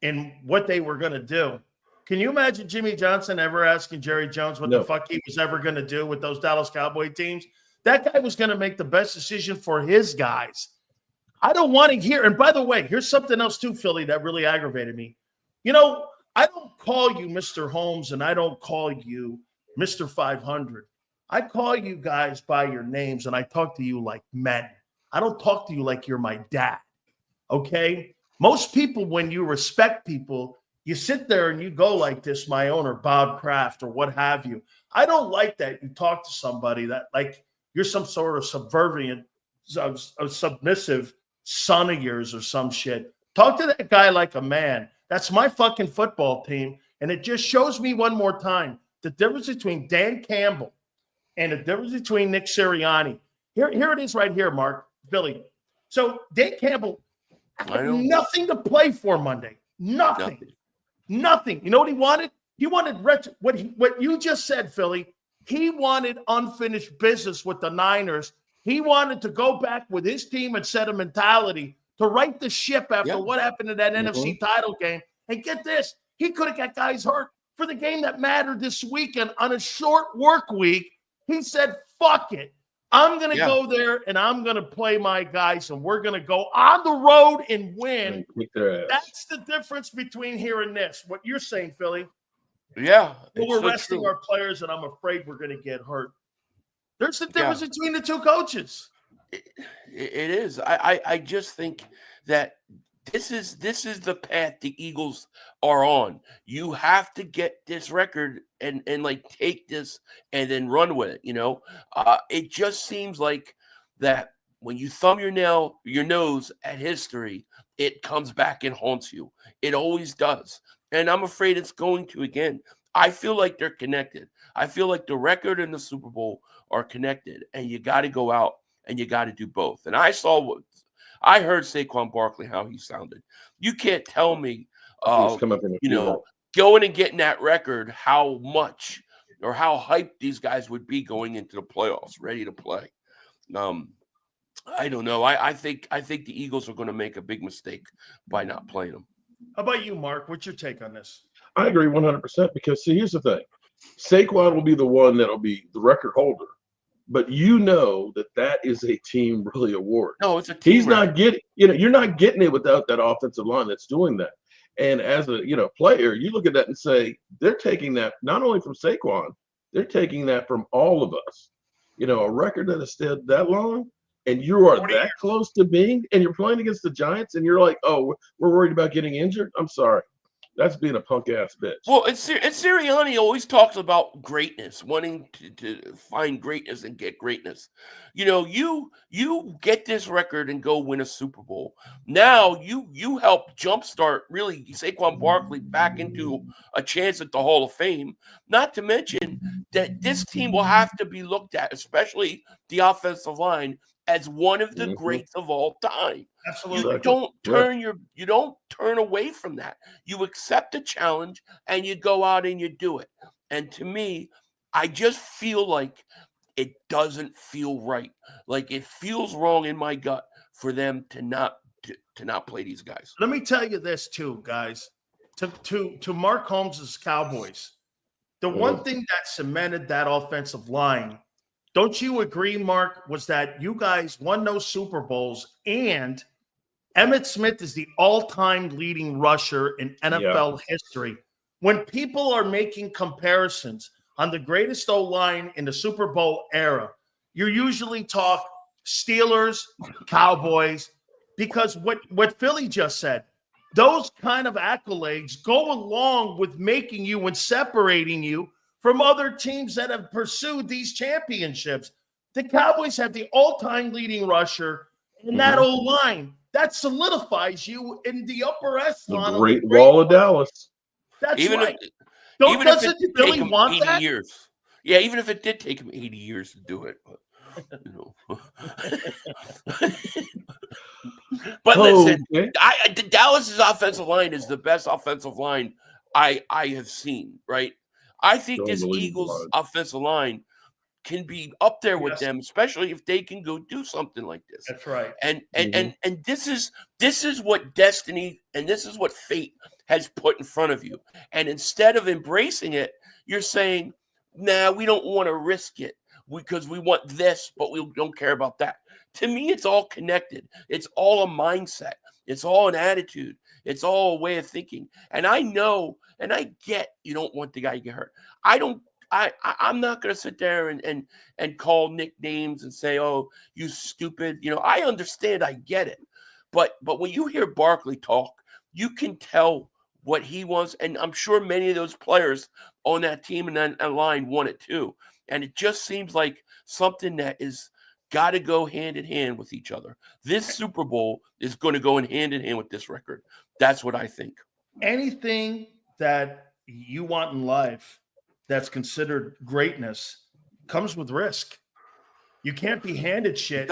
in what they were going to do. Can you imagine Jimmy Johnson ever asking Jerry Jones what the fuck he was ever going to do with those Dallas Cowboy teams? That guy was going to make the best decision for his guys. I don't want to hear. And by the way, here's something else too, Philly, that really aggravated me. You know, I don't call you Mr. Holmes and I don't call you Mr. 500. I call you guys by your names and I talk to you like men. I don't talk to you like you're my dad. Okay? Most people, when you respect people, you sit there and you go like this, my owner, Bob Kraft, or what have you. I don't like that. You talk to somebody that like you're some sort of subservient, submissive son of yours or some shit. Talk to that guy like a man. That's my fucking football team. And it just shows me one more time the difference between Dan Campbell and the difference between Nick Sirianni. Here it is right here, Mark, Billy. So Dan Campbell had nothing to play for Monday. Nothing. You know what he wanted? He wanted what you just said, Philly. He wanted unfinished business with the Niners. He wanted to go back with his team and set a mentality to right the ship after what happened in that NFC title game. And get this, he could have got guys hurt for the game that mattered this weekend on a short work week. He said, fuck it. I'm going to go there and I'm going to play my guys and we're going to go on the road and win. That's the difference between here and this. What you're saying, Philly. Yeah. We're resting our players and I'm afraid we're going to get hurt. There's the difference between the two coaches. It is. I just think that this is the path the Eagles are on. You have to get this record and like take this and then run with it. You know, it just seems like that when you thumb your nose at history, it comes back and haunts you. It always does, and I'm afraid it's going to again. I feel like they're connected. I feel like the record and the Super Bowl are connected, and you got to go out and you got to do both. And I heard Saquon Barkley, how he sounded. You can't tell me, going and getting that record, how much or how hyped these guys would be going into the playoffs, ready to play. I don't know. I think the Eagles are going to make a big mistake by not playing them. How about you, Mark? What's your take on this? I agree 100% because, see, here's the thing. Saquon will be the one that'll be the record holder. But you know that is a team really award. No, it's a team. He's not getting, you're not getting it without that offensive line that's doing that. And as a, player, you look at that and say, they're taking that not only from Saquon, they're taking that from all of us. A record that has stayed that long, and you are that close to being, and you're playing against the Giants, and you're like, oh, we're worried about getting injured? I'm sorry. That's being a punk-ass bitch. Well, and Sirianni always talks about greatness, wanting to find greatness and get greatness. You get this record and go win a Super Bowl. Now you help jumpstart really Saquon Barkley back into a chance at the Hall of Fame. Not to mention that this team will have to be looked at, especially the offensive line, as one of the greats of all time. Absolutely. You don't turn away from that. You accept the challenge and you go out and you do it. And to me, I just feel like it doesn't feel right. Like it feels wrong in my gut for them to not play these guys. Let me tell you this too, guys. To Mark Holmes's Cowboys, the one thing that cemented that offensive line, don't you agree, Mark, was that you guys won those Super Bowls and Emmitt Smith is the all-time leading rusher in NFL history. When people are making comparisons on the greatest O-line in the Super Bowl era, you usually talk Steelers, Cowboys, because what Philly just said, those kind of accolades go along with making you and separating you from other teams that have pursued these championships. The Cowboys have the all-time leading rusher in that O-line. That solidifies you in the upper echelon. The Great Wall of Dallas. That's even right. Doesn't Billy want that? Years. Yeah, even if it did take him 80 years to do it. But listen, Dallas's offensive line is the best offensive line I have seen, right? I think this Eagles offensive line can be up there with Yes. them, especially if they can go do something like this. That's right. And this is what destiny and this is what fate has put in front of you. And instead of embracing it, you're saying, nah, we don't want to risk it because we want this, but we don't care about that. To me, it's all connected. It's all a mindset. It's all an attitude. It's all a way of thinking. And I know, and I get you don't want the guy to get hurt. I'm not going to sit there and call nicknames and say, oh, you stupid. You know, I understand. I get it. But when you hear Barkley talk, you can tell what he wants. And I'm sure many of those players on that team and that line want it too. And it just seems like something that is got to go hand in hand with each other. This Super Bowl is going to go hand in hand with this record. That's what I think. Anything that you want in life that's considered greatness comes with risk. You can't be handed shit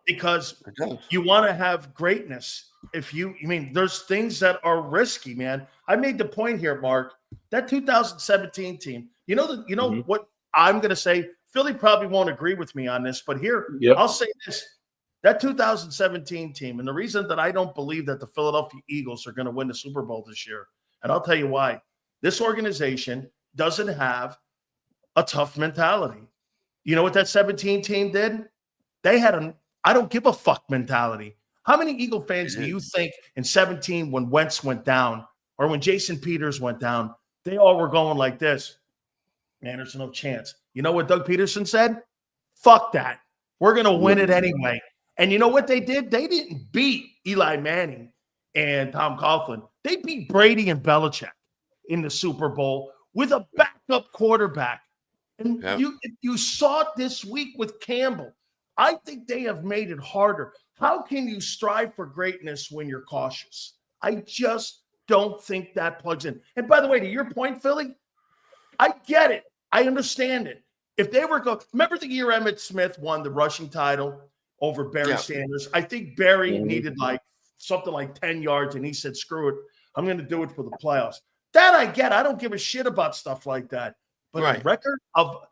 because you want to have greatness. There's things that are risky, man. I made the point here, Mark, that 2017 team, what I'm going to say, Philly probably won't agree with me on this, but here, I'll say this. That 2017 team, and the reason that I don't believe that the Philadelphia Eagles are going to win the Super Bowl this year, and I'll tell you why. This organization doesn't have a tough mentality. You know what that 17 team did? They had an I don't give a fuck mentality. How many Eagle fans do you think in 17 when Wentz went down or when Jason Peters went down, they all were going like this? Man, there's no chance. You know what Doug Peterson said? Fuck that. We're going to win it anyway. And you know what they did? They didn't beat Eli Manning and Tom Coughlin. They beat Brady and Belichick in the Super Bowl with a backup quarterback. And you saw it this week with Campbell. I think they have made it harder. How can you strive for greatness when you're cautious? I just don't think that plugs in. And by the way, to your point, Philly, I get it. I understand it. If they were remember the year Emmitt Smith won the rushing title over Barry Sanders? I think Barry needed something like 10 yards, and he said, screw it. I'm going to do it for the playoffs. That I get. I don't give a shit about stuff like that. But a record of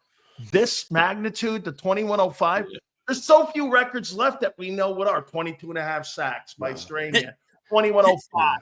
this magnitude, the 2105, there's so few records left that we know what are 22.5 sacks by Stranian, 2105.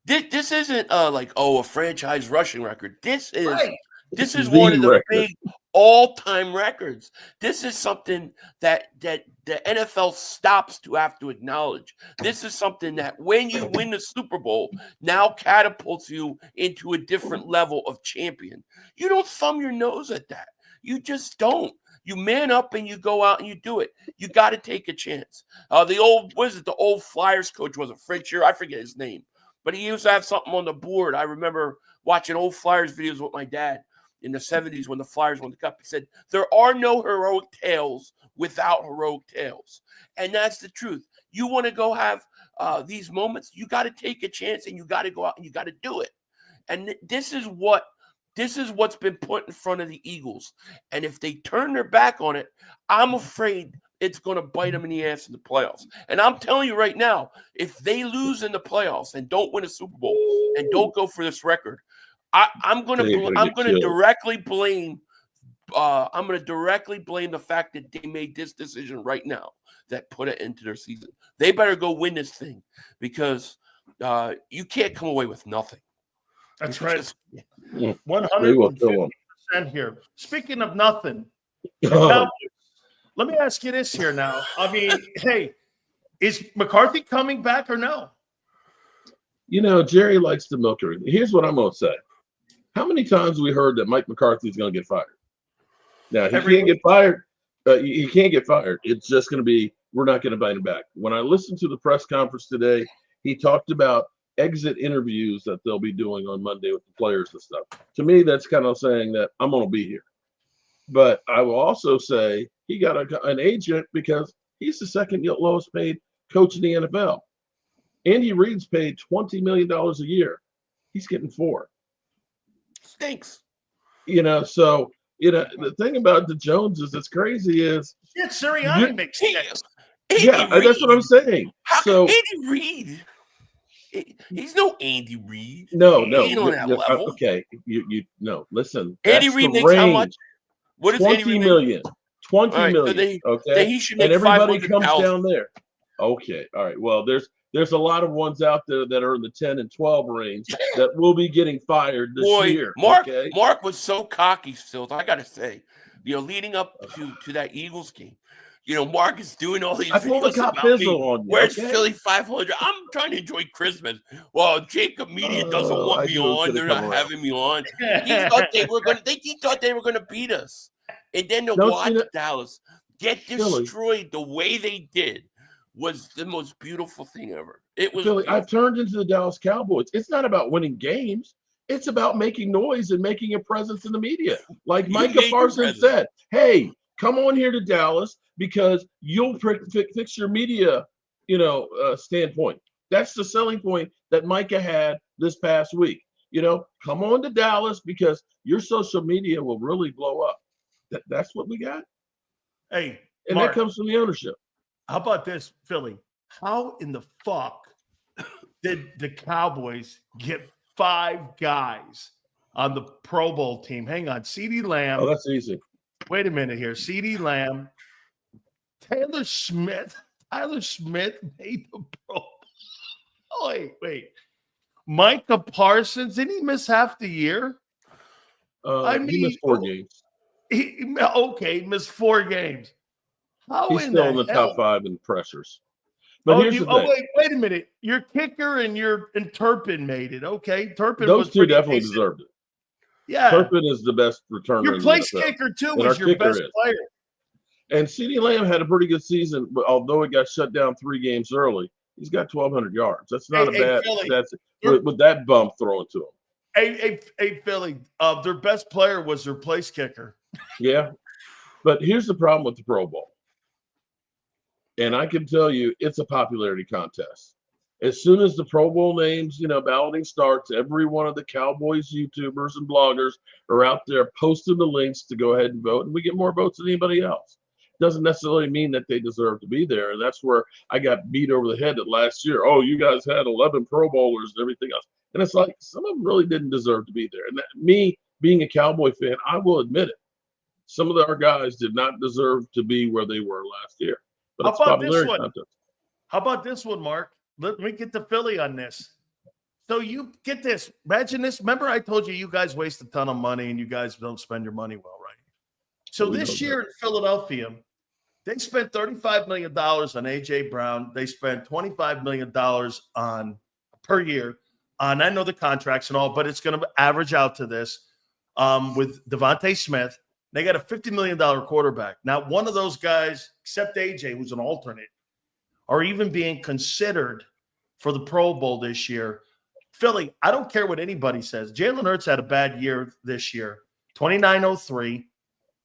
This isn't a franchise rushing record. This is one of the big all-time records. This is something that the NFL stops to have to acknowledge. This is something that when you win the Super Bowl, now catapults you into a different level of champion. You don't thumb your nose at that. You just don't. You man up and you go out and you do it. You got to take a chance. The old Flyers coach was a French year. I forget his name, but he used to have something on the board. I remember watching old Flyers videos with my dad in the 70s when the Flyers won the cup. He said, there are no heroic tales without heroic tales. And that's the truth. You want to go have these moments, you got to take a chance and you got to go out and you got to do it. And this is what's been put in front of the Eagles. And if they turn their back on it, I'm afraid it's going to bite them in the ass in the playoffs. And I'm telling you right now, if they lose in the playoffs and don't win a Super Bowl and don't go for this record, I'm going to directly blame the fact that they made this decision right now that put it into their season. They better go win this thing because you can't come away with nothing. That's right. 150% here. Speaking of nothing, let me ask you this here now. I mean, hey, is McCarthy coming back or no? You know, Jerry likes to milk her. Here's what I'm going to say. How many times we heard that Mike McCarthy is going to get fired? Now, he can't get fired. He can't get fired. It's just going to be, we're not going to bite him back. When I listened to the press conference today, he talked about exit interviews that they'll be doing on Monday with the players and stuff. To me, that's kind of saying that I'm going to be here. But I will also say he got an agent because he's the second lowest paid coach in the NFL. Andy Reid's paid $20 million a year. He's getting $4 million. Stinks. So the thing about the Joneses that's crazy is Sirianni makes sense. That's what I'm saying. Andy Reid. He's no Andy Reid. No. He ain't on that level. Okay, you no. Listen, Andy Reid makes how much? What is 20 million. 20 All right, so million. Okay. then he should make And everybody comes 500,000. down there. Okay. All right. Well, there's a lot of ones out there that are in the 10 and 12 range that will be getting fired this year. Mark was so cocky still. I gotta say, leading up to that Eagles game, Mark is doing all these I pulled a videos cop about Fizzle me. on you. Where's Okay? Philly 500? I'm trying to enjoy Christmas. Well, JAKIB Media doesn't want me on. They're not having me on. He thought they were gonna beat us, and then to watch Dallas get destroyed the way they did was the most beautiful thing ever. It was. Philly, I've turned into the Dallas Cowboys. It's not about winning games. It's about making noise and making a presence in the media. Like Micah Parsons said, hey, come on here to Dallas because you'll fix your media, standpoint. That's the selling point that Micah had this past week. Come on to Dallas because your social media will really blow up. That's what we got. Hey, and Mark, that comes from the ownership. How about this, Philly? How in the fuck did the Cowboys get 5 guys on the Pro Bowl team? Hang on. CeeDee Lamb. Oh, that's easy. Wait a minute here. CeeDee Lamb. Tyler Smith. Tyler Smith made the Pro Bowl. Oh, wait. Micah Parsons. Didn't he miss half the year? He missed 4 games. He missed 4 games. He's still in the top 5 in pressures. But here's the thing. Wait a minute. Your kicker and Turpin made it. Okay. Turpin Those two definitely deserved it. Yeah. Turpin is the best returner. Your place kicker, too, was your best player. And CeeDee Lamb had a pretty good season, but although it got shut down 3 games early, he's got 1,200 yards. That's not a bad stat with that bump thrown to him. Hey, Philly, their best player was their place kicker. Yeah. But here's the problem with the Pro Bowl. And I can tell you, it's a popularity contest. As soon as the Pro Bowl names, balloting starts, every one of the Cowboys YouTubers and bloggers are out there posting the links to go ahead and vote, and we get more votes than anybody else. Doesn't necessarily mean that they deserve to be there, and that's where I got beat over the head that last year. Oh, you guys had 11 Pro Bowlers and everything else, and it's like some of them really didn't deserve to be there. And me being a Cowboy fan, I will admit it. Some of our guys did not deserve to be where they were last year. But How about this one, Mark? Let me get to Philly on this. So you get this. Imagine this. Remember I told you guys waste a ton of money and you guys don't spend your money well, right? So this year in Philadelphia, they spent $35 million on A.J. Brown. They spent $25 million per year on, I know the contracts and all, but it's going to average out to this with Devontae Smith. They got a $50 million quarterback. Now, one of those guys, except AJ, who's an alternate, are even being considered for the Pro Bowl this year. Philly, I don't care what anybody says. Jalen Hurts had a bad year this year. 2903,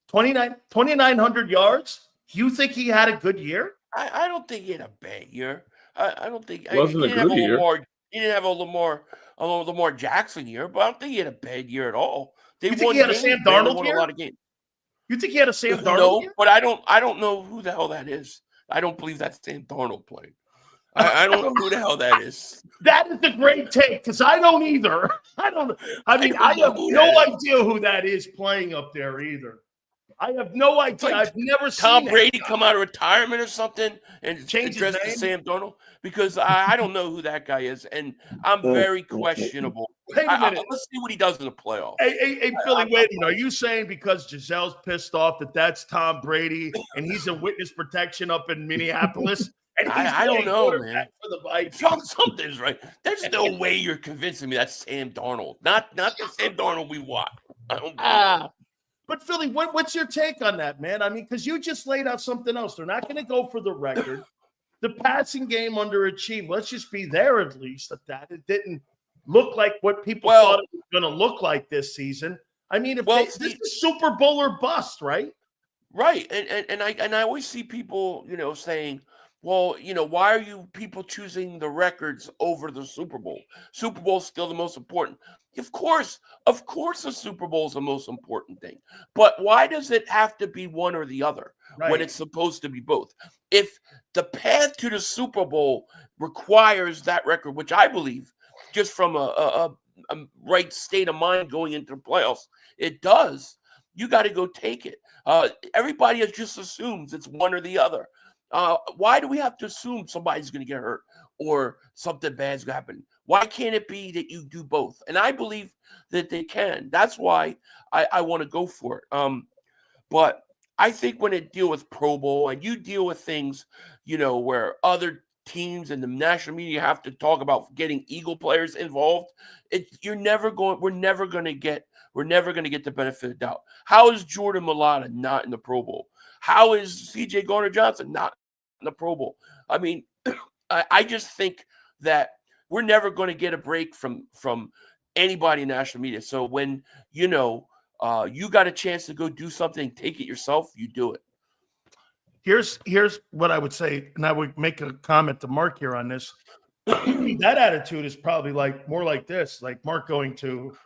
2,900 yards. You think he had a good year? I don't think he had a bad year. I don't think he didn't have a Lamar Jackson year, but I don't think he had a bad year at all. You think he had a Sam Darnold year? A lot of games. You think he had a Sam Darnold? No, but I don't know who the hell that is. I don't believe that's Sam Darnold playing. I don't know who the hell that is. That is a great take because I don't either. I don't. I mean, I have no idea who that is playing up there either. I have no idea. I've never seen Tom Brady come out of retirement or something and change dress to Sam Darnold because I don't know who that guy is, and I'm very questionable. Wait a minute. Let's see what he does in the playoffs. Hey, Philly, wait a minute. Are you saying because Giselle's pissed off that's Tom Brady and he's in witness protection up in Minneapolis? And I don't know, man. For the Vikings? Something's right. There's no way you're convincing me that's Sam Darnold. Not the Sam Darnold we want. I don't But Philly, what's your take on that, man? I mean, because you just laid out something else. They're not going to go for the record. The passing game underachieved. Let's just be there at least at that. It didn't look like what people thought it was going to look like this season. I mean, this is Super Bowl or bust, right? Right. And I always see people, saying, well, why are you people choosing the records over the Super Bowl? Super Bowl is still the most important. Of course, the Super Bowl is the most important thing. But why does it have to be one or the other when it's supposed to be both? If the path to the Super Bowl requires that record, which I believe, just from a right state of mind going into the playoffs, it does, you got to go take it. Everybody just assumes it's one or the other. Why do we have to assume somebody's going to get hurt or something bad's going to happen? Why can't it be that you do both? And I believe that they can. That's why I want to go for it. But I think when it deal with Pro Bowl and you deal with things, where other teams and the national media have to talk about getting Eagle players involved, we're never going to get the benefit of the doubt. How is Jordan Mailata not in the Pro Bowl? How is C.J. Garner-Johnson not in the Pro Bowl? I mean, I just think that we're never going to get a break from anybody in national media. So when you got a chance to go do something, take it yourself, you do it. Here's what I would say, and I would make a comment to Mark here on this. That attitude is probably more like this, like Mark going to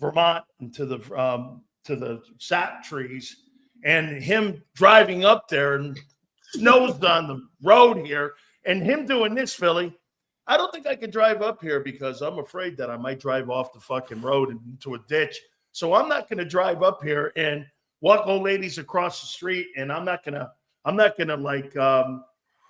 Vermont and to the sap trees, and him driving up there and snow's on the road here, and him doing this, Philly. I don't think I could drive up here because I'm afraid that I might drive off the fucking road into a ditch. So I'm not going to drive up here and walk old ladies across the street, and I'm not gonna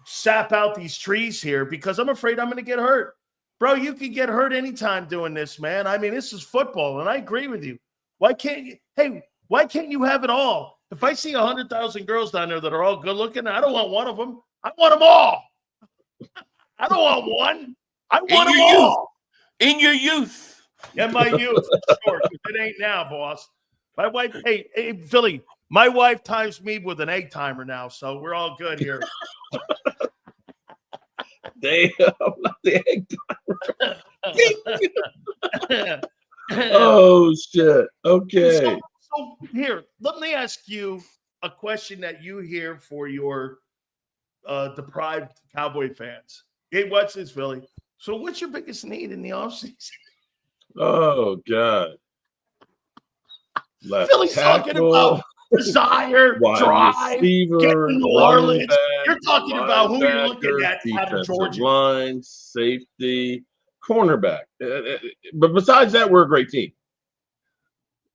sap out these trees here because I'm afraid I'm going to get hurt. Bro, you can get hurt anytime doing this, man. I mean, this is football, and I agree with you. Why can't you have it all? If I see 100,000 girls down there that are all good looking, I don't want one of them. I want them all. I don't want one. I want them all. In your youth. In my youth, for sure. It ain't now, boss. My wife, hey, Philly, my wife times me with an egg timer now, so we're all good here. Damn, not the egg timer. Oh, shit. Okay. So here, let me ask you a question that you hear for your deprived Cowboy fans. Hey, watch this, Philly. So what's your biggest need in the offseason? Oh, God. Left Philly's talking about desire, drive, getting New Orleans. You're talking about who you're looking at out of Georgia. Line, safety, cornerback. But besides that, we're a great team.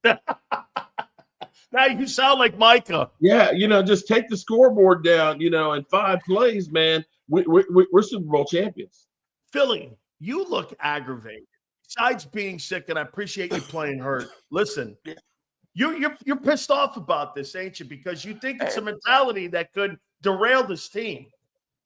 Now you sound like Micah. Yeah, just take the scoreboard down, in 5 plays, man. We're Super Bowl champions. Philly, you look aggravated. Besides being sick, and I appreciate you playing hurt. Listen, you're pissed off about this, ain't you? Because you think it's a mentality that could derail this team.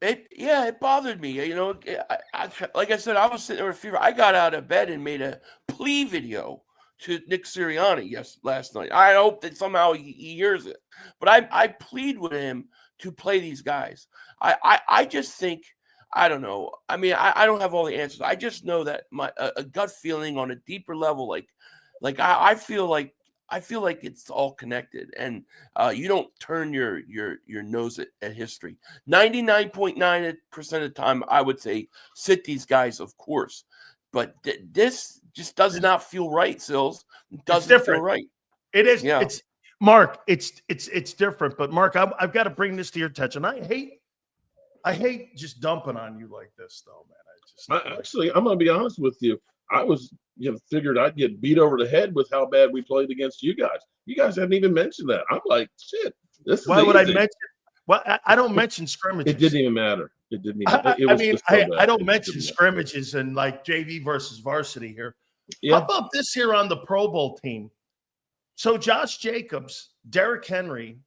It bothered me. Like I said, I was sitting there with fever. I got out of bed and made a plea video to Nick Sirianni last night. I hope that somehow he hears it. But I plead with him to play these guys. I just think, I don't know. I mean, I don't have all the answers. I just know that a gut feeling on a deeper level, like I feel like it's all connected, and you don't turn your nose at history. 99.9% of the time, I would say sit these guys, of course, but this just does not feel right, Sills. It doesn't feel right. It is. Yeah. It's Mark. It's different. But Mark, I've got to bring this to your attention. I hate just dumping on you like this, though, man. Actually, I'm going to be honest with you. I was, figured I'd get beat over the head with how bad we played against you guys. You guys haven't even mentioned that. I'm like, shit. This is Why would I easy. mention? Well, I don't mention scrimmages. It didn't even matter. It didn't even. I don't mention scrimmages and like JV versus varsity here. Yeah. How about this here on the Pro Bowl team? So Josh Jacobs, Derrick Henry,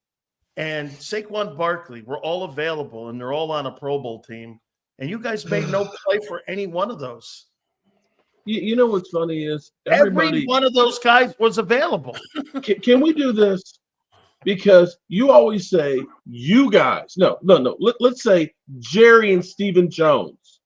and Saquon Barkley were all available, and they're all on a Pro Bowl team. And you guys made no play for any one of those. You know what's funny is every one of those guys was available. Can we do this? Because you always say you guys. No. Let's say Jerry and Stephen Jones.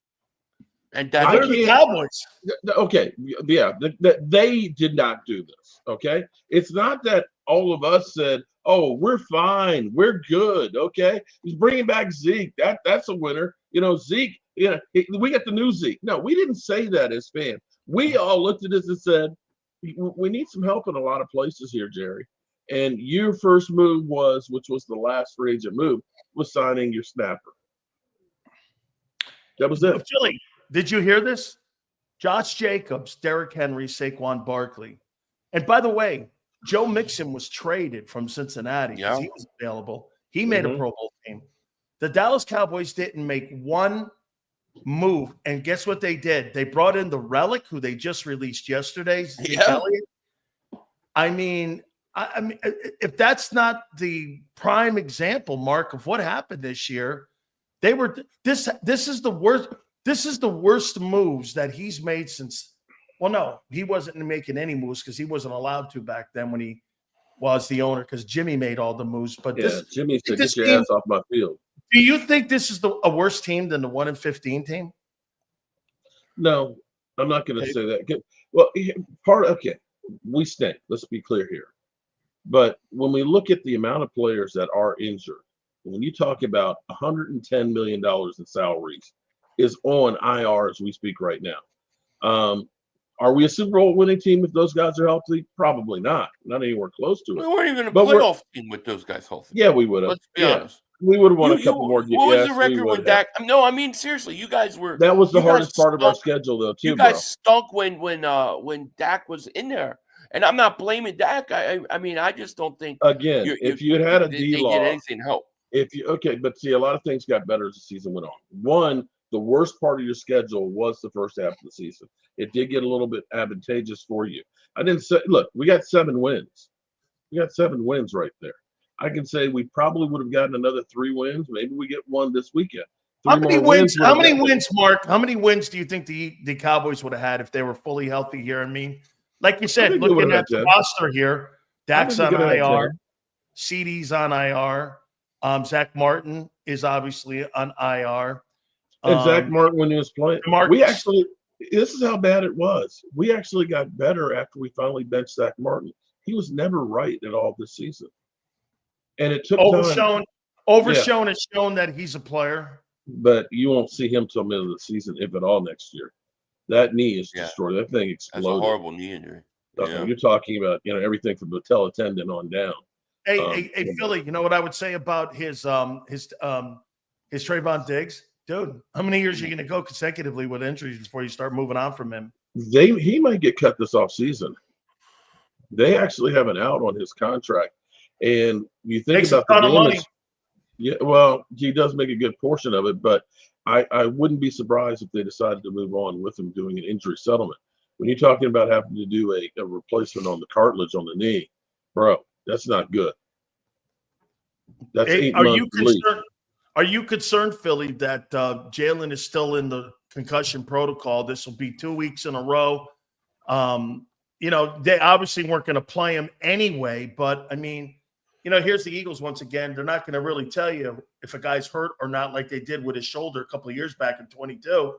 And they're the Cowboys. Okay, yeah, they did not do this. Okay, it's not that all of us said, "Oh, we're fine, we're good." Okay, he's bringing back Zeke. That's a winner. Zeke. We got the new Zeke. No, we didn't say that as fans. We all looked at this and said, "We need some help in a lot of places here, Jerry." And your first move which was the last free agent move, was signing your snapper. That was it. Philly, did you hear this? Josh Jacobs, Derrick Henry, Saquon Barkley. And by the way, Joe Mixon was traded from Cincinnati because he was available. He made a Pro Bowl team. The Dallas Cowboys didn't make one move, and guess what they did? They brought in the relic, who they just released yesterday, Zeke Elliott. I mean, if that's not the prime example, Mark, of what happened this year, they were this is the worst. This is the worst moves that he's made since. Well, no, he wasn't making any moves because he wasn't allowed to back then when he was the owner, because Jimmy made all the moves. But Jimmy said, "Get your ass off my field." Do you think this is a worse team than the 1-15 team? No, I'm not going to say that. Well, we stink. Let's be clear here. But when we look at the amount of players that are injured, when you talk about $110 million in salaries is on IR as we speak right now. Are we a Super Bowl winning team if those guys are healthy? Probably not. Not anywhere close to it. We weren't even a playoff team with those guys healthy. Yeah, we would have. Let's be honest. We would have won a couple more. What was the record when Dak? No, I mean seriously, you guys were. That was the hardest part of our schedule, though. Too, you guys stunk when Dak was in there, and I'm not blaming Dak. I mean, I just don't think. Again, if you had a D-Law, they did anything to help. But see, a lot of things got better as the season went on. One, the worst part of your schedule was the first half of the season. It did get a little bit advantageous for you. I didn't say, look, we got 7 wins. We got 7 wins right there. I can say we probably would have gotten another 3 wins. Maybe we get one this weekend. How many wins, Mark? How many wins do you think the Cowboys would have had if they were fully healthy here? I mean, like you said, looking at the roster here, Dak's on IR, CD's on IR, Zach Martin is obviously on IR. And Zach Martin, when he was playing, this is how bad it was. We actually got better after we finally benched Zach Martin. He was never right at all this season. And it took overshown and shown that he's a player. But you won't see him till middle of the season, if at all, next year. That knee is destroyed. That thing exploded. That's a horrible knee injury. You're talking about everything from the patella tendon on down. Hey, Philly, you know what I would say about his Trayvon Diggs? Dude, how many years are you going to go consecutively with injuries before you start moving on from him? He might get cut this offseason. They actually have an out on his contract. And you think about the damage. Yeah, well, he does make a good portion of it, but I wouldn't be surprised if they decided to move on with him doing an injury settlement. When you're talking about having to do a replacement on the cartilage on the knee, bro, that's not good. That's 8 months. Are you concerned, Philly, that Jalen is still in the concussion protocol? This will be 2 weeks in a row. They obviously weren't going to play him anyway, but I mean, here's the Eagles once again. They're not going to really tell you if a guy's hurt or not, like they did with his shoulder a couple of years back in 22.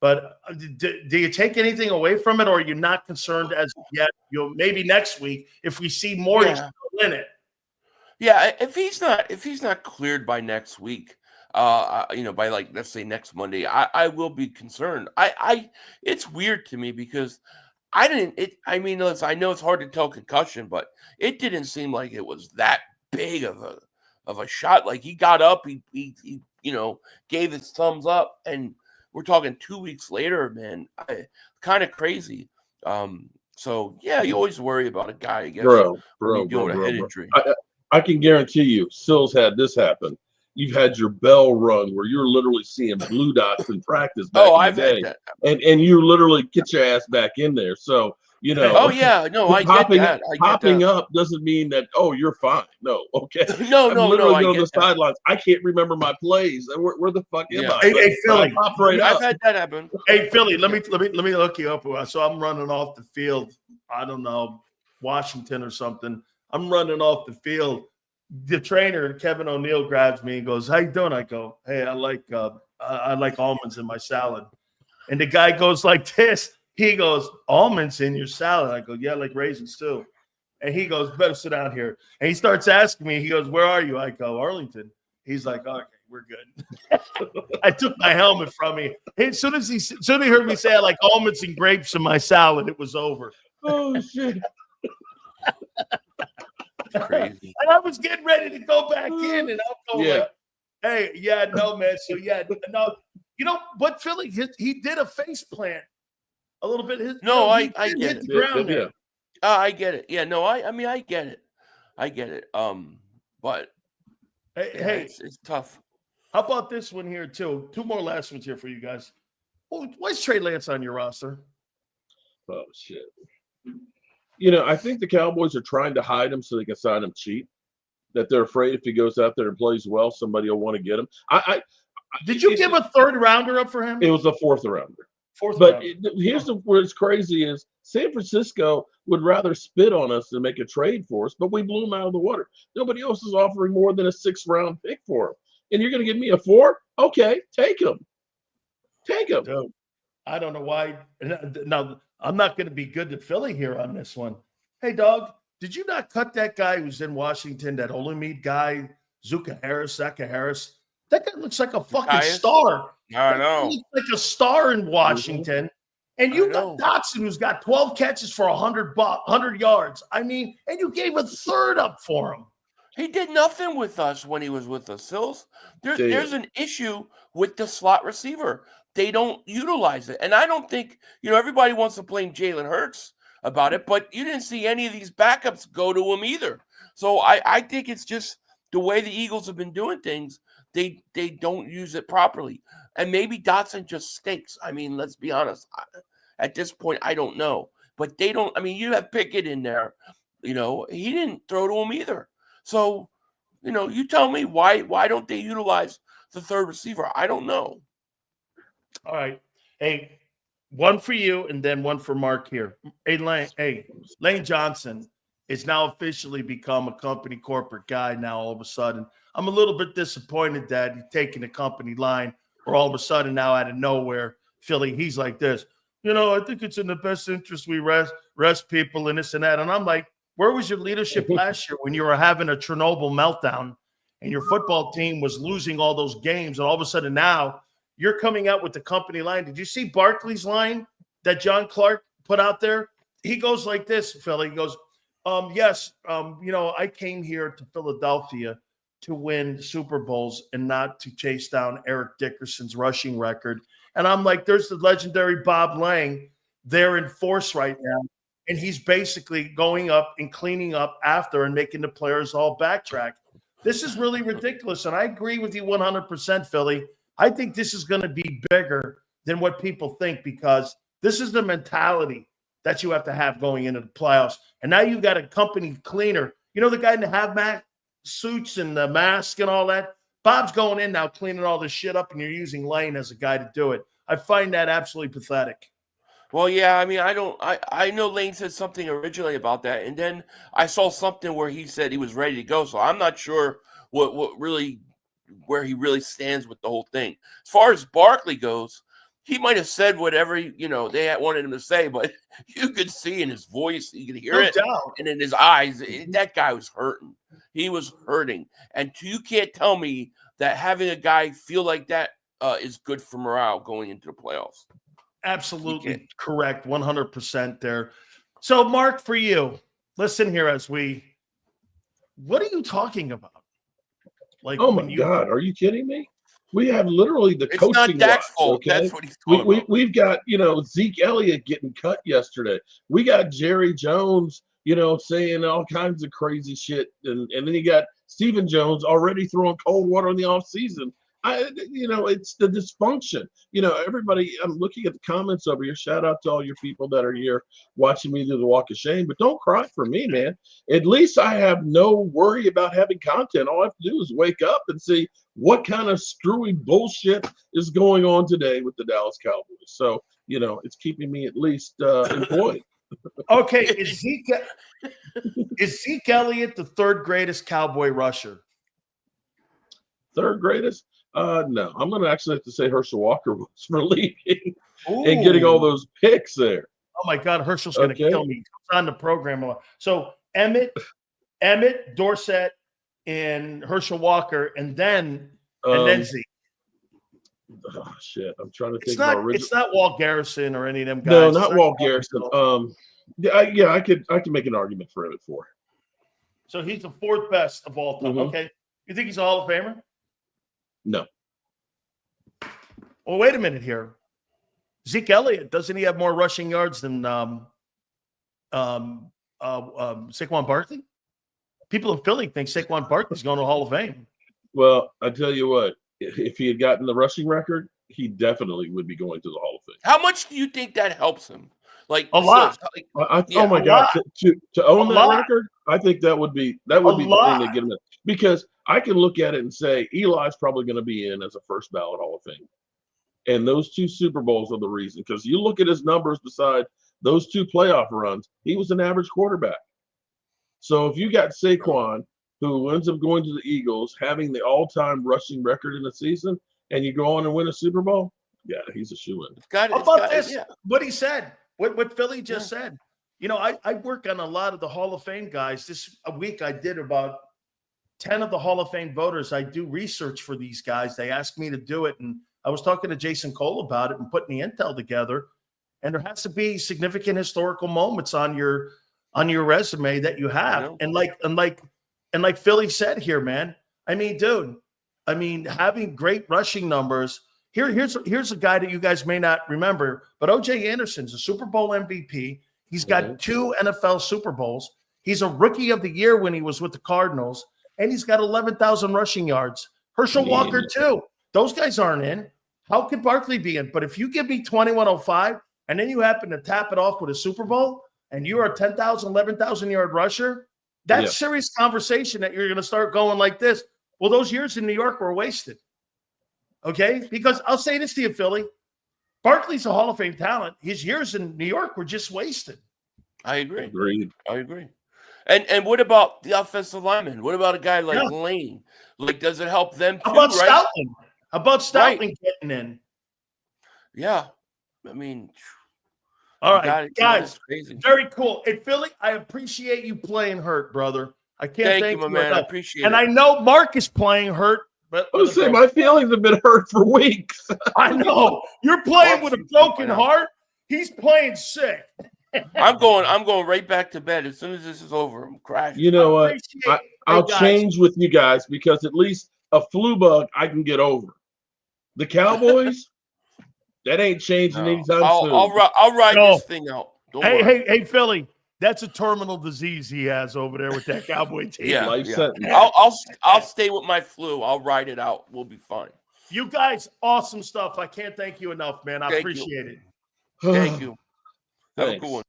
But do you take anything away from it, or are you not concerned as yet? Maybe next week, if we see more, he's still in it. Yeah, if he's not cleared by next week, by let's say next Monday, I will be concerned. It's weird to me because I know it's hard to tell concussion, but it didn't seem like it was that big of a shot. Like he got up, he gave his thumbs up, and we're talking 2 weeks later, man. Kind of crazy. So yeah, you always worry about a guy, I guess, bro, a head injury. I can guarantee you, Sills had this happen. You've had your bell rung where you're literally seeing blue dots in practice back in the day. Had that. And you literally get your ass back in there. So, Oh, yeah. No, I get that. Popping up doesn't mean that, you're fine. No, okay. No. Literally on the sidelines. I can't remember my plays. Where the fuck am I? Hey, Philly. I've had that happen. Hey, Philly, let me look you up. So I'm running off the field. I don't know, Washington or something. I'm running off the field. The trainer, Kevin O'Neill, grabs me and goes, "How you doing?" I go, "Hey, I like almonds in my salad." And the guy goes like this. He goes, "Almonds in your salad?" I go, "Yeah, I like raisins too." And he goes, "Better sit down here." And he starts asking me. He goes, "Where are you?" I go, "Arlington." He's like, "Okay, we're good." I took my helmet from me. As soon as he heard me say I like almonds and grapes in my salad, it was over. Oh shit. Crazy. And I was getting ready to go back in, and I'm going like, "Hey, yeah, no, man. So yeah, no, but Philly, he did a face plant a little bit. I get the ground there. I get it. Yeah, no, I mean, I get it. I get it. But Hey, yeah, hey, it's tough. how about this one here too? Two more last ones here for you guys. Why is Trey Lance on your roster? Oh shit. I think the Cowboys are trying to hide him so they can sign him cheap. That they're afraid if he goes out there and plays well, somebody will want to get him. Did you give a third rounder up for him? It was a fourth rounder. Fourth But rounder. here's what's crazy is San Francisco would rather spit on us than make a trade for us, but we blew him out of the water. Nobody else is offering more than a 6th-round pick for him. And you're going to give me a 4? Okay, take him. Take him. Dude, I don't know why. Now, I'm not going to be good to Philly here on this one. Hey, dog, did you not cut that guy who's in Washington, that Olamide guy, Zaka Harris? That guy looks like a fucking star. I know. He looks like a star in Washington. And you got Dotson, who's got 12 catches for 100 yards. I mean, and you gave a third up for him. He did nothing with us when he was with us, Sills. There's an issue with the slot receiver. They don't utilize it. And I don't think, everybody wants to blame Jalen Hurts about it, but you didn't see any of these backups go to him either. So I think it's just the way the Eagles have been doing things. They don't use it properly. And maybe Dotson just stinks. I mean, let's be honest. At this point, I don't know. But they don't – I mean, you have Pickett in there. He didn't throw to him either. So, you tell me why don't they utilize the third receiver? I don't know. All right. Hey, one for you and then one for Mark here. Hey, Lane Johnson is now officially become a company corporate guy now all of a sudden. I'm a little bit disappointed that he's taking the company line, or all of a sudden now out of nowhere, Philly, he's like this. I think it's in the best interest we rest people and this and that. And I'm like, where was your leadership last year when you were having a Chernobyl meltdown and your football team was losing all those games, and all of a sudden now you're coming out with the company line? Did you see Barkley's line that John Clark put out there? He goes like this, Philly. He goes, yes, I came here to Philadelphia to win Super Bowls and not to chase down Eric Dickerson's rushing record. And I'm like, there's the legendary Bob Lang there in force right now. And he's basically going up and cleaning up after and making the players all backtrack. This is really ridiculous. And I agree with you 100%, Philly. I think this is going to be bigger than what people think, because this is the mentality that you have to have going into the playoffs. And now you got a company cleaner. The guy in the hazmat suits and the mask and all that? Bob's going in now cleaning all this shit up, and you're using Lane as a guy to do it. I find that absolutely pathetic. Well, yeah, I mean, I know Lane said something originally about that, and then I saw something where he said he was ready to go. So I'm not sure where he really stands with the whole thing. As far as Barkley goes, he might have said whatever they had wanted him to say, but you could see in his voice, you could hear it, and in his eyes, that guy was hurting. He was hurting, and you can't tell me that having a guy feel like that is good for morale going into the playoffs. Absolutely correct, 100% there. So, Mark, for you, listen here what are you talking about? Like, oh my God, are you kidding me? We have literally the coaching. It's not Dak's fault. Okay? That's what he's talking about. We've got, Zeke Elliott getting cut yesterday. We got Jerry Jones, saying all kinds of crazy shit. And then you got Stephen Jones already throwing cold water in the offseason. It's the dysfunction. Everybody, I'm looking at the comments over here. Shout out to all your people that are here watching me do the walk of shame. But don't cry for me, man. At least I have no worry about having content. All I have to do is wake up and see what kind of screwy bullshit is going on today with the Dallas Cowboys. So, it's keeping me at least employed. Okay, is Zeke Elliott the third greatest Cowboy rusher? Third greatest? No, I'm going to actually have to say Herschel Walker was for leaving and getting all those picks there. Oh my God, Herschel's going to kill me. He's on the program a lot. So Emmett, Dorsett, and Herschel Walker, and then Zeke. Oh shit! I'm trying to think. It's not Walt Garrison or any of them guys. No, not Walt Garrison. I could make an argument for Emmett Ford. So he's the fourth best of all time. Mm-hmm. Okay, you think he's a Hall of Famer? No. Well, wait a minute here. Zeke Elliott, doesn't he have more rushing yards than Saquon Barkley? People in Philly think Saquon Barkley's going to the Hall of Fame. Well, I tell you what, if he had gotten the rushing record, he definitely would be going to the Hall of Fame. How much do you think that helps him? Like a lot. Oh my God, to own that record, I think that would be the thing that get him in. Because I can look at it and say Eli's probably going to be in as a first ballot Hall of Fame, and those 2 Super Bowls are the reason. Because you look at his numbers beside those 2 playoff runs, he was an average quarterback. So if you got Saquon, who ends up going to the Eagles, having the all-time rushing record in the season, and you go on and win a Super Bowl, yeah, he's a shoo-in. How about this? What he said, what Philly just said. You know, I work on a lot of the Hall of Fame guys. This week I did about 10 of the Hall of Fame voters. I do research for these guys. They asked me to do it, and I was talking to Jason Cole about it and putting the intel together. And there has to be significant historical moments on your resume that you have. And like Philly said here, man. I mean, dude. I mean, having great rushing numbers. Here's a guy that you guys may not remember, but O.J. Anderson's a Super Bowl MVP. He's got 2 NFL Super Bowls. He's a Rookie of the Year when he was with the Cardinals, and he's got 11,000 rushing yards. Herschel Walker too. Those guys aren't in. How could Barkley be in? But if you give me 2105 and then you happen to tap it off with a Super Bowl and you are a 10,000, 11,000 yard rusher, that's serious conversation that you're going to start going like this. Well, those years in New York were wasted. Okay? Because I'll say this to you, Philly. Barkley's a Hall of Fame talent. His years in New York were just wasted. I agree. Agreed. I agree. And what about the offensive lineman? What about a guy like Lane? Like, does it help them too? How about Stoutland getting in? Yeah. I mean, all right, guys, very cool. And Philly, I appreciate you playing hurt, brother. I can't thank you, man. I appreciate it. And I know Mark is playing hurt. But I was saying, my feelings have been hurt for weeks. I know. You're playing with a broken heart. He's playing sick. I'm going right back to bed as soon as this is over. I'm crashing. You know what? I'll change with you guys because at least a flu bug I can get over. The Cowboys, that ain't changing anytime soon. I'll ride this thing out. Hey, Philly. That's a terminal disease he has over there with that Cowboy team. Yeah. I'll stay with my flu. I'll ride it out. We'll be fine. You guys, awesome stuff. I can't thank you enough, man. I appreciate it. Thank you. Have a good one.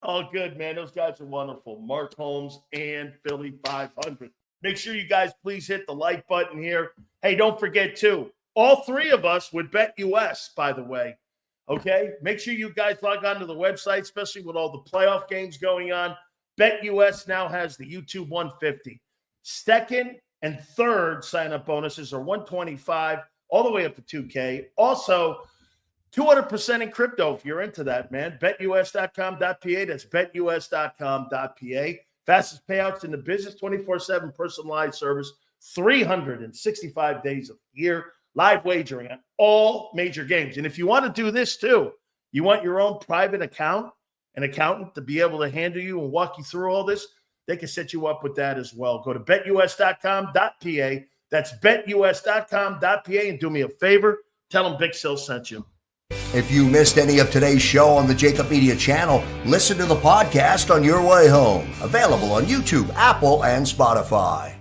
Oh, good, man. Those guys are wonderful. Mark Holmes and Philly 500. Make sure you guys please hit the like button here. Hey, don't forget, too, all 3 of us would bet US, by the way. Okay, make sure you guys log on to the website, especially with all the playoff games going on. BetUS now has the YouTube 150. Second and third sign-up bonuses are 125 all the way up to 2K. Also, 200% in crypto if you're into that, man. BetUS.com.pa. That's BetUS.com.pa. Fastest payouts in the business, 24/7 personalized service, 365 days of the year. Live wagering on all major games. And if you want to do this too, you want your own private account, an accountant to be able to handle you and walk you through all this, they can set you up with that as well. Go to betus.com.pa. That's betus.com.pa. And do me a favor, tell them Big Sil sent you. If you missed any of today's show on the JAKIB Media channel, listen to the podcast on your way home. Available on YouTube, Apple, and Spotify.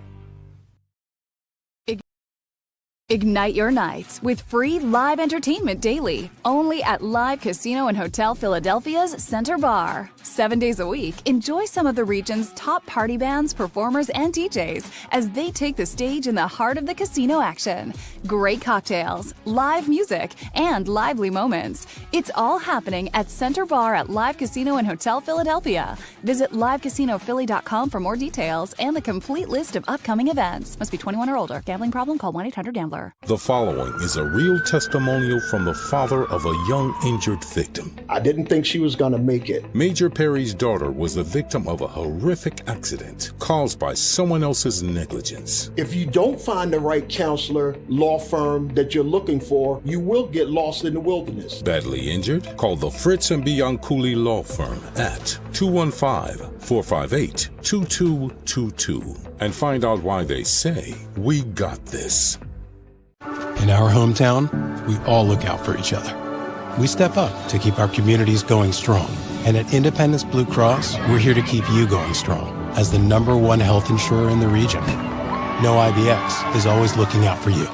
Ignite your nights with free live entertainment daily, only at Live Casino and Hotel Philadelphia's Center Bar. 7 days a week, enjoy some of the region's top party bands, performers, and DJs as they take the stage in the heart of the casino action. Great cocktails, live music, and lively moments. It's all happening at Center Bar at Live Casino and Hotel Philadelphia. Visit livecasinophilly.com for more details and the complete list of upcoming events. Must be 21 or older. Gambling problem? Call 1-800-GAMBLER. The following is a real testimonial from the father of a young injured victim. I didn't think she was going to make it. Major Perry's daughter was the victim of a horrific accident caused by someone else's negligence. If you don't find the right counselor, law firm that you're looking for, you will get lost in the wilderness. Badly injured? Call the Fritz and Bianculli Law Firm at 215-458-2222 and find out why they say, "We got this." In our hometown, we all look out for each other. We step up to keep our communities going strong. And at Independence Blue Cross, we're here to keep you going strong as the #1 health insurer in the region. No IBX is always looking out for you.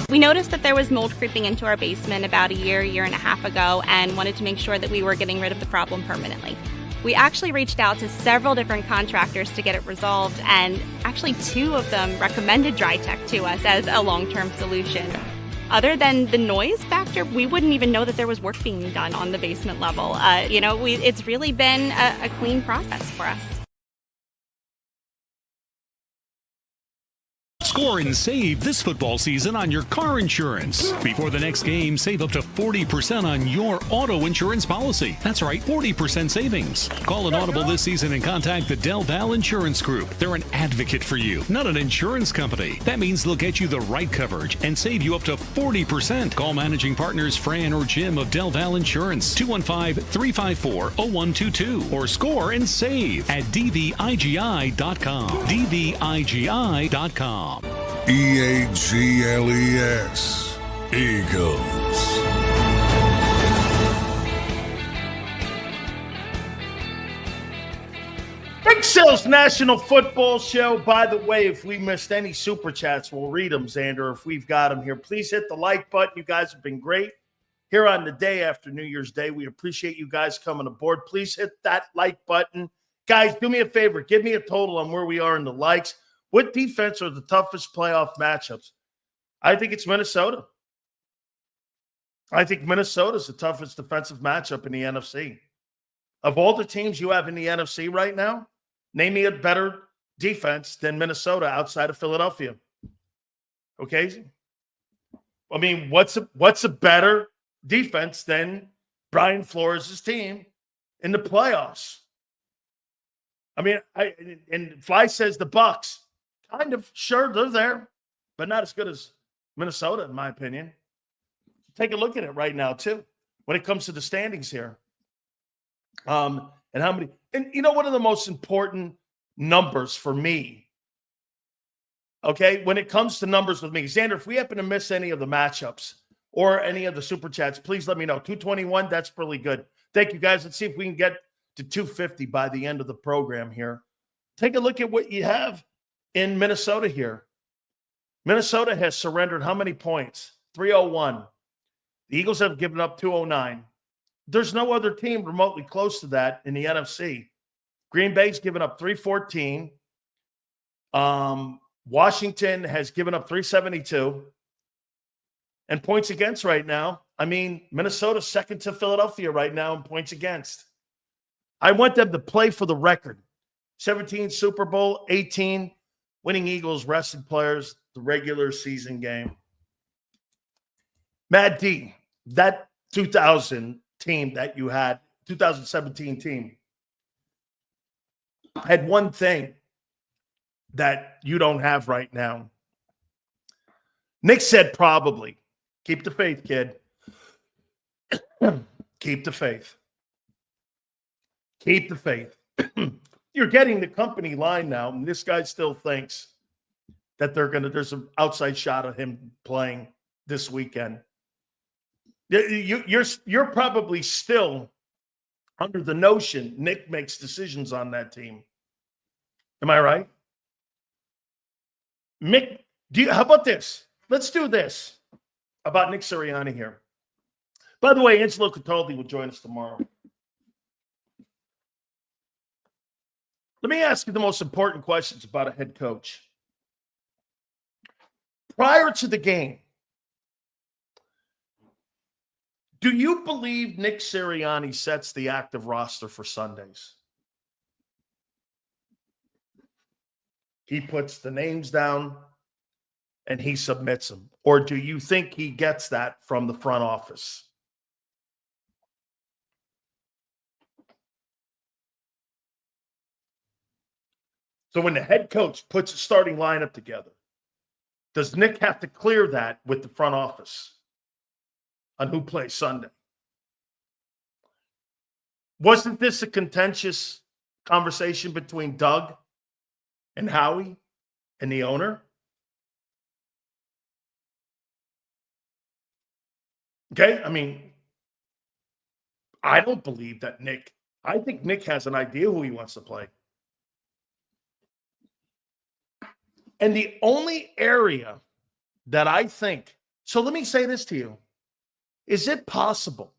We noticed that there was mold creeping into our basement about a year and a half ago, and wanted to make sure that we were getting rid of the problem permanently. We actually reached out to several different contractors to get it resolved, and actually 2 of them recommended DryTech to us as a long-term solution. Other than the noise factor, we wouldn't even know that there was work being done on the basement level. It's really been a clean process for us. Score and save this football season on your car insurance. Before the next game, save up to 40% on your auto insurance policy. That's right, 40% savings. Call an audible this season and contact the Del Val Insurance Group. They're an advocate for you, not an insurance company. That means they'll get you the right coverage and save you up to 40%. Call managing partners Fran or Jim of Del Val Insurance, 215-354-0122, or score and save at dvigi.com. dvigi.com. EAGLES, Eagles. Big Sales National Football Show. By the way, if we missed any super chats, we'll read them, Zander, if we've got them here. Please hit the like button. You guys have been great here on the day after New Year's Day. We appreciate you guys coming aboard. Please hit that like button. Guys, do me a favor. Give me a total on where we are in the likes. What defense are the toughest playoff matchups? I think it's Minnesota. I think Minnesota is the toughest defensive matchup in the NFC. Of all the teams you have in the NFC right now, name me a better defense than Minnesota outside of Philadelphia. Okay? I mean, what's a better defense than Brian Flores' team in the playoffs? I mean, and Fly says the Bucs. Kind of, sure, they're there, but not as good as Minnesota, in my opinion. Take a look at it right now, too, when it comes to the standings here. And how many, and you know, one of the most important numbers for me, okay, when it comes to numbers with me, Zander, if we happen to miss any of the matchups or any of the super chats, please let me know. 221, that's really good. Thank you, guys. Let's see if we can get to 250 by the end of the program here. Take a look at what you have in Minnesota here. Minnesota has surrendered how many points? 301. The Eagles have given up 209. There's no other team remotely close to that in the NFC. Green Bay's given up 314. Washington has given up 372. And points against right now, I mean, Minnesota's second to Philadelphia right now in points against. I want them to play for the record. 17 Super Bowl, 18 winning Eagles rested players, the regular season game. Mad D, that 2000 team that you had, 2017 team, had one thing that you don't have right now. Nick said probably. Keep the faith, kid. Keep the faith. Keep the faith. You're getting the company line now, and this guy still thinks that there's an outside shot of him playing this weekend. You're probably still under the notion Nick makes decisions on that team. Am I right? Mick, how about this? Let's do this about Nick Sirianni here. By the way, Angelo Cataldi will join us tomorrow. Let me ask you the most important questions about a head coach. Prior to the game, Do you believe Nick Sirianni sets the active roster for Sundays? He puts the names down and he submits them. Or do you think he gets that from the front office? So when the head coach puts a starting lineup together, does Nick have to clear that with the front office on who plays Sunday? Wasn't this a contentious conversation between Doug and Howie and the owner? Okay, I mean, I don't believe that Nick, I think Nick has an idea who he wants to play. And the only area that I think, so let me say this to you. Is it possible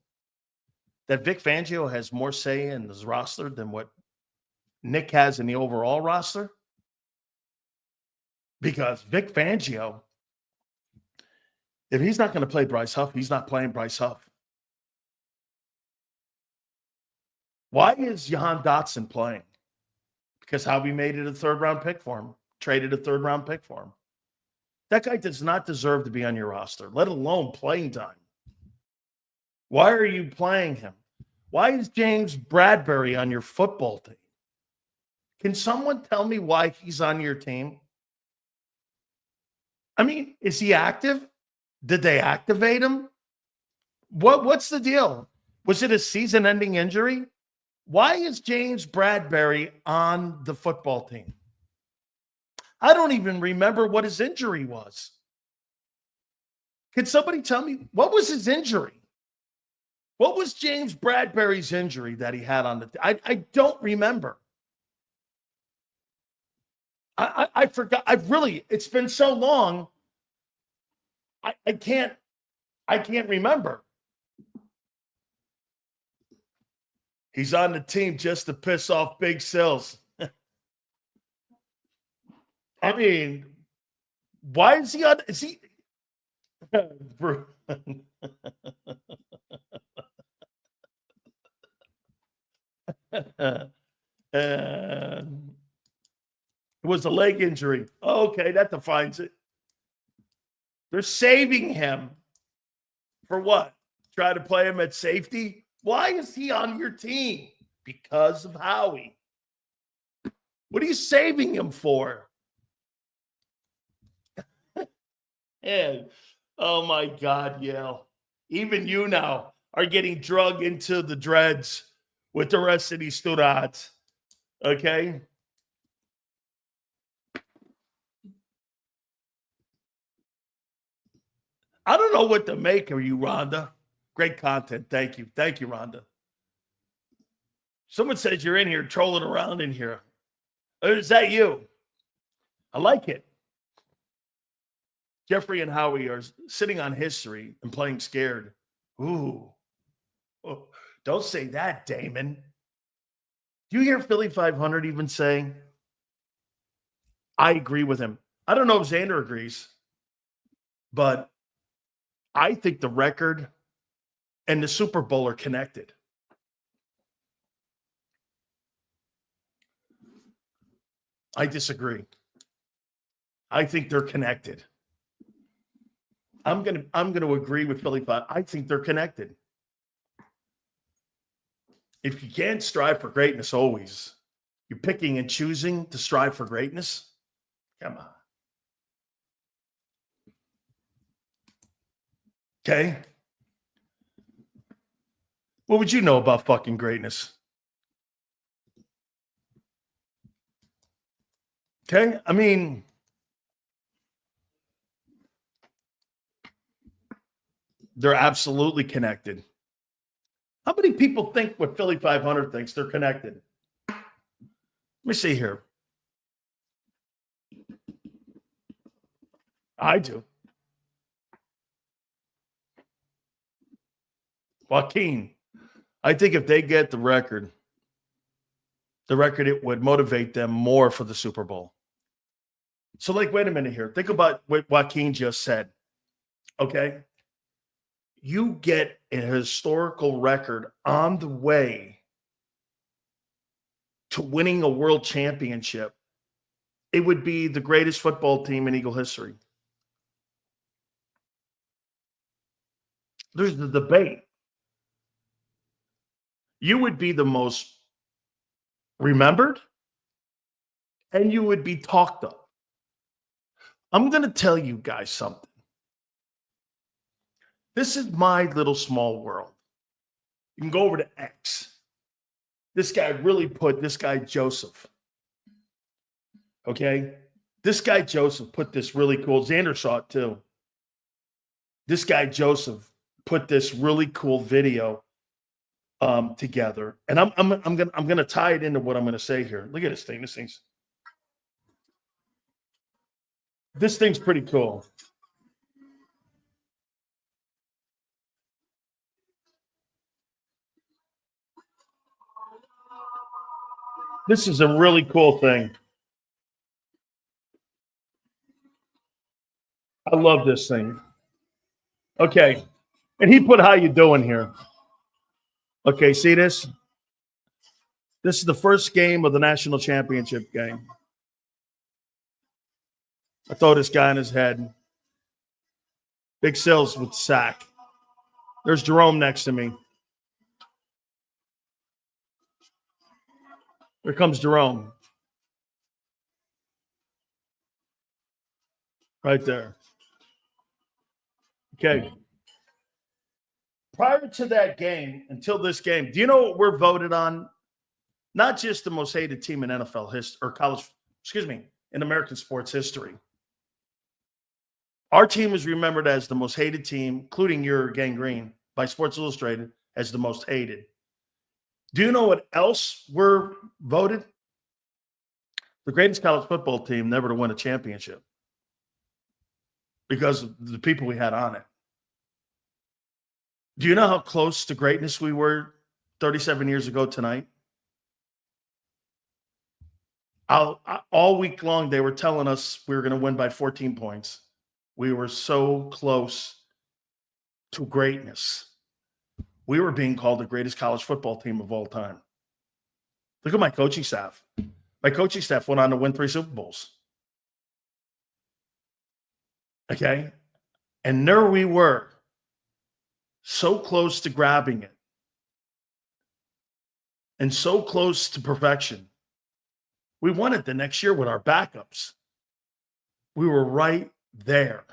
that Vic Fangio has more say in his roster than what Nick has in the overall roster? Because Vic Fangio, if he's not going to play Bryce Huff, he's not playing Bryce Huff. Why is Jahan Dotson playing? Because Howie made it a third-round pick for him, traded a third-round pick for him. That guy does not deserve to be on your roster, let alone playing time. Why are you playing him? Why is James Bradbury on your football team? Can someone tell me why he's on your team? I mean, is he active? Did they activate him? What's the deal? Was it a season-ending injury? Why is James Bradbury on the football team? I don't even remember what his injury was. Can somebody tell me what was his injury? What was James Bradbury's injury that he had on the I don't remember. I forgot. It's been so long. I can't remember. He's on the team just to piss off Big Sills. I mean, why is he on? Is he? It was a leg injury. Okay, that defines it. They're saving him for what? Try to play him at safety? Why is he on your team? Because of Howie. What are you saving him for? And oh my God, Yale. Even you now are getting drugged into the dreads with the rest of these students. Okay? I don't know what to make of you, Rhonda. Great content. Thank you. Thank you, Rhonda. Someone says you're in here trolling around in here. Or is that you? I like it. Jeffrey and Howie are sitting on history and playing scared. Ooh. Oh, don't say that, Damon. Do you hear Philly 500 even saying, I agree with him? I don't know if Zander agrees, but I think the record and the Super Bowl are connected. I disagree. I think they're connected. I'm gonna agree with Philly 5. I think they're connected. If you can't strive for greatness always, you're picking and choosing to strive for greatness. Come on. Okay. What would you know about fucking greatness? Okay. I mean, they're absolutely connected. How many people think what Philly 500 thinks they're connected? Let me see here. I do. Joaquin, I think if they get the record, it would motivate them more for the Super Bowl. So, like, wait a minute here. Think about what Joaquin just said. Okay? you get a historical record on the way to winning a world championship, it would be the greatest football team in Eagle history. There's the debate. You would be the most remembered, and you would be talked up. I'm going to tell you guys something. This is my little small world. You can go over to X. This guy really put this guy Joseph. Okay? This guy Joseph put this really cool. Zander saw it too. This guy Joseph put this really cool video together, and I'm gonna tie it into what I'm gonna say here. Look at this thing. This thing's pretty cool. This is a really cool thing. I love this thing. Okay. And he put how you doing here. Okay, see this? This is the first game of the national championship game. I throw this guy in his head. Big Sills with the sack. There's Jerome next to me. Here comes Jerome. Right there. Okay. Prior to that game, until this game, do you know what we're voted on? Not just the most hated team in NFL history or college, in American sports history. Our team is remembered as the most hated team, including your Gang Green, by Sports Illustrated as the most hated. Do you know what else we're voted? The greatest college football team never to win a championship because of the people we had on it. Do you know how close to greatness we were 37 years ago tonight? All week long, they were telling us we were going to win by 14 points. We were so close to greatness. We were being called the greatest college football team of all time. Look at my coaching staff. My coaching staff went on to win 3 Super Bowls. Okay? And there we were, so close to grabbing it and so close to perfection. We won it the next year with our backups. We were right there.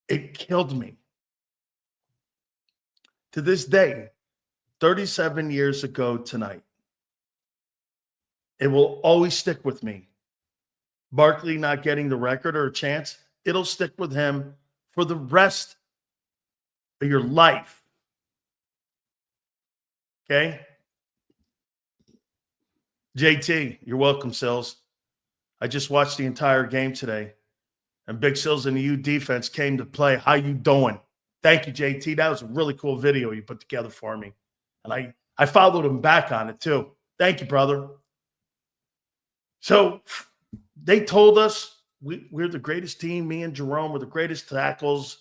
It killed me. To this day, 37 years ago tonight, it will always stick with me. Barkley not getting the record or a chance, it'll stick with him for the rest of your life. Okay? JT, you're welcome, Sills. I just watched the entire game today, and Big Sills and the U defense came to play. How you doing? Thank you, JT. That was a really cool video you put together for me. And I followed him back on it, too. Thank you, brother. So they told us we're the greatest team. Me and Jerome were the greatest tackles.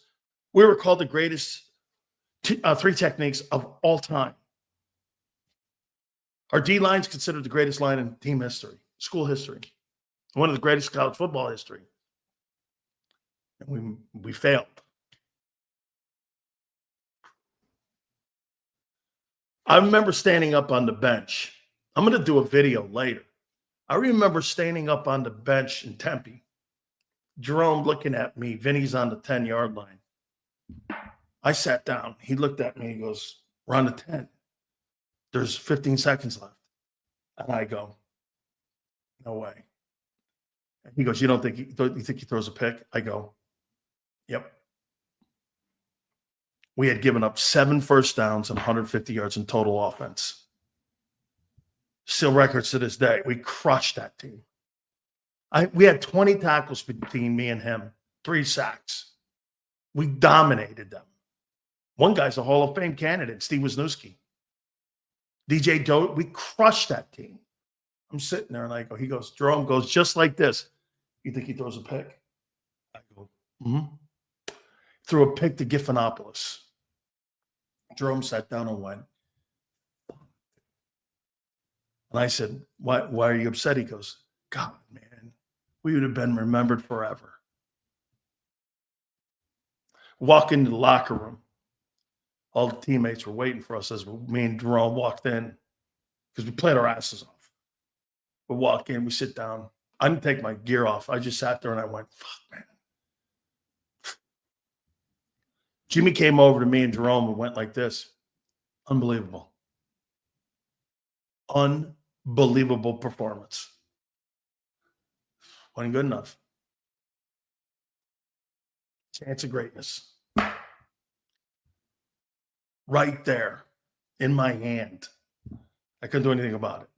We were called the greatest 3 techniques of all time. Our D-line is considered the greatest line in team history, school history, one of the greatest college football history. And we failed. I remember standing up on the bench. I'm going to do a video later. I remember standing up on the bench in Tempe. Jerome looking at me. Vinny's on the 10-yard line. I sat down. He looked at me. He goes, we're on the 10. There's 15 seconds left. And I go, no way. And he goes, you think he throws a pick? I go, yep. We had given up 7 first downs and 150 yards in total offense. Still records to this day. We crushed that team. We had 20 tackles between me and him, 3 sacks. We dominated them. One guy's a Hall of Fame candidate, Steve Wisniewski. DJ Doe, we crushed that team. I'm sitting there and I go, he goes, Jerome goes just like this. You think he throws a pick? I go, threw a pick to Giffinopoulos. Jerome sat down and went. And I said, why are you upset? He goes, God, man, we would have been remembered forever. Walk into the locker room. All the teammates were waiting for us as me and Jerome walked in because we played our asses off. We walk in, we sit down. I didn't take my gear off. I just sat there and I went, fuck, man. Jimmy came over to me and Jerome and went like this. Unbelievable. Unbelievable performance. Wasn't good enough. Chance of greatness. Right there in my hand. I couldn't do anything about it.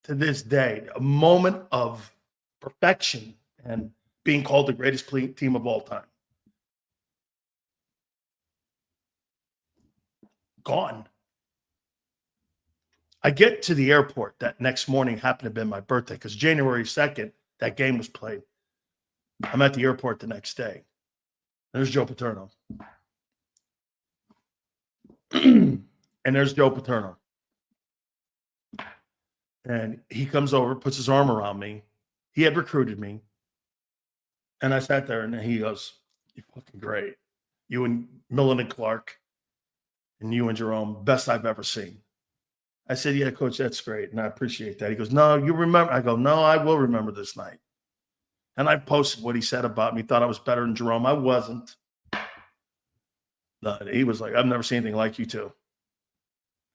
To this day, a moment of perfection and being called the greatest team of all time. Gone. I get to the airport that next morning, happened to have been my birthday, because January 2nd, that game was played. I'm at the airport the next day. There's Joe Paterno. And there's Joe Paterno. And he comes over, puts his arm around me. He had recruited me. And I sat there and he goes, "You're fucking great. You and Millen and Clark and you and Jerome, best I've ever seen." I said, "Yeah, Coach, that's great. And I appreciate that." He goes, "No, you remember." I go, "No, I will remember this night." And I posted what he said about me. Thought I was better than Jerome. I wasn't. No, he was like, "I've never seen anything like you two."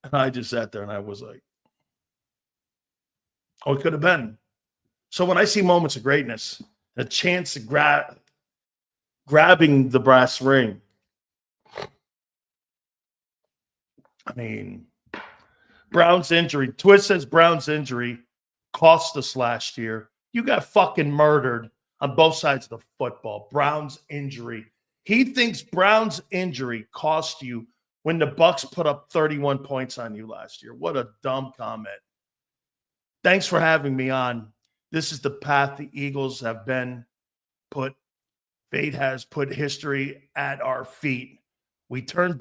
And I just sat there and I was like, oh, it could have been. So when I see moments of greatness, a chance to grabbing the brass ring, I mean, Brown's injury. Twist says Brown's injury cost us last year. You got fucking murdered on both sides of the football. Brown's injury. He thinks Brown's injury cost you when the Bucs put up 31 points on you last year. What a dumb comment. Thanks for having me on. This is the path the Eagles have been put. Fate has put history at our feet. We turn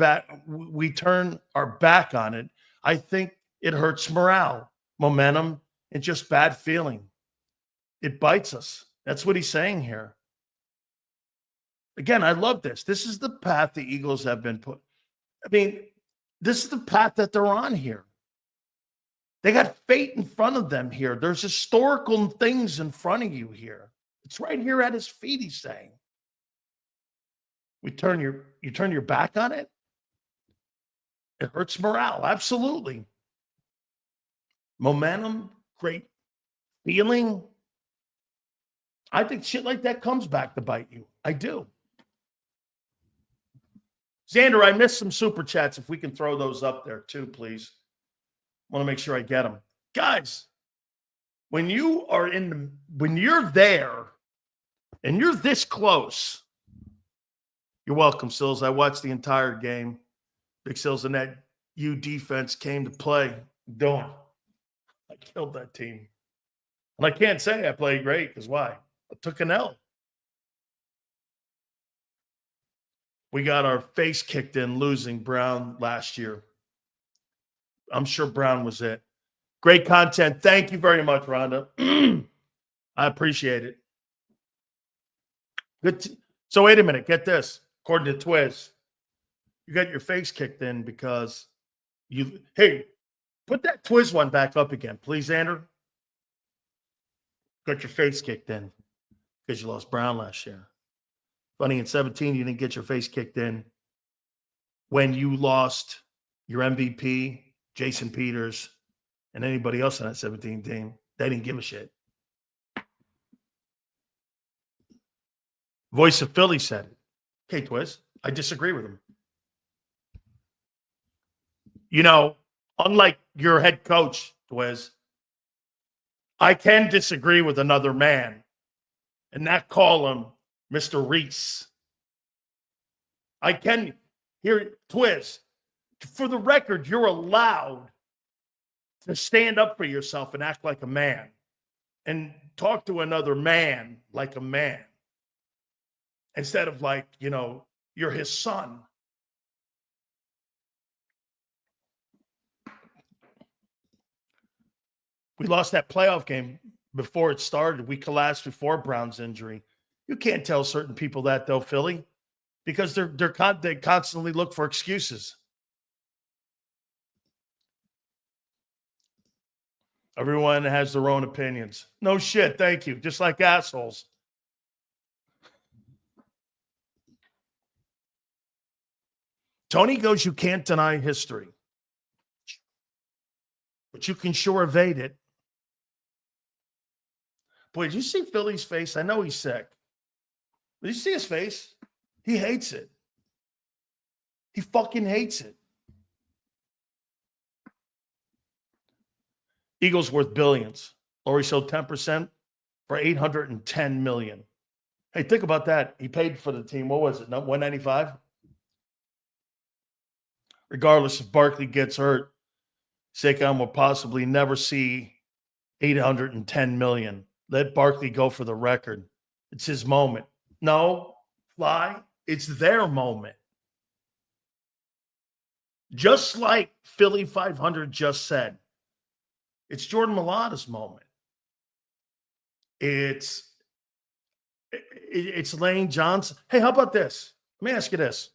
our back on it. I think it hurts morale, momentum, and just bad feeling. It bites us. That's what he's saying here. Again, I love this. This is the path the Eagles have been put. I mean, this is the path that they're on here. They got fate in front of them here. There's historical things in front of you here. It's right here at his feet, he's saying. You turn your back on it? It hurts morale, absolutely. Momentum, great feeling. I think shit like that comes back to bite you. I do. Zander, I missed some super chats. If we can throw those up there too, please. I want to make sure I get them. Guys, when you're there and you're this close, you're welcome, Sills. I watched the entire game. Big Sills and that U defense came to play. Doing. I killed that team. And I can't say I played great, because why? I took an L. We got our face kicked in losing Brown last year. I'm sure Brown was it. Great content. Thank you very much, Rhonda. I appreciate it. Good. So wait a minute. Get this. According to Twiz, you got your face kicked in because you. Hey, put that Twiz one back up again, please, Zander. Got your face kicked in because you lost Brown last year. Funny, in 17, you didn't get your face kicked in when you lost your MVP, Jason Peters, and anybody else on that 17 team. They didn't give a shit. Voice of Philly said it. Okay, Twiz, I disagree with him. You know, unlike your head coach, Twiz, I can disagree with another man and not call him Mr. Reese. I can hear Twiz. For the record, you're allowed to stand up for yourself and act like a man and talk to another man like a man. instead of like, you're his son. We lost that playoff game before it started. We collapsed before Brown's injury. You can't tell certain people that, though, Philly, because they constantly look for excuses. Everyone has their own opinions. No shit, thank you. Just like assholes. Tony goes, you can't deny history, but you can sure evade it. Boy, did you see Philly's face? I know he's sick. Did you see his face? He hates it. He fucking hates it. Eagles worth billions. Lori sold 10% for $810 million. Hey, think about that. He paid for the team. What was it? $195? Regardless if Barkley gets hurt, Saquon will possibly never see $810 million. Let Barkley go for the record. It's his moment. No, Fly, it's their moment. Just like Philly 500 just said, it's Jordan Mailata's moment. It's Lane Johnson. Hey, how about this? Let me ask you this.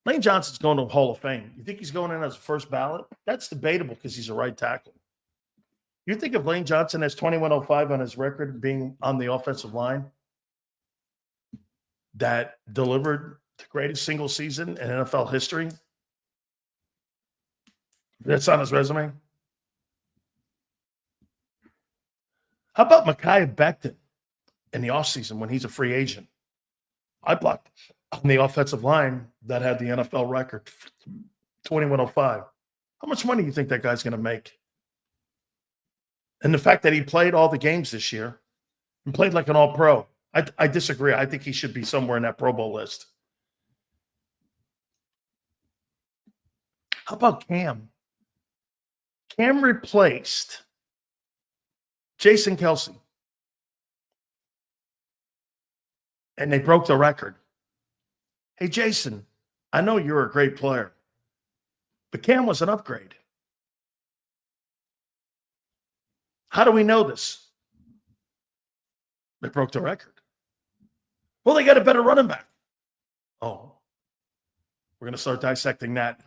Lane Johnson's going to the Hall of Fame. You think he's going in as a first ballot? That's debatable because he's a right tackle. You think if Lane Johnson has 2105 on his record being on the offensive line that delivered the greatest single season in NFL history, that's on his resume? How about Micaiah Becton in the offseason when he's a free agent? I blocked on the offensive line that had the NFL record, 2105. How much money do you think that guy's going to make? And the fact that he played all the games this year and played like an all-pro, I disagree. I think he should be somewhere in that Pro Bowl list. How about Cam? Cam replaced Jason Kelsey. And they broke the record. Hey, Jason, I know you're a great player, but Cam was an upgrade. How do we know this? They broke the record. Well, they got a better running back. Oh, we're going to start dissecting that now.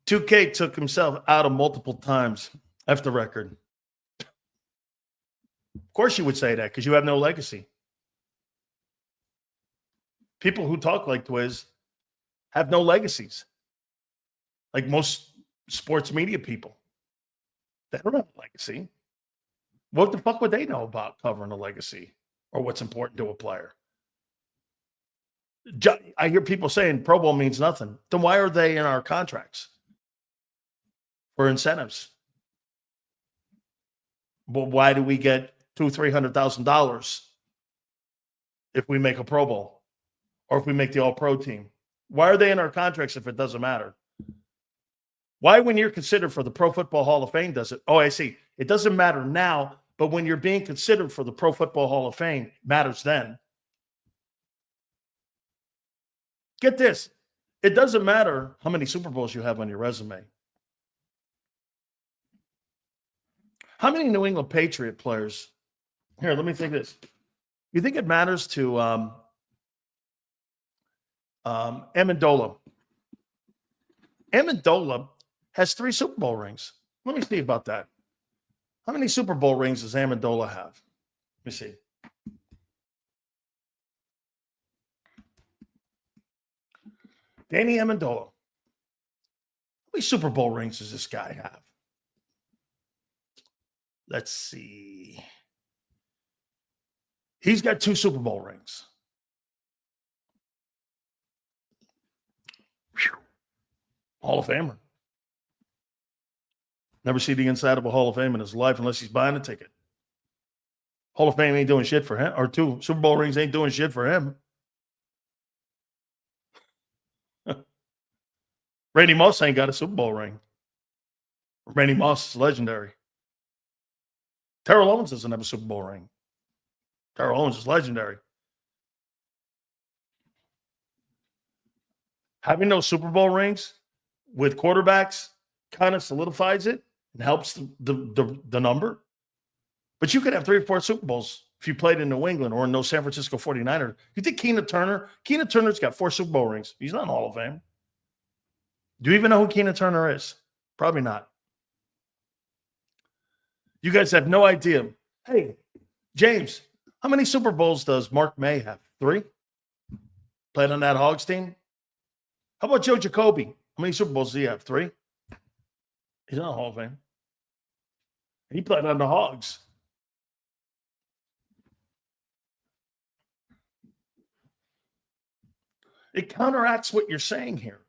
$2K took himself out of multiple times after the record. Of course you would say that because you have no legacy. People who talk like Twiz have no legacies. Like most sports media people. They don't have a legacy. What the fuck would they know about covering a legacy or what's important to a player? I hear people saying Pro Bowl means nothing. Then why are they in our contracts? For incentives. Well, why do we get $200,000-$300,000 if we make a Pro Bowl or if we make the All-Pro team? Why are they in our contracts if it doesn't matter? Why, when you're considered for the Pro Football Hall of Fame, does it? Oh, I see. It doesn't matter now, but when you're being considered for the Pro Football Hall of Fame, it matters then. Get this. It doesn't matter how many Super Bowls you have on your resume. How many New England Patriot players? Here, let me think this. You think it matters to Amendola? Amendola has 3 Super Bowl rings. Let me see about that. How many Super Bowl rings does Amendola have? Let me see. Danny Amendola. How many Super Bowl rings does this guy have? Let's see. He's got 2 Super Bowl rings. Whew. Hall of Famer. Never see the inside of a Hall of Fame in his life unless he's buying a ticket. Hall of Fame ain't doing shit for him. Or 2 Super Bowl rings ain't doing shit for him. Randy Moss ain't got a Super Bowl ring. Randy Moss is legendary. Terrell Owens doesn't have a Super Bowl ring. Terrell Owens is legendary. Having those Super Bowl rings with quarterbacks kind of solidifies it and helps the number. But you could have 3 or 4 Super Bowls if you played in New England or in those San Francisco 49ers. You think Keenan Turner's got 4 Super Bowl rings. He's not in the Hall of Fame. Do you even know who Keenan Turner is? Probably not. You guys have no idea. Hey, James, how many Super Bowls does Mark May have? 3? Played on that Hogs team? How about Joe Jacoby? How many Super Bowls does he have? 3? He's not in the Hall of Fame. He played on the Hogs. It counteracts what you're saying here.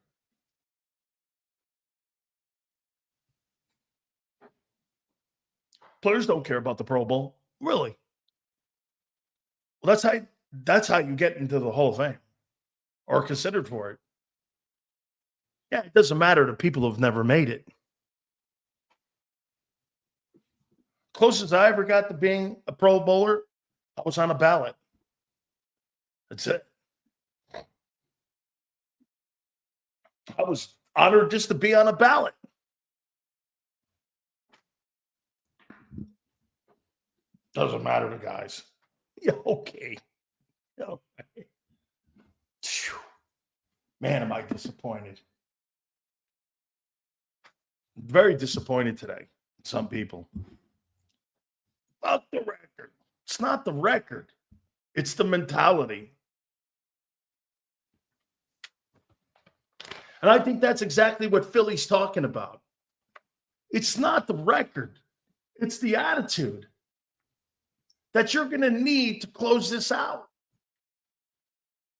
Players don't care about the Pro Bowl. Really? Well, that's how you get into the Hall of Fame or considered for it. Yeah, it doesn't matter to people who've never made it. Closest I ever got to being a Pro Bowler, I was on a ballot. That's it. I was honored just to be on a ballot. Doesn't matter to guys. Yeah, okay. Okay. Man, am I disappointed. Very disappointed today. Some people. Fuck the record. It's not the record. It's the mentality. And I think that's exactly what Philly's talking about. It's not the record. It's the attitude that you're going to need to close this out.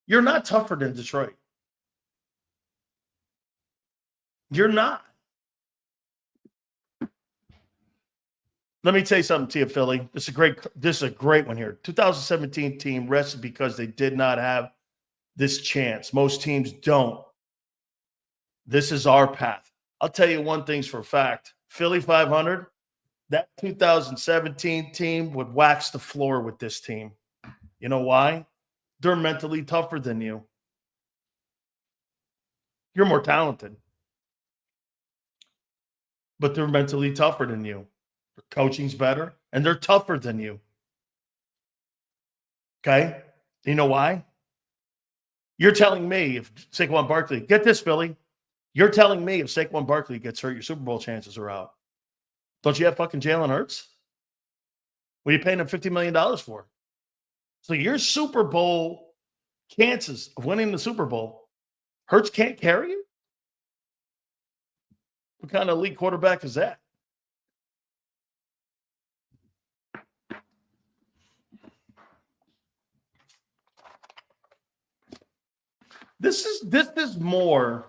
You're not tougher than Detroit. You're not. Let me tell you something to you, Philly. This is a great one here. 2017 team rested because they did not have this chance. Most teams don't. This is our path. I'll tell you one thing's for a fact. Philly 500, that 2017 team would wax the floor with this team. You know why? They're mentally tougher than you. You're more talented. But they're mentally tougher than you. Their coaching's better, and they're tougher than you. Okay? You know why? You're telling me if Saquon Barkley, get this, Philly. You're telling me if Saquon Barkley gets hurt, your Super Bowl chances are out. Don't you have fucking Jalen Hurts? What are you paying him $50 million for? So your Super Bowl chances of winning the Super Bowl, Hurts can't carry you? What kind of elite quarterback is that? This is more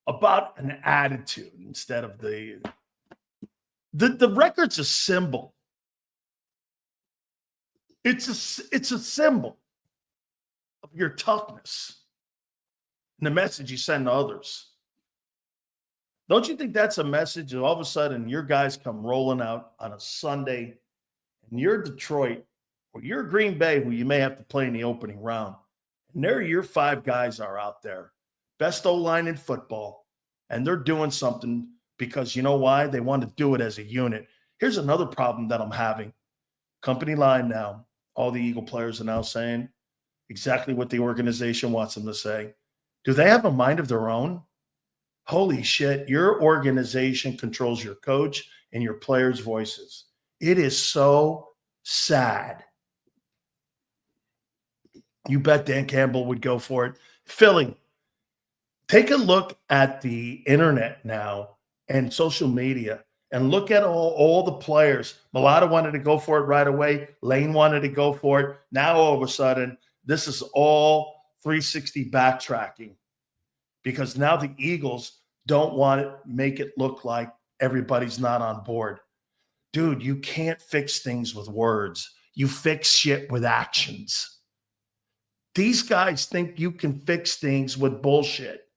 about an attitude instead of the record's a symbol. It's a symbol of your toughness and the message you send to others. Don't you think that's a message that all of a sudden your guys come rolling out on a Sunday and you're Detroit or you're Green Bay, who you may have to play in the opening round, and there your 5 guys are out there, best O-line in football, and they're doing something because you know why? They want to do it as a unit. Here's another problem that I'm having. Company line now, all the Eagle players are now saying exactly what the organization wants them to say. Do they have a mind of their own? Holy shit, your organization controls your coach and your players' voices. It is so sad. You bet Dan Campbell would go for it. Philly, take a look at the internet now and social media and look at all the players. Mulata wanted to go for it right away. Lane wanted to go for it. Now, all of a sudden, this is all 360 backtracking because now the Eagles don't want to make it look like everybody's not on board. Dude, you can't fix things with words. You fix shit with actions. These guys think you can fix things with bullshit.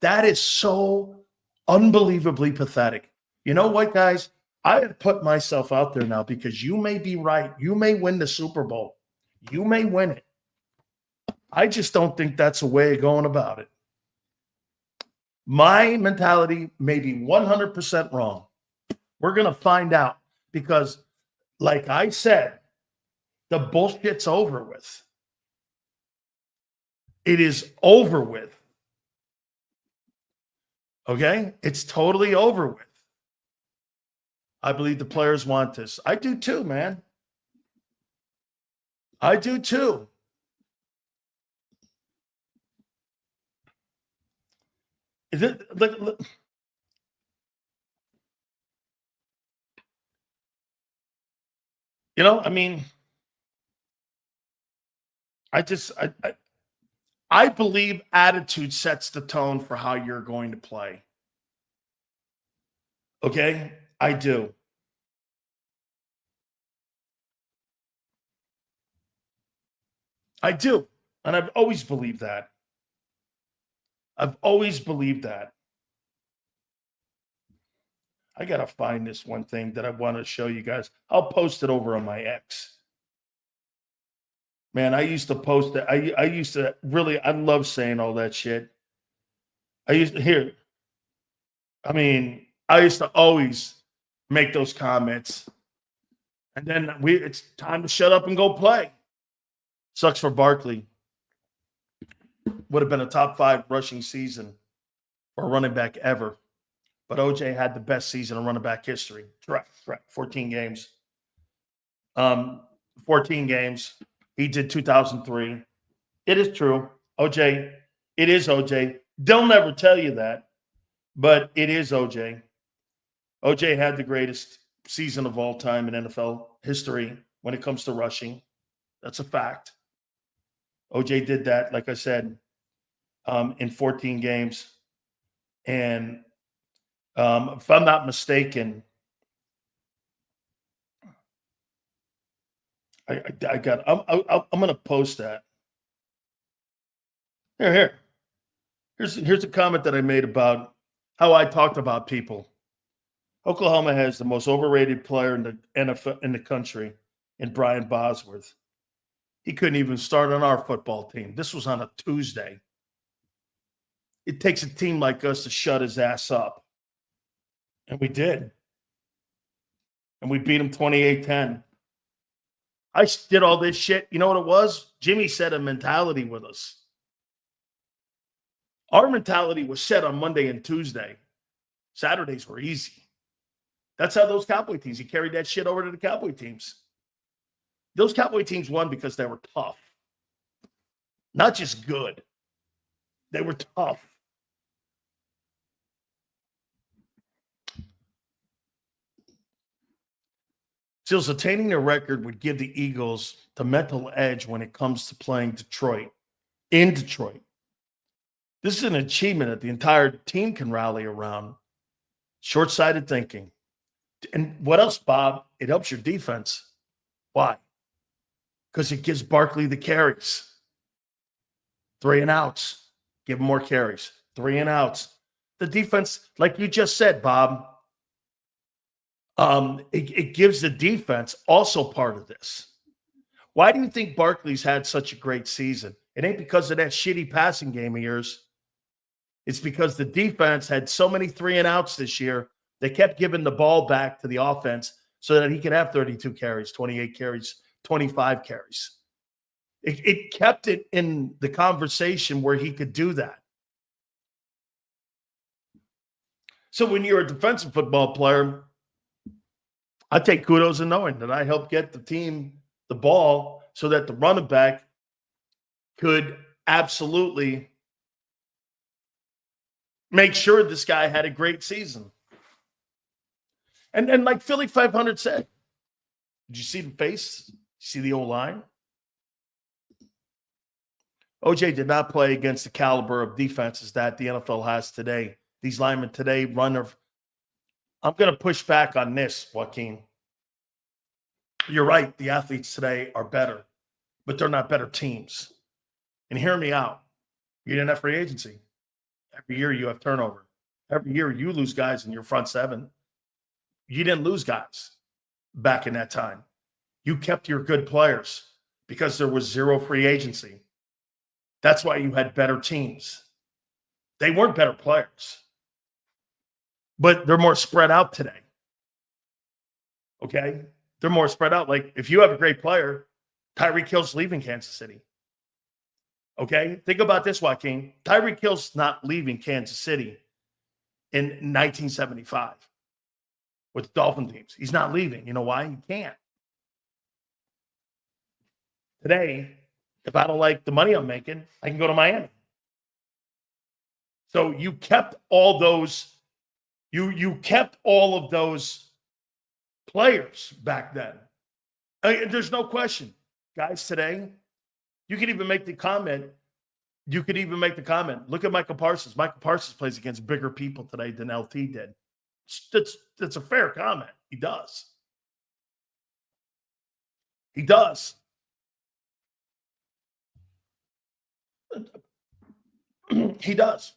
That is so unbelievably pathetic. You know what, guys? I have put myself out there now because you may be right. You may win the Super Bowl. You may win it. I just don't think that's a way of going about it. My mentality may be 100% wrong. We're going to find out because, like I said, the bullshit's over with. It is over with. Okay? It's totally over with. I believe the players want this. I do too, man. I do too. Is it look, you know, I mean, I believe attitude sets the tone for how you're going to play. Okay? I do. I do. And I've always believed that. I've always believed that. I got to find this one thing that I want to show you guys. I'll post it over on my X. Man, I used to post it. I used to really, I love saying all that shit. I used to always make those comments. And then it's time to shut up and go play. Sucks for Barkley. Would have been a top 5 rushing season for a running back ever. But OJ had the best season in running back history. Correct. 14 games. 14 games. He did 2003. It is true. OJ. It is OJ. They'll never tell you that. But it is OJ. OJ had the greatest season of all time in NFL history when it comes to rushing. That's a fact. OJ did that, like I said, in 14 games. And if I'm not mistaken, I'm going to post that. Here's a comment that I made about how I talked about people. Oklahoma has the most overrated player in the NFL in the country, in Brian Bosworth. He couldn't even start on our football team. This was on a Tuesday. It takes a team like us to shut his ass up. And we did. And we beat him 28-10. I did all this shit. You know what it was? Jimmy set a mentality with us. Our mentality was set on Monday and Tuesday. Saturdays were easy. That's how those Cowboy teams, he carried that shit over to the Cowboy teams. Those Cowboy teams won because they were tough. Not just good. They were tough. Seals, attaining a record would give the Eagles the mental edge when it comes to playing Detroit. In Detroit. This is an achievement that the entire team can rally around. Short-sighted thinking. And what else, Bob? It helps your defense. Why? Because it gives Barkley the carries. 3 and outs. Give him more carries. 3 and outs. The defense, like you just said, Bob, it gives the defense also part of this. Why do you think Barkley's had such a great season? It ain't because of that shitty passing game of yours. It's because the defense had so many 3 and outs this year. They kept giving the ball back to the offense so that he could have 32 carries, 28 carries, 25 carries. It kept it in the conversation where he could do that. So when you're a defensive football player, I take kudos in knowing that I helped get the team the ball so that the running back could absolutely make sure this guy had a great season. And like Philly 500 said, did you see the face? See the O-line? OJ did not play against the caliber of defenses that the NFL has today. These linemen today I'm going to push back on this, Joaquin. You're right. The athletes today are better, but they're not better teams. And hear me out. You didn't have free agency. Every year you have turnover. Every year you lose guys in your front seven. You didn't lose guys back in that time. You kept your good players because there was zero free agency. That's why you had better teams. They weren't better players, but they're more spread out today. Okay? They're more spread out. Like, if you have a great player, Tyreek Hill's leaving Kansas City. Okay? Think about this, Joaquin. Tyreek Hill's not leaving Kansas City in 1975 with the Dolphin teams. He's not leaving. You know why? He can't. Today, if I don't like the money I'm making, I can go to Miami. So you kept all those, you kept all of those players back then. There's no question. Guys, today, you could even make the comment. Look at Michael Parsons. Michael Parsons plays against bigger people today than LT did. That's a fair comment. He does. He does. He does.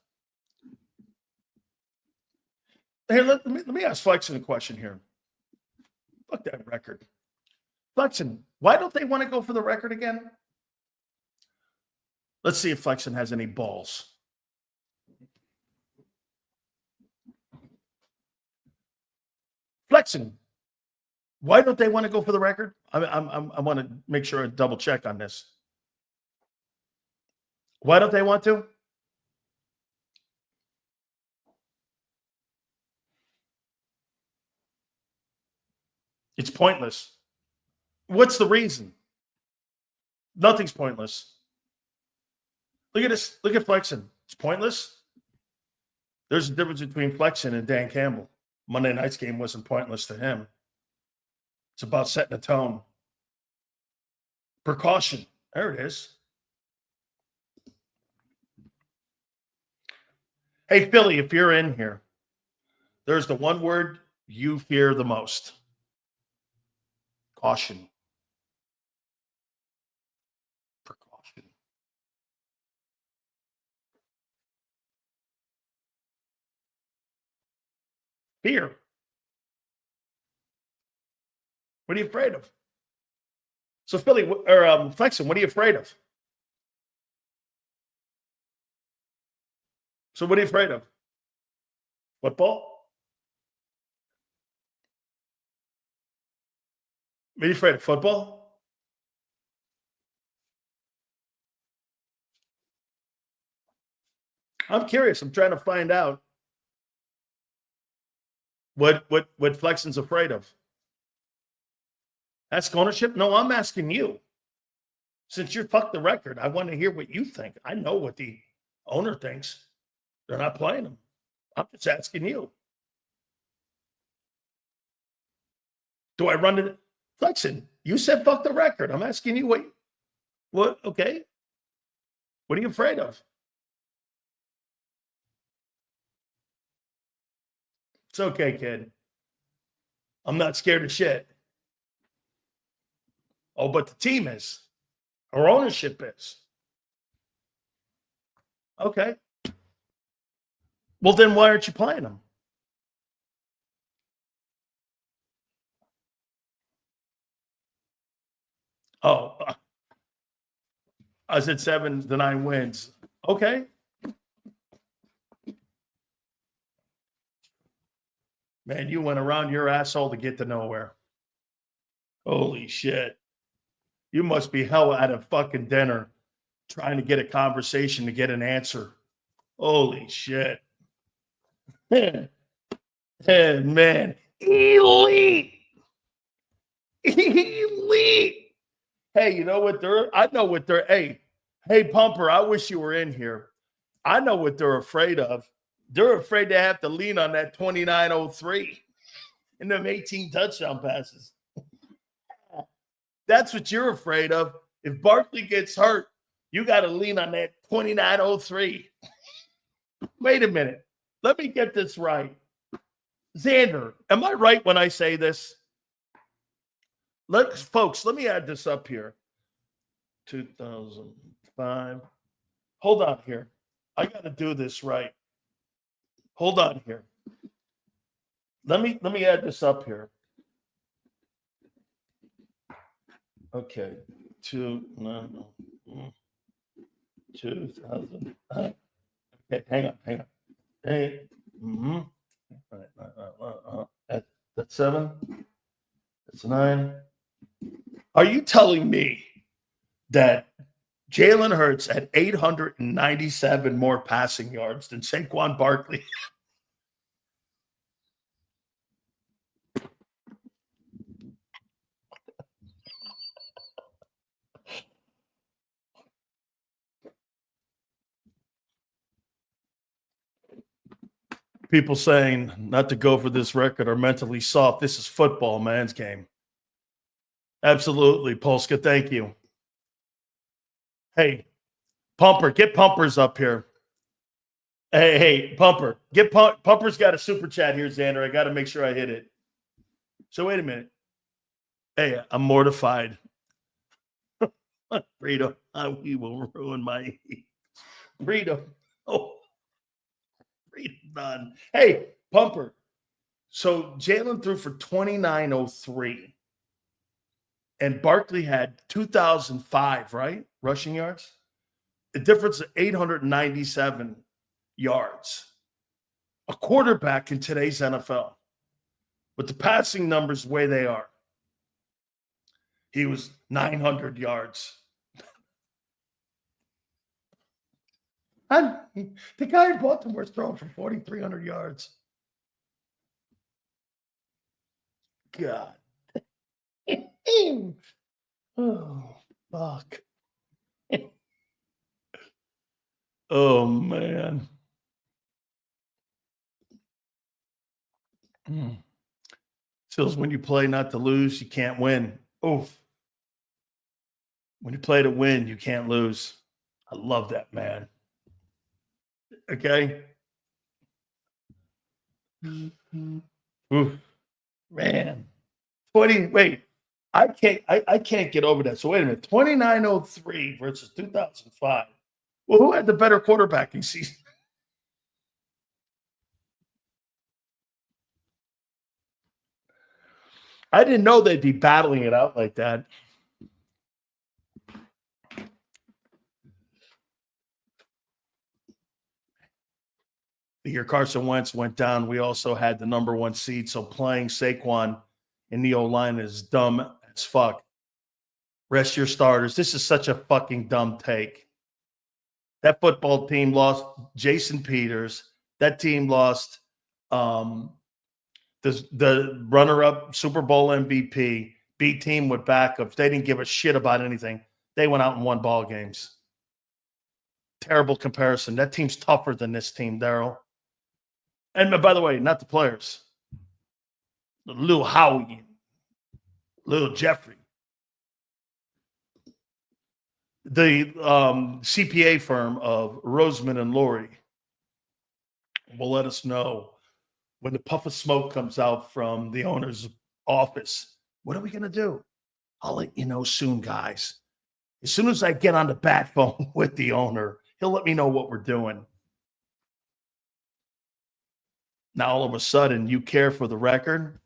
Here, let me ask Flexen a question here. Fuck that record. Flexen, why don't they want to go for the record again? Let's see if Flexen has any balls. Flexen, why don't they want to go for the record? I want to make sure I double check on this. Why don't they want to? It's pointless. What's the reason? Nothing's pointless. Look at this. Look at Flexen. It's pointless. There's a difference between Flexen and Dan Campbell. Monday night's game wasn't pointless to him. It's about setting a tone. Precaution. There it is. Hey, Philly, if you're in here, there's the one word you fear the most. Caution. Precaution. Fear. What are you afraid of? So, Philly, or Flexen, what are you afraid of? So, what are you afraid of? Football? Are you afraid of football? I'm curious. I'm trying to find out what Flexen's afraid of. Ask ownership? No, I'm asking you. Since you fucked the record, I want to hear what you think. I know what the owner thinks. They're not playing them. I'm just asking you. Do I run it? Flexen, you said fuck the record. I'm asking you what? Okay. What are you afraid of? It's okay, kid. I'm not scared of shit. Oh, but the team is. Our ownership is. Okay. Well, then why aren't you playing them? Oh, I said 7 to 9 wins. Okay. Man, you went around your asshole to get to nowhere. Holy shit. You must be hell at a fucking dinner trying to get a conversation to get an answer. Holy shit. Hey, man. Elite. Elite. Hey, you know what I know what hey, Pumper, I wish you were in here. I know what they're afraid of. They're afraid to have to lean on that 2903 and them 18 touchdown passes. That's what you're afraid of. If Barkley gets hurt, you got to lean on that 2903. Wait a minute. Let me get this right. Zander, am I right when I say this? Folks, let me add this up here. 2005. Hold on here. I got to do this right. Hold on here. Let me add this up here. Okay. 2000. Okay, hang on. Hey. Mm-hmm. That's 7. That's 9. Are you telling me that Jalen Hurts had 897 more passing yards than Saquon Barkley? People saying not to go for this record are mentally soft. This is football, man's game. Absolutely, Polska. Thank you. Hey, Pumper, get Pumpers up here. Hey, Pumper, Pumper's got a super chat here, Zander. I got to make sure I hit it. So wait a minute. Hey, I'm mortified. Freedom, he will ruin my freedom. Oh, freedom done. Hey, Pumper. So Jalen threw for 2903. And Barkley had 2005, right? Rushing yards. The difference of 897 yards. A quarterback in today's NFL, with the passing numbers the way they are, he was 900 yards. And the guy in Baltimore is throwing for 4,300 yards. God. Oh, fuck. Oh, man. Feels when you play not to lose, you can't win. Oof. When you play to win, you can't lose. I love that, man. Okay? Oof. Man. I can't get over that. So wait a minute. 2903 versus 2005. Well, who had the better quarterbacking season? I didn't know they'd be battling it out like that. The year Carson Wentz went down, we also had the number 1 seed. So playing Saquon in the O-line is dumb as fuck. Rest your starters. This is such a fucking dumb take. That football team lost Jason Peters. That team lost the runner-up Super Bowl MVP, B team with backups. They didn't give a shit about anything. They went out and won ball games. Terrible comparison. That team's tougher than this team, Daryl. And by the way, not the players. Little Howie, little Jeffrey. The CPA firm of Roseman and Laurie will let us know when the puff of smoke comes out from the owner's office. What are we going to do? I'll let you know soon, guys. As soon as I get on the bat phone with the owner, he'll let me know what we're doing. Now, all of a sudden, you care for the record?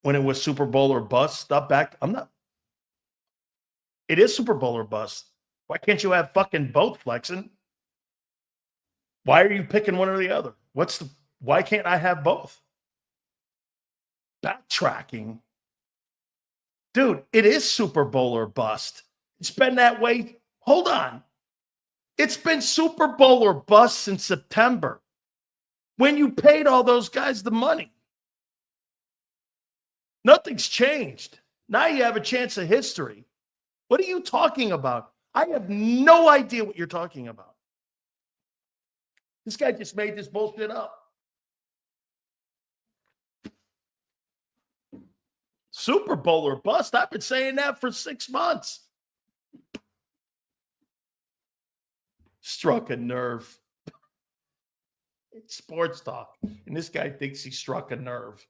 When it was Super Bowl or bust, stop back. It is Super Bowl or bust. Why can't you have fucking both, flexing? Why are you picking one or the other? Why can't I have both? Backtracking. Dude, it is Super Bowl or bust. It's been that way. Hold on. It's been Super Bowl or bust since September, when you paid all those guys the money. Nothing's changed. Now you have a chance of history. What are you talking about? I have no idea what you're talking about. This guy just made this bullshit up. Super Bowl or bust. I've been saying that for 6 months. Struck a nerve. It's sports talk. And this guy thinks he struck a nerve.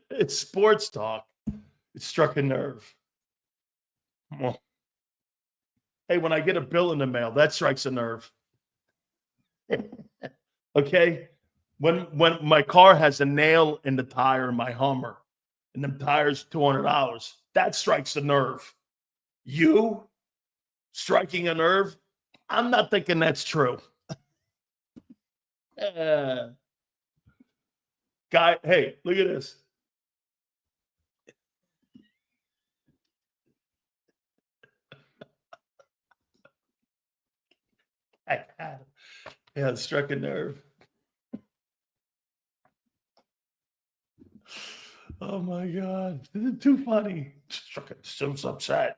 It's sports talk. It struck a nerve. Well, Hey, when I get a bill in the mail, that strikes a nerve. Okay? When my car has a nail in the tire in my Hummer, and the tire's $200, that strikes a nerve. You striking a nerve? I'm not thinking that's true. Guy, hey, look at this. Yeah, it struck a nerve. Oh my God. This is too funny. Sil's upset.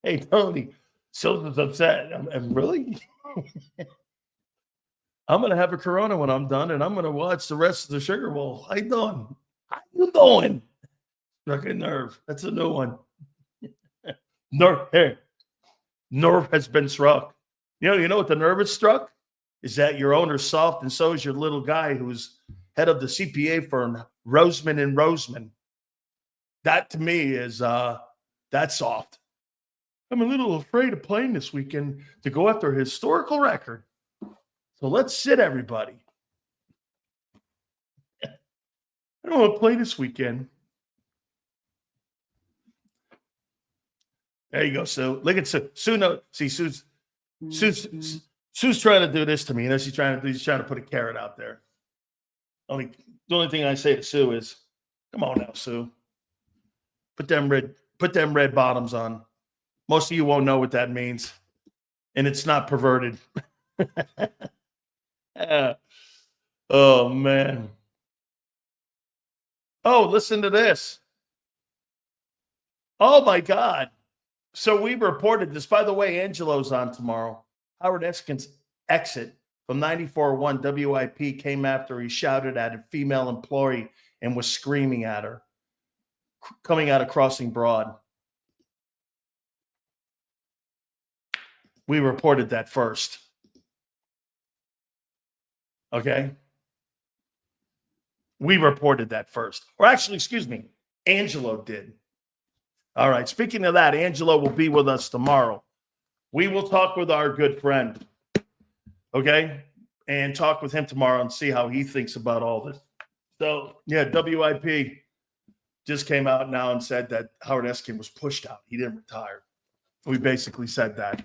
Hey, Tony, Sil's upset. I'm really? I'm going to have a Corona when I'm done, and I'm going to watch the rest of the Sugar Bowl. How you doing? How you doing? Struck a nerve. That's a new one. Nerve. Hey, nerve has been struck. You know what the nerve is struck? Is that your owner's soft, and so is your little guy who's head of the CPA firm, Roseman and Roseman. That to me is that's soft. I'm a little afraid of playing this weekend to go after a historical record. So let's sit, everybody. I don't want to play this weekend. There you go, Sue. Look at Sue. Sue, no, see, Sue's trying to do this to me. She's trying to put a carrot out there. The only thing I say to Sue is, come on now, Sue. Put them red bottoms on. Most of you won't know what that means. And it's not perverted. Oh, man. Oh, listen to this. Oh, my God. So we reported this. By the way, Angelo's on tomorrow. Howard Eskin's exit from 94.1 WIP came after he shouted at a female employee and was screaming at her, coming out of Crossing Broad. We reported that first. Okay? We reported that first. Or actually, excuse me, Angelo did. All right, speaking of that, Angelo will be with us tomorrow. We will talk with our good friend, okay? And talk with him tomorrow and see how he thinks about all this. So, yeah, WIP just came out now and said that Howard Eskin was pushed out. He didn't retire. We basically said that.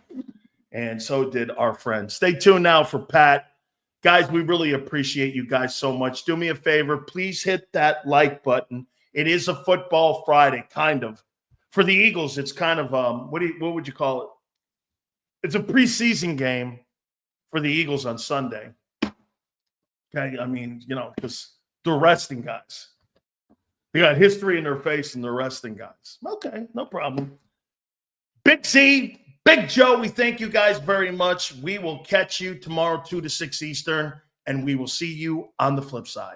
And so did our friend. Stay tuned now for Pat. Guys, we really appreciate you guys so much. Do me a favor. Please hit that like button. It is a football Friday, kind of. For the Eagles, it's kind of, what would you call it? It's a preseason game for the Eagles on Sunday. Okay, I mean, because they're resting guys. They got history in their face and they're resting guys. Okay, no problem. Big C, Big Joe, we thank you guys very much. We will catch you tomorrow, 2 to 6 Eastern, and we will see you on the flip side.